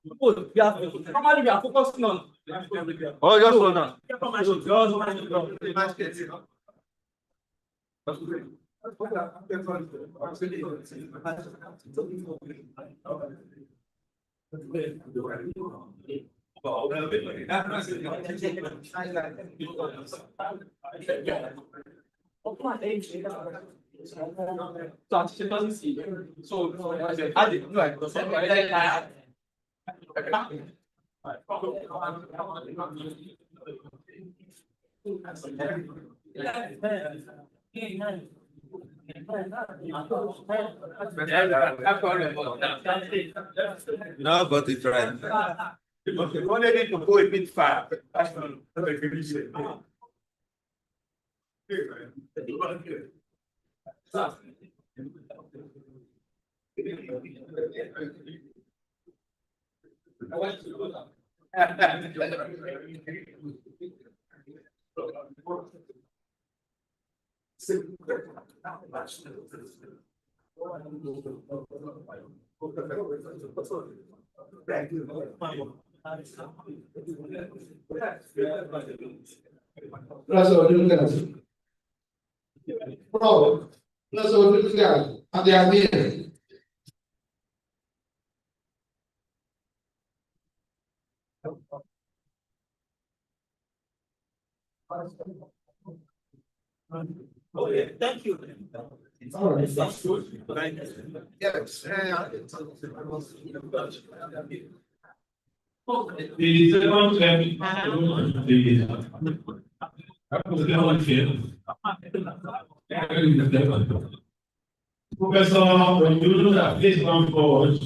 Normally we are focusing on. Oh, just hold on. So she doesn't see. So I said, I didn't like No, but it's right. Okay, only need to go a bit far. That's not a good say. Let's all do that. Bro, let's all do that. And they are here. Okay, thank you. Yes. The second term, Professor, when you look at this one forward,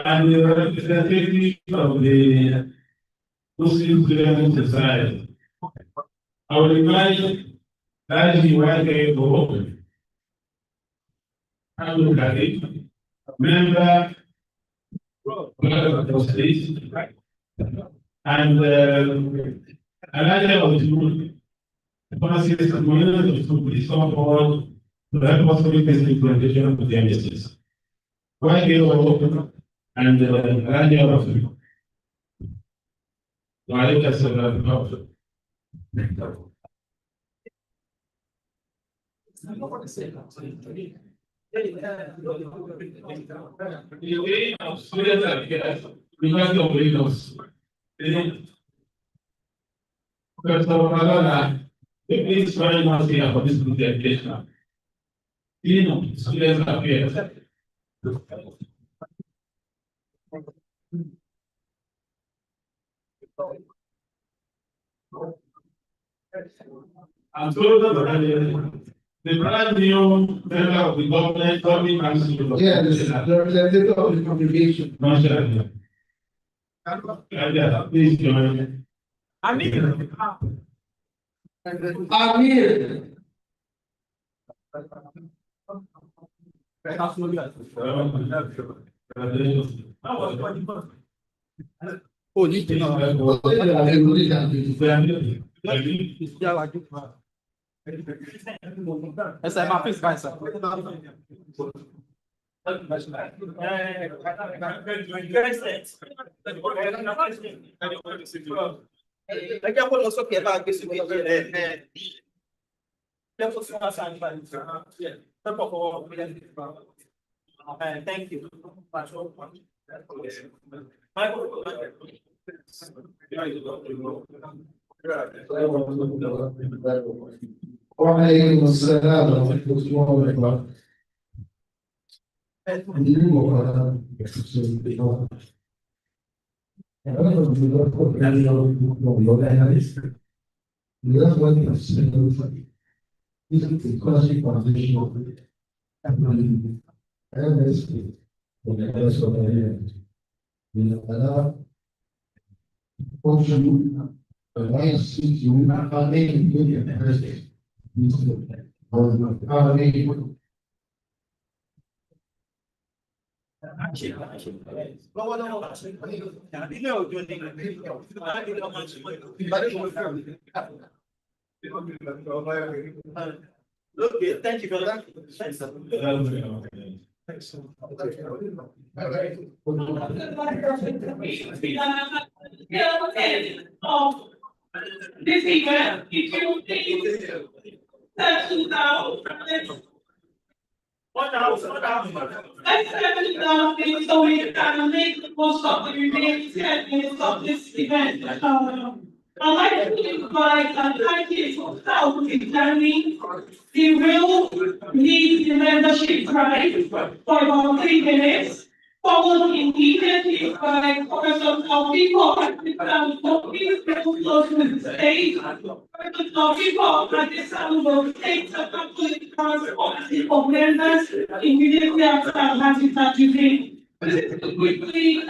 and the representative of the Muslim Student Society, I would invite that you want to go. I look at it, member of the state, and another of the policies and monitors to be so-called to help us make this implementation of the MSS. Why they were open and another of them. So I just please very much here for this good education. Students are here. I'm told that the brand new member of the government coming council. Yes, the representative of the congregation. Please join. Amir. Essa é uma pesquisa. Daqui a pouco eu só quero lá que esse vídeo é. Já fosse uma sala para isso. Por favor, thank you. وعليكم السلام ورحمة الله وبركاته. Okay, thank you for that. This event, if you please settle down. Let's settle down, please, so we can make the most of the remaining 10 minutes of this event. I'd like to invite and thank you for helping Jeremy. He will lead the membership drive for about 3 minutes. followed immediately by Professor Taufiko and please get close to the stage. Professor Taufiko at this time will take the complete correspondence of members immediately after Hati. Quickly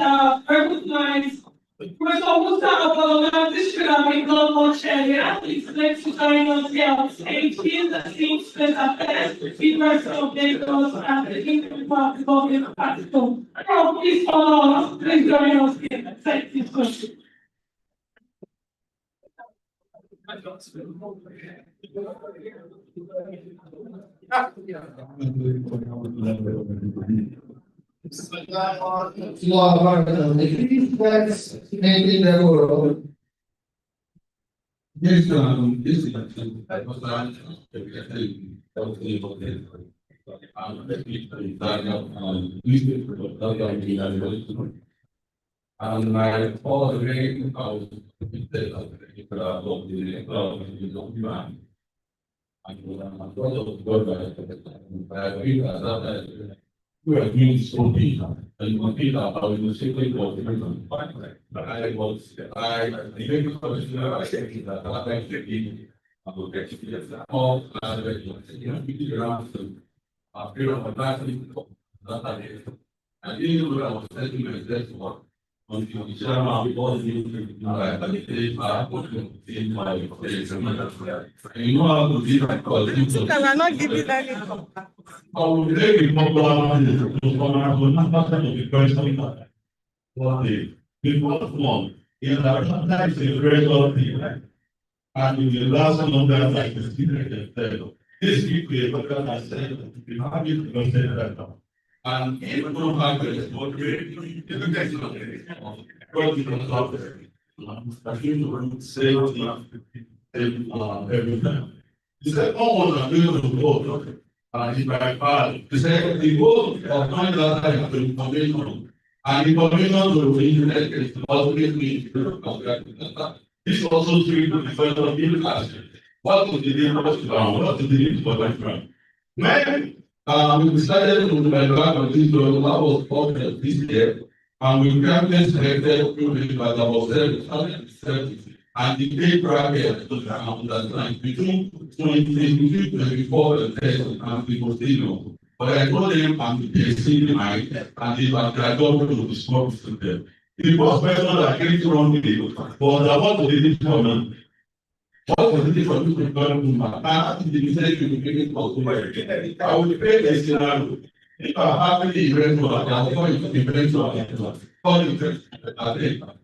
recognize Professor Musa Abdullah. This should have been done much earlier. Please let's join us here on stage. He is the seamstress affairs, University of Lagos, and the Kingdom of Republic of Pakistan. Please follow us. Please join us here. Thank you. Yes, this is I was and my father very I was and my brother was God by we are doing something and compete about the secret of the but I the very first year I said that I like to be about the all a period of lasting that I didn't know I was telling myself what until the chairman with all the things I put in my face. And you know how to be my colleague. Can I not give you that income? I will very popular the question one day. The first one is that is a very good thing. And in the last one that I can see that this people I said you have it consider that now. And even though I was not very God I feel to say every time. He said, oh, I'm doing the vote. And it's my father. He said, the vote of finding out the information and information to the internet is always me. This also true to the first of the class. What was the name of the what is the name for my friend? When we decided to develop on this law, that was published this year, and we granted selected privilege by about 770, and the pay bracket to understand between 24 and 30 and people still know. But I told them I'm exceeding my and they were going to discuss with them. The first person that came to run me was I want to leave for me. What was it for you to come to my I decided to make it possible. I will pay the scenario. If I have the event for that, I'm going to be very sure for the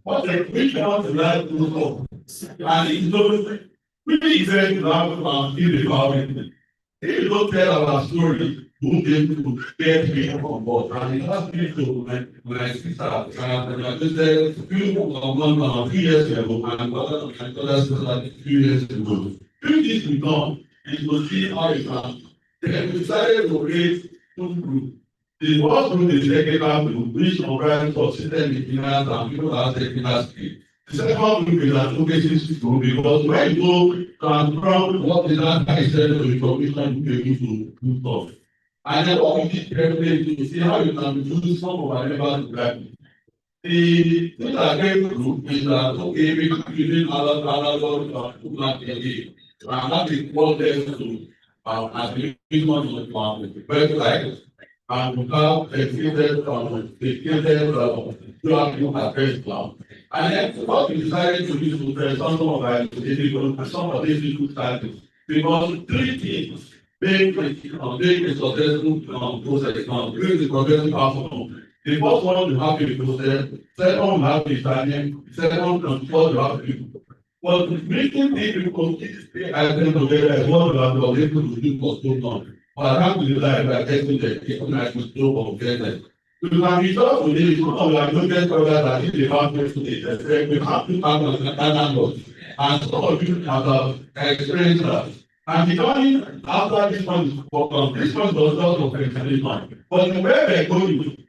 what the which one the life to go. And it's not really very loud in the government. If you don't tell our story, you won't be able to get people on board. And it has been to my sister, and I just said a few years ago, and other sister a few years ago. If this we done, it will see how it comes. Then we decided to create two groups. The first group is technical group, which comprises of system engineers and people that have technical skills. The second group is advocacy group because when you go transform what is that I said to information you able to do stuff. And then what we did carefully to see how you can use some of our members to guide. The thing that came group is that okay, we can use analog and that is what they do as the one of the website. And we have exceeded now. And then what we decided to do was some of these people started because three things make a successful process now, bring the progressive outcome. The first one you have a process, second you have a timing, second and third you have people. But making people I think together is what we have been able to do for so long. But alhamdulillah, we are getting the people like we spoke of getting. We can be tough with this, we are looking at that if they have to today. We have to have an analog. And some of you have experienced that. And becoming after this one this one does not affect anyone. But the way we're going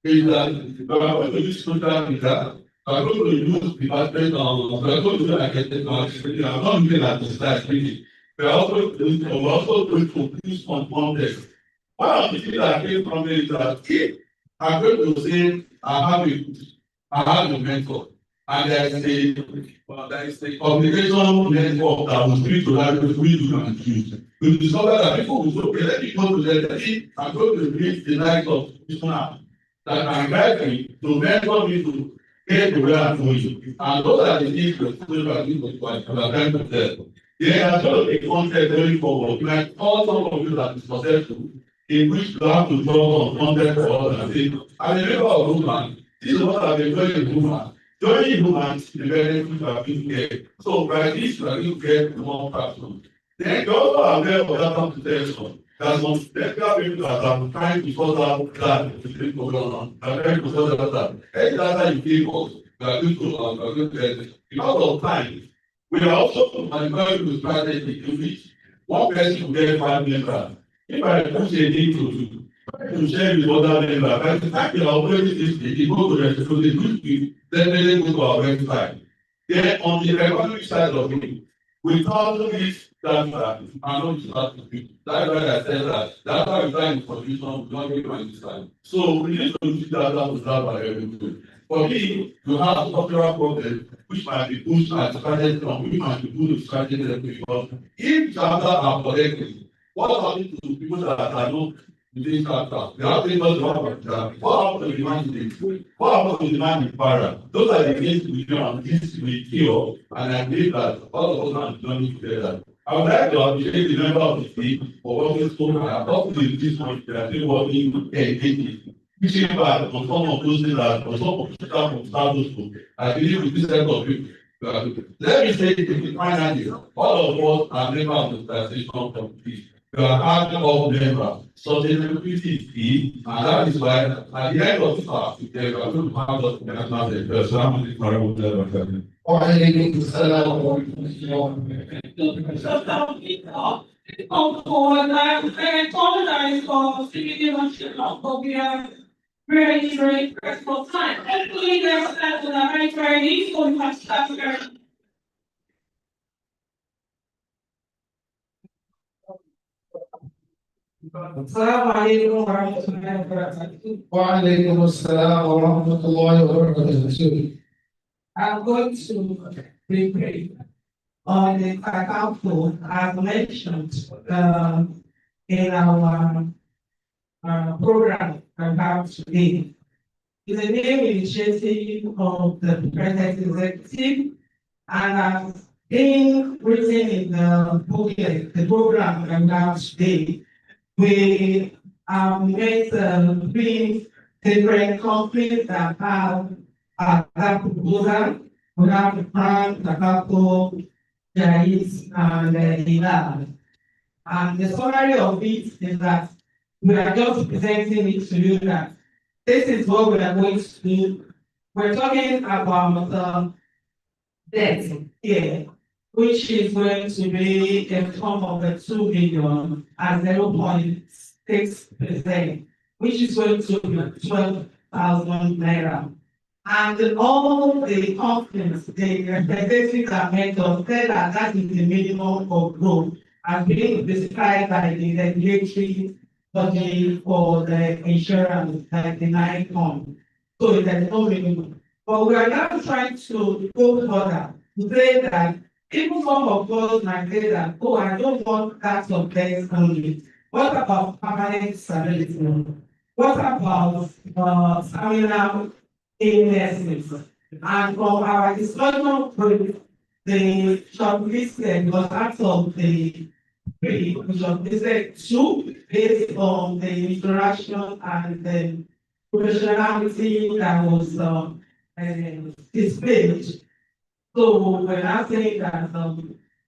is that we are going to use social media. I'm going to use department of I'm going to do like I'm not looking at the slides really. We're also going to use on context. One of the things that came from it is that if I'm going to say I have a mentor, and there is a communication network that will speak to that which we do and choose. We discover that people will say, okay, let me go to the I'm going to meet the likes of Missioner that can guide me to mentor me to get to where I'm going. And those are the things that we are trying to tell. There are going to be content going forward. Like all some of you that is successful, in which you have to draw on content for us and say, I'm a member of Woman. This is what I've been doing in Woman. Joining Woman is the benefit of being here. So by this, you are going to get more platform. Then you also are aware of that computation. There's some technical people that are trying to sort out that to take over on. They're trying to sort out that. Any data you give us, we are going to get it. Because of time, we are also manufacturing the strategy in which one person will get 5 members. If I push a thing to share with other members, by the time you are operating this thing, you go to the executive, you definitely go to our website. Then on the economic side of it, without this data, I'm not start to do. That's why I said that. That's why we find information, we don't get my time. So we need to use data to start by everything. For me, you have a structural problem which might be pushed and started from which might be good to strategy because if data are collected, what happens to people that are not within data? They have people to work with that. What happens to the demand? What happens to the demand in para? Those are the things we do and things we kill, and I believe that all of us are joining together. I would like to appreciate the member of the team for working so hard. Up to this point, they are still working engaging. Pushing back on some of those things that on some of the staff of status quo. I believe with this set of people. Let me say it finally, all of us are members of the taxation committee. We are having all members. Sustainability is key, and that is why at the end of this class, we are going to have us national affairs. Come forward and apologize for speaking on xenophobia very, very stressful time. Hopefully, there's that in a very useful and fantastic. السلام عليكم ورحمة الله وبركاته. وعليكم السلام ورحمة الله وبركاته. I'm going to be brief on the council as mentioned in our program about today. It's a new initiative of the present executive and has been written in the booklet, the program about today. We have made 3 different countries that have that proposal. We have France, Mexico, Chinese, and Iran. And the summary of it is that we are just presenting it to you that this is what we are going to do. We're talking about debt here, which is going to be a sum of the 2 billion and 0.6%, which is going to be 12,000 naira. And all the companies, the representatives that made us said that that is the minimum of growth and being specified by the regulatory body for the insurance, like the NICOM. So there's no minimum. But we are now trying to go further to say that even some of us might say that, oh, I don't want that of death only. What about permanent disability? What about terminal illnesses? And from our discussion with the shortlisted was out of the 3, which shortlisted 2 based on the interaction and the professionality that was displayed. So we're not saying that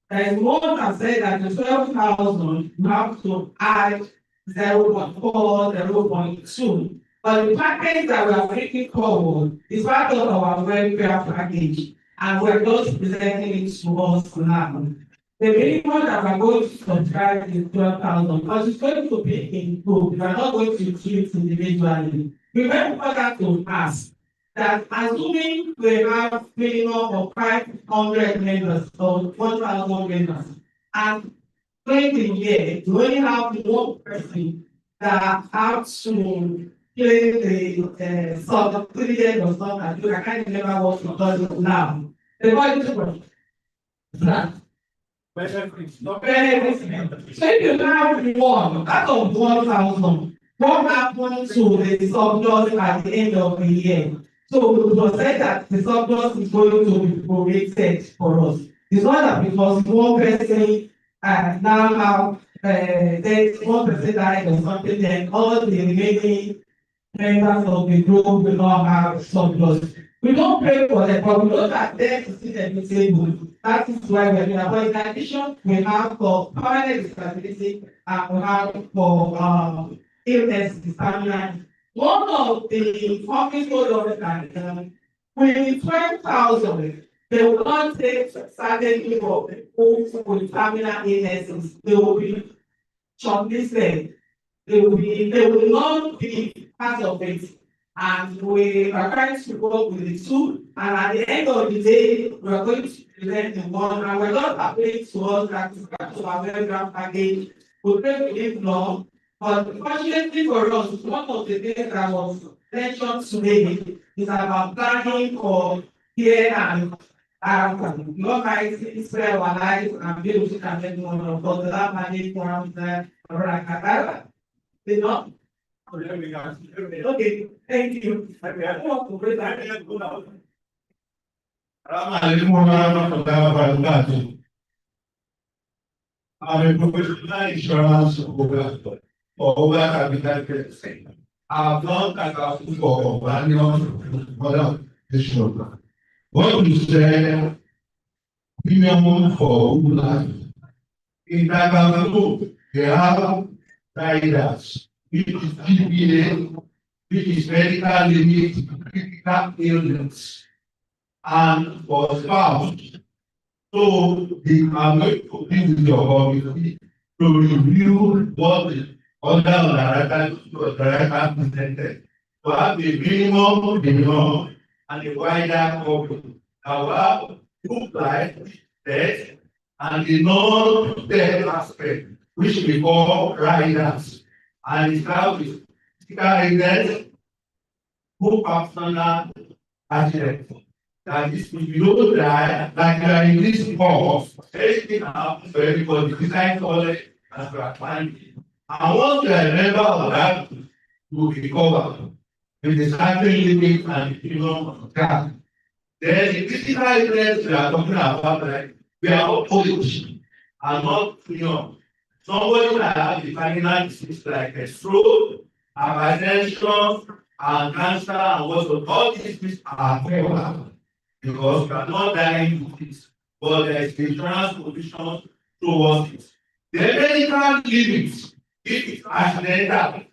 there is more that said that the 12,000 you have to add 0.4, 0.2. But the package that we are bringing forward is part of our welfare package, and we're just presenting it to us now. The minimum that we're going to subscribe is 12,000, because it's going to be improved. We're not going to do it individually. We went further to ask that assuming we have minimum of 500 members or 1,000 members, and during the year, we only have 1 person that have to claim the sub 3 years or something. I can't remember what it does now. The body to that. So if you now one out of 1,000, what happened to the surplus at the end of the year? So it was said that the surplus is going to be prorated for us. It's not that because one person now have there's 1% died or something, then all the remaining members of the group will not have surplus. We don't pray for them, but we look at them to see them disabled. That is why we're doing that. But in addition, we have for permanent disability and we have for illness disability. One of the office holders that with 12,000, they will not take certain people with terminal illnesses. They will be shortlisted. They will not be part of it. And we are trying to work with the two. And at the end of the day, we are going to present the one. And we're not applying to us that to our program package. We pray to live long. But fortunately for us, one of the things that was mentioned today is about planning for here and after. Lord, I spare our lives and be able to connect one of us. That manage forums that are you know? Okay, thank you. I'm a professional insurance broker for over capital credit. I've done accounting for value other insurance. What you say premium for life. In Tagando, they have riders, which is GPA, which is medical limit, critical illness, and for spouse. So the are going to be with your committee to review what the other director presented. To have the minimum, and a wider coverage. Our group life, death, and the non-death aspect, which we call riders, and it starts with physical illness, who personal accident. That is, if you don't die, like you are in this hall, anything happens for everybody, besides college and fraternity. And once you are a member of that, you will be covered with the certain limit and minimum of that. Then the physical illness we are talking about, like, we are all old and not young. Somebody that has the terminal disease like a stroke, hypertension, and cancer, and what all these things are covered. Because you are not dying with it, but there is insurance provision towards it. The medical limits, if it's accidental,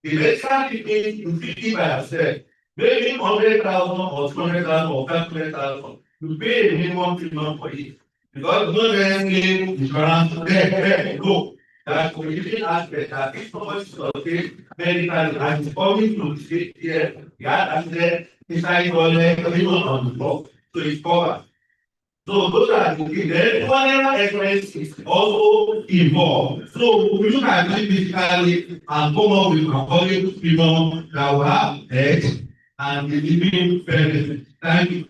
the medical limit you fit it by yourself, maybe 100,000 or 200,000 or 500,000, you pay a minimum premium for it. Because no necessarily insurance there, no. That community aspect that if somebody is okay medically and is coming to the state here, he had accident inside toilet, even on the floor, so it's covered. So those are the things. Then whatever expense is also involved. So we look at it physically and come up with a volume premium that will have health and the living benefit. Thank you.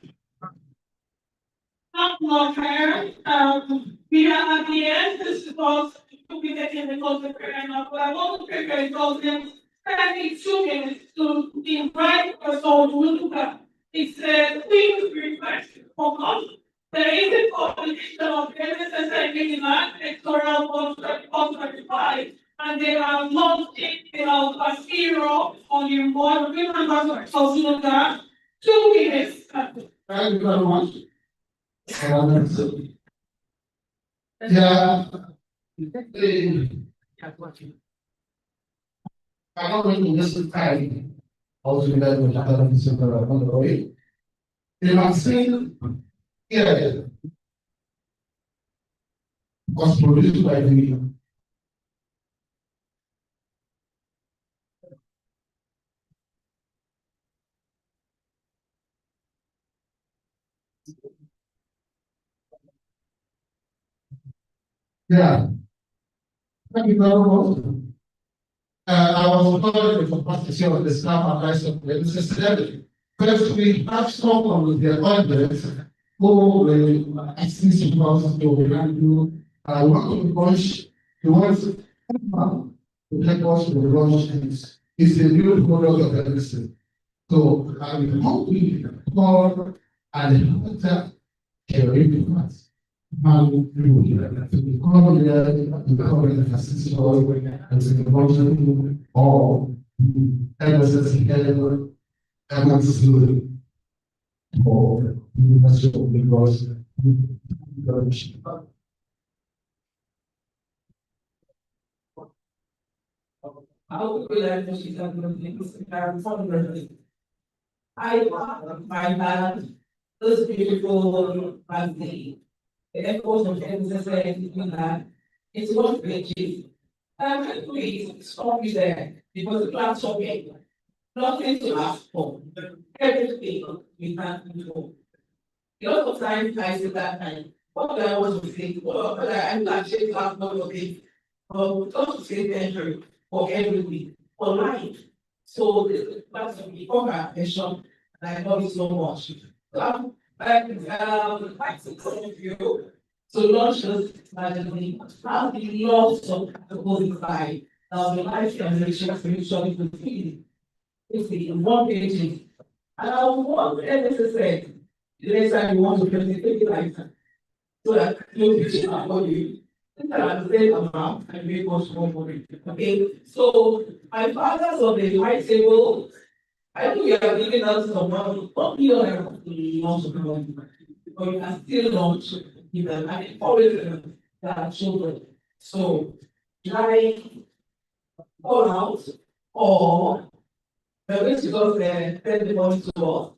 We are at the end. This is also to be taken because the prayer now, but I want to prepare them spending 2 minutes to invite us all to look at. It's a quick reflection for us. There is a publication of NSSI Minimum, Electoral 135, and they are launching a zero on the board. We members of that 2 minutes. Thank you very much. Yeah. I don't really listen time. Also, that was on the way. They must say, yeah, was produced by the yeah. Thank you very much. I was calling the capacity of the staff advisor to the necessary. First, we have someone with the audience who will assist us to handle. I want to push the ones to help us with the launch things. It's a new product of everything. So I will hope we call and help caring us. How we call the current assistant as a function of MSS MSC or national because I would be like to see something. I my dad, this beautiful family. The efforts of MSS in that it's what we achieve. Please stop me there because the class of me, nothing to ask for. Everything we can do. A lot of times I say that time, what do I want to say? Well, I'm not saying that not of it, but not to say thank for everything, for life. So that's become my attention, and I love it so much. So I think some of you to launch this magazine, I would love some people inside. The life generation spiritually fulfilling. It's the one page. And I want necessary. The next time you want to present it like that. So that you can afford you. And the same amount and make us more money. Okay. So my father's on the right table. I know you are giving us some money, but you don't have to launch the money. But you can still launch give them and encourage their children. So try all out or the way to just send the money to us.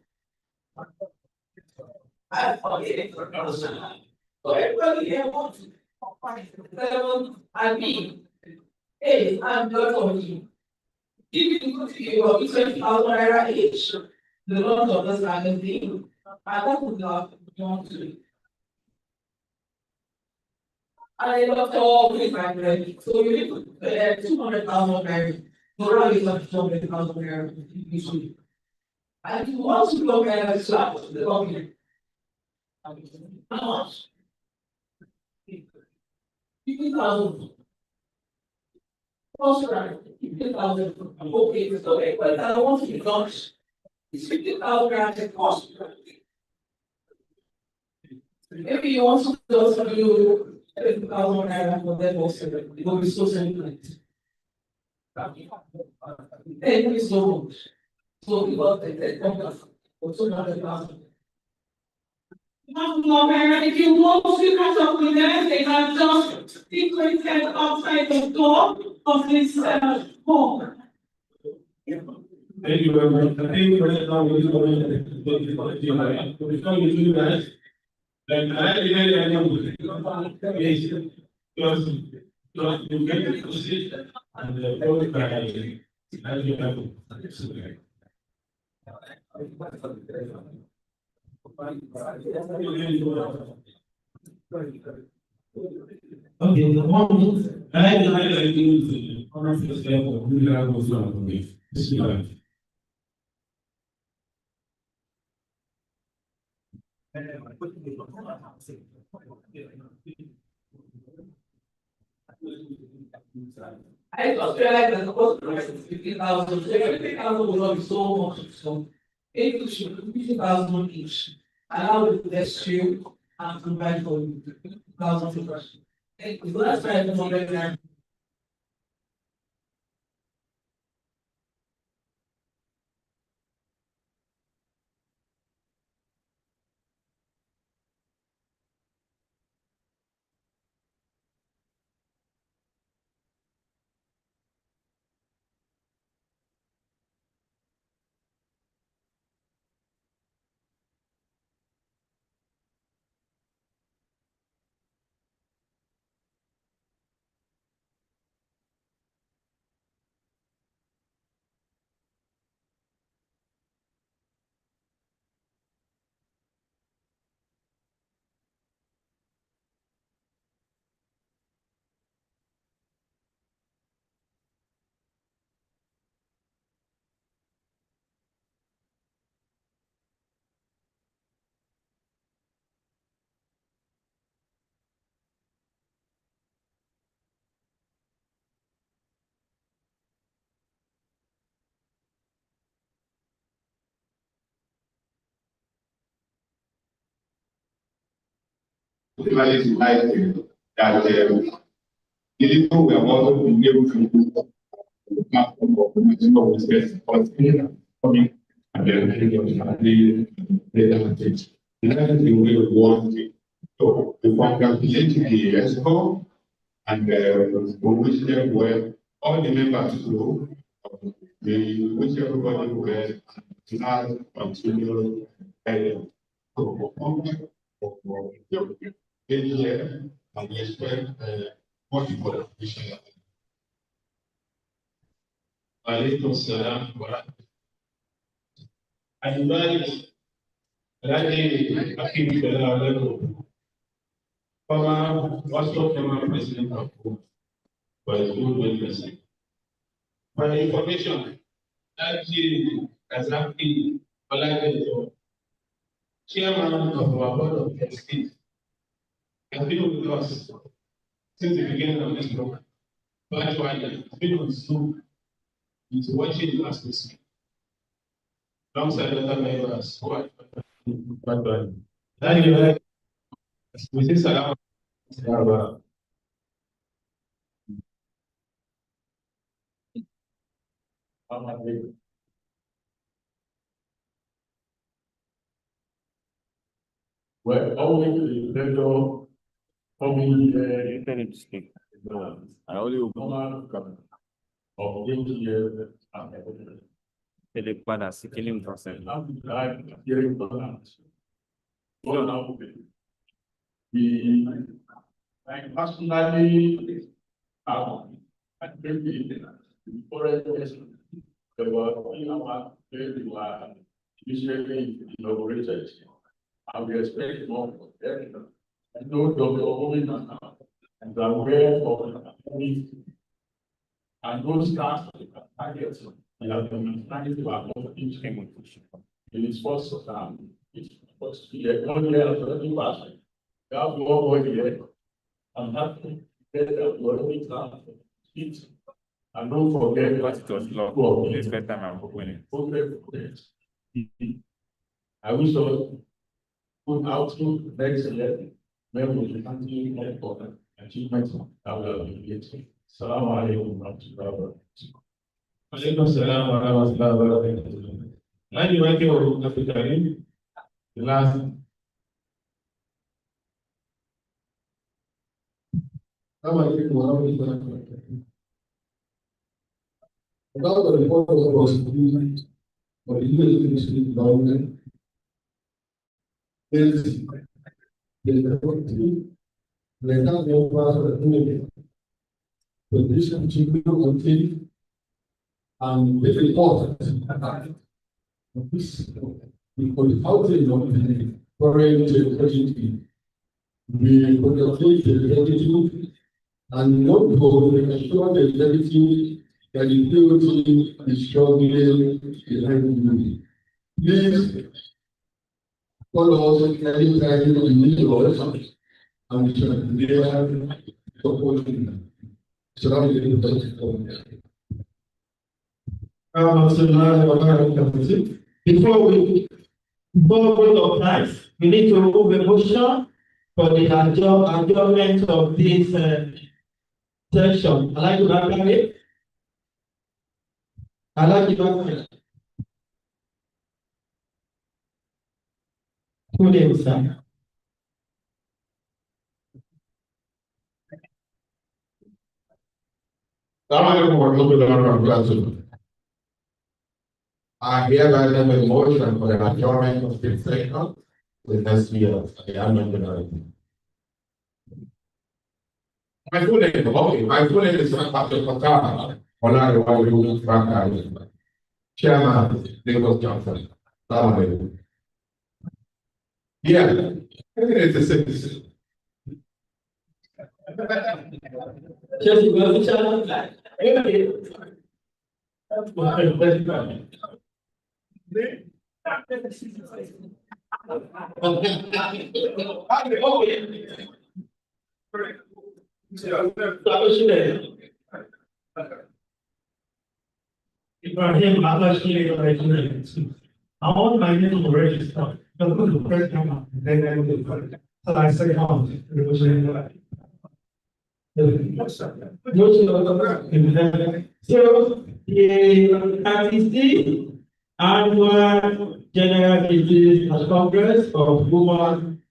I forget. So everybody here wants to 7 and me. Hey, I'm not on you. If you go to your 20,000 naira each, the launch of this magazine, and that would not want to. And a lot of always like ready. So you need to 200,000 naira. So now you have 200,000 naira usually. And you want to look at slap the government. How much? 50,000. Also, 50,000. Okay, so but I want to be launched. It's 50,000 grams it costs. Maybe you want to also do 50,000 naira for them also. It will be so simple. Thank you so much. So we got the for 200,000. If you want to catch up with them, they have just decreased outside the door of this hall. Thank you very much. I think right now we're going to before we do that, like I really yes, because you get to see and the whole guy as you have. Okay, the one I like to honor first level, we have also on this year. I just realized that the cost price is 50,000. So 50,000 will not be so much. So if you should 50,000 each, allow the best you and provide for you 50,000 first. So that's why I don't know. particularly like that even though we have also been able to do the platform of the maximum respect coming and then the advantage. That is the way we want it. So we congratulate the ESCO and we wish them well, all the members too. We wish everybody well to have continual AGM and we expect what you call it. Alaikum salam wa I invite Alhaji Akim Bella Aleko, former president of Cook, for his good witness. For your information, Alhaji Kazaki Oladipo, chairman of our board of trustees, has been with us since the beginning of this program. Virtually, he's been on Zoom, he's watching us this week. Alongside other members who are virtually. Anyway, we say salam. Well, always the pleasure coming Speak. I only of this year and ele padà sí kí ni n tọ́ sẹ́yìn. I'm glad hearing from us. Well, now, the I personally I think the foreign person, there were in our very initially inaugurated. I will expect more of them. I know Dr. Owen and I'm aware of the and those stars targets we have been trying to avoid each in its first it's supposed to be a 1 year of 30%. We have 1 more year. I'm happy that we already start it. And don't forget But it was long. It's better time I'm winning. I wish us good outlook next year when we continue for achievements that will be achieved. Assalamu alaikum wa rahmatullahi wa barakatuh. Alaikum salam wa rahmatullahi wa barakatuh. Nani wake wa Afrika the last About the report of the prosecution for the U.S. government is the position to continue and this report this because outside of the foreign security we congratulate the executive and not to ensure the executive that the POT is struggling behind you. Please follow us anytime you need us and we shall be there supporting them. Before we vote of thanks, we need to move a motion for the adjournment of this session. I like to back it. I like to back it. Who names sir? I hereby make a motion for the adjournment of this session the next year. My full name, okay, my full name is Dr. Fatah Olariwaju Frank, Chairman, Lagos Johnson. Yeah, it's a citizen. Just to go to channel. Ibrahim, I want my name to register. That's the first time, then I will I second. So the 36th annual general meeting of Congress of Women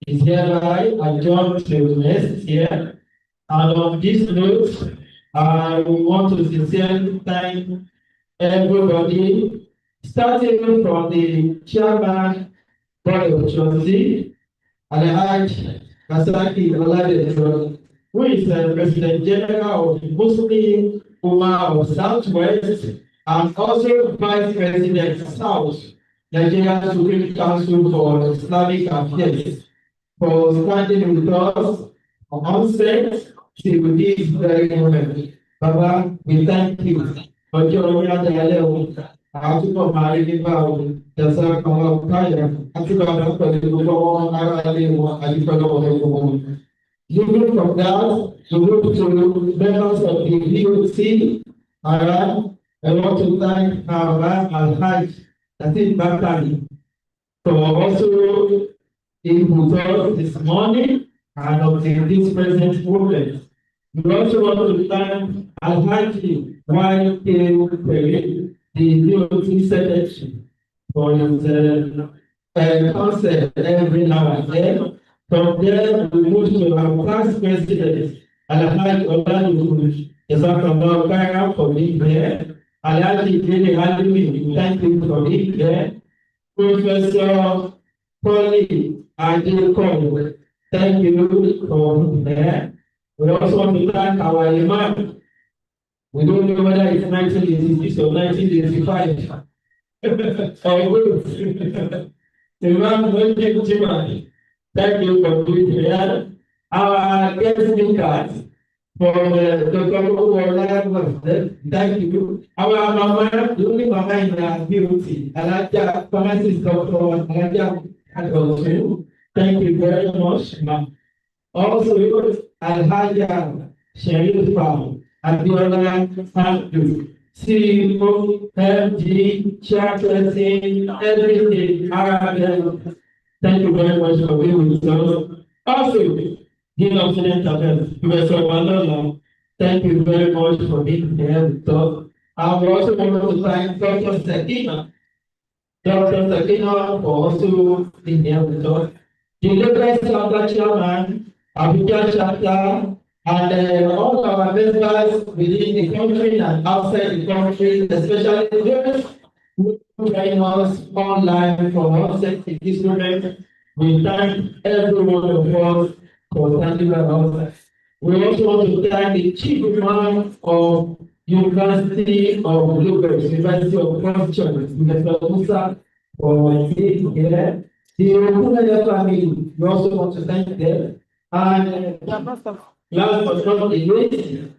is hereby adjourned to next year. And on this note, I want to sincerely thank everybody, starting from the chairman, board of trustees, Alhaji Kasaki Oladejo, who is the President General of the Muslim Ummah of Southwest and also Vice President South, Nigeria Supreme Council for Islamic Affairs, for standing with us on set till this very moment. Baba, we thank you. Ọjọ́ orí adalẹ́ o, àtúbọ̀ máa rí nígbà o, ẹ̀sán kan wá káyà, àti bàbá pẹ̀lú gbogbo ọmọ ará ilé wọn, àti pẹ̀lú ọmọ gbogbo wọn. Moving from that, we move to members of the VOC. I want to thank our Alhaji, that is Bakari, for also being with us this morning and of this present moment. We also want to thank Alhaji YK, the VOC secretary, for his concept every now and then. From there, we move to our past president, Alhaji Oladejo, Esakamau Kaya for being here. Alhaji Dele Alimi, thank you for being here. Professor Polly Adekon, thank you for being here. We also want to thank our Imam. We don't know whether it's 1986 or 1985. Imam Moji, thank you for being here. Our guest speakers from Dr. Thank you. Our mama, the only mama in our beauty, Alaja, pharmacist Dr. Alaja, thank you very much, ma'am. Also, Alhaja Sharifa, Abiola, thank you. CEO, MD, chairperson, everything, Arab. Thank you very much for being with us. Also, Dean of Student Affairs, Professor Walola, thank you very much for being here with us. I would also want to thank Dr. Sakina. Dr. Sakina for also being here with us. The Lagos Chapter Chairman, Abuja Chapter, and all our members within the country and outside the country, especially those who join us online from outside this moment. We thank every one of us for standing by us. We also want to thank the chief man of University of Lagos, University of Constitution, Mr. Musa, for being here. The Okunle family, we also want to thank them. And last but not least,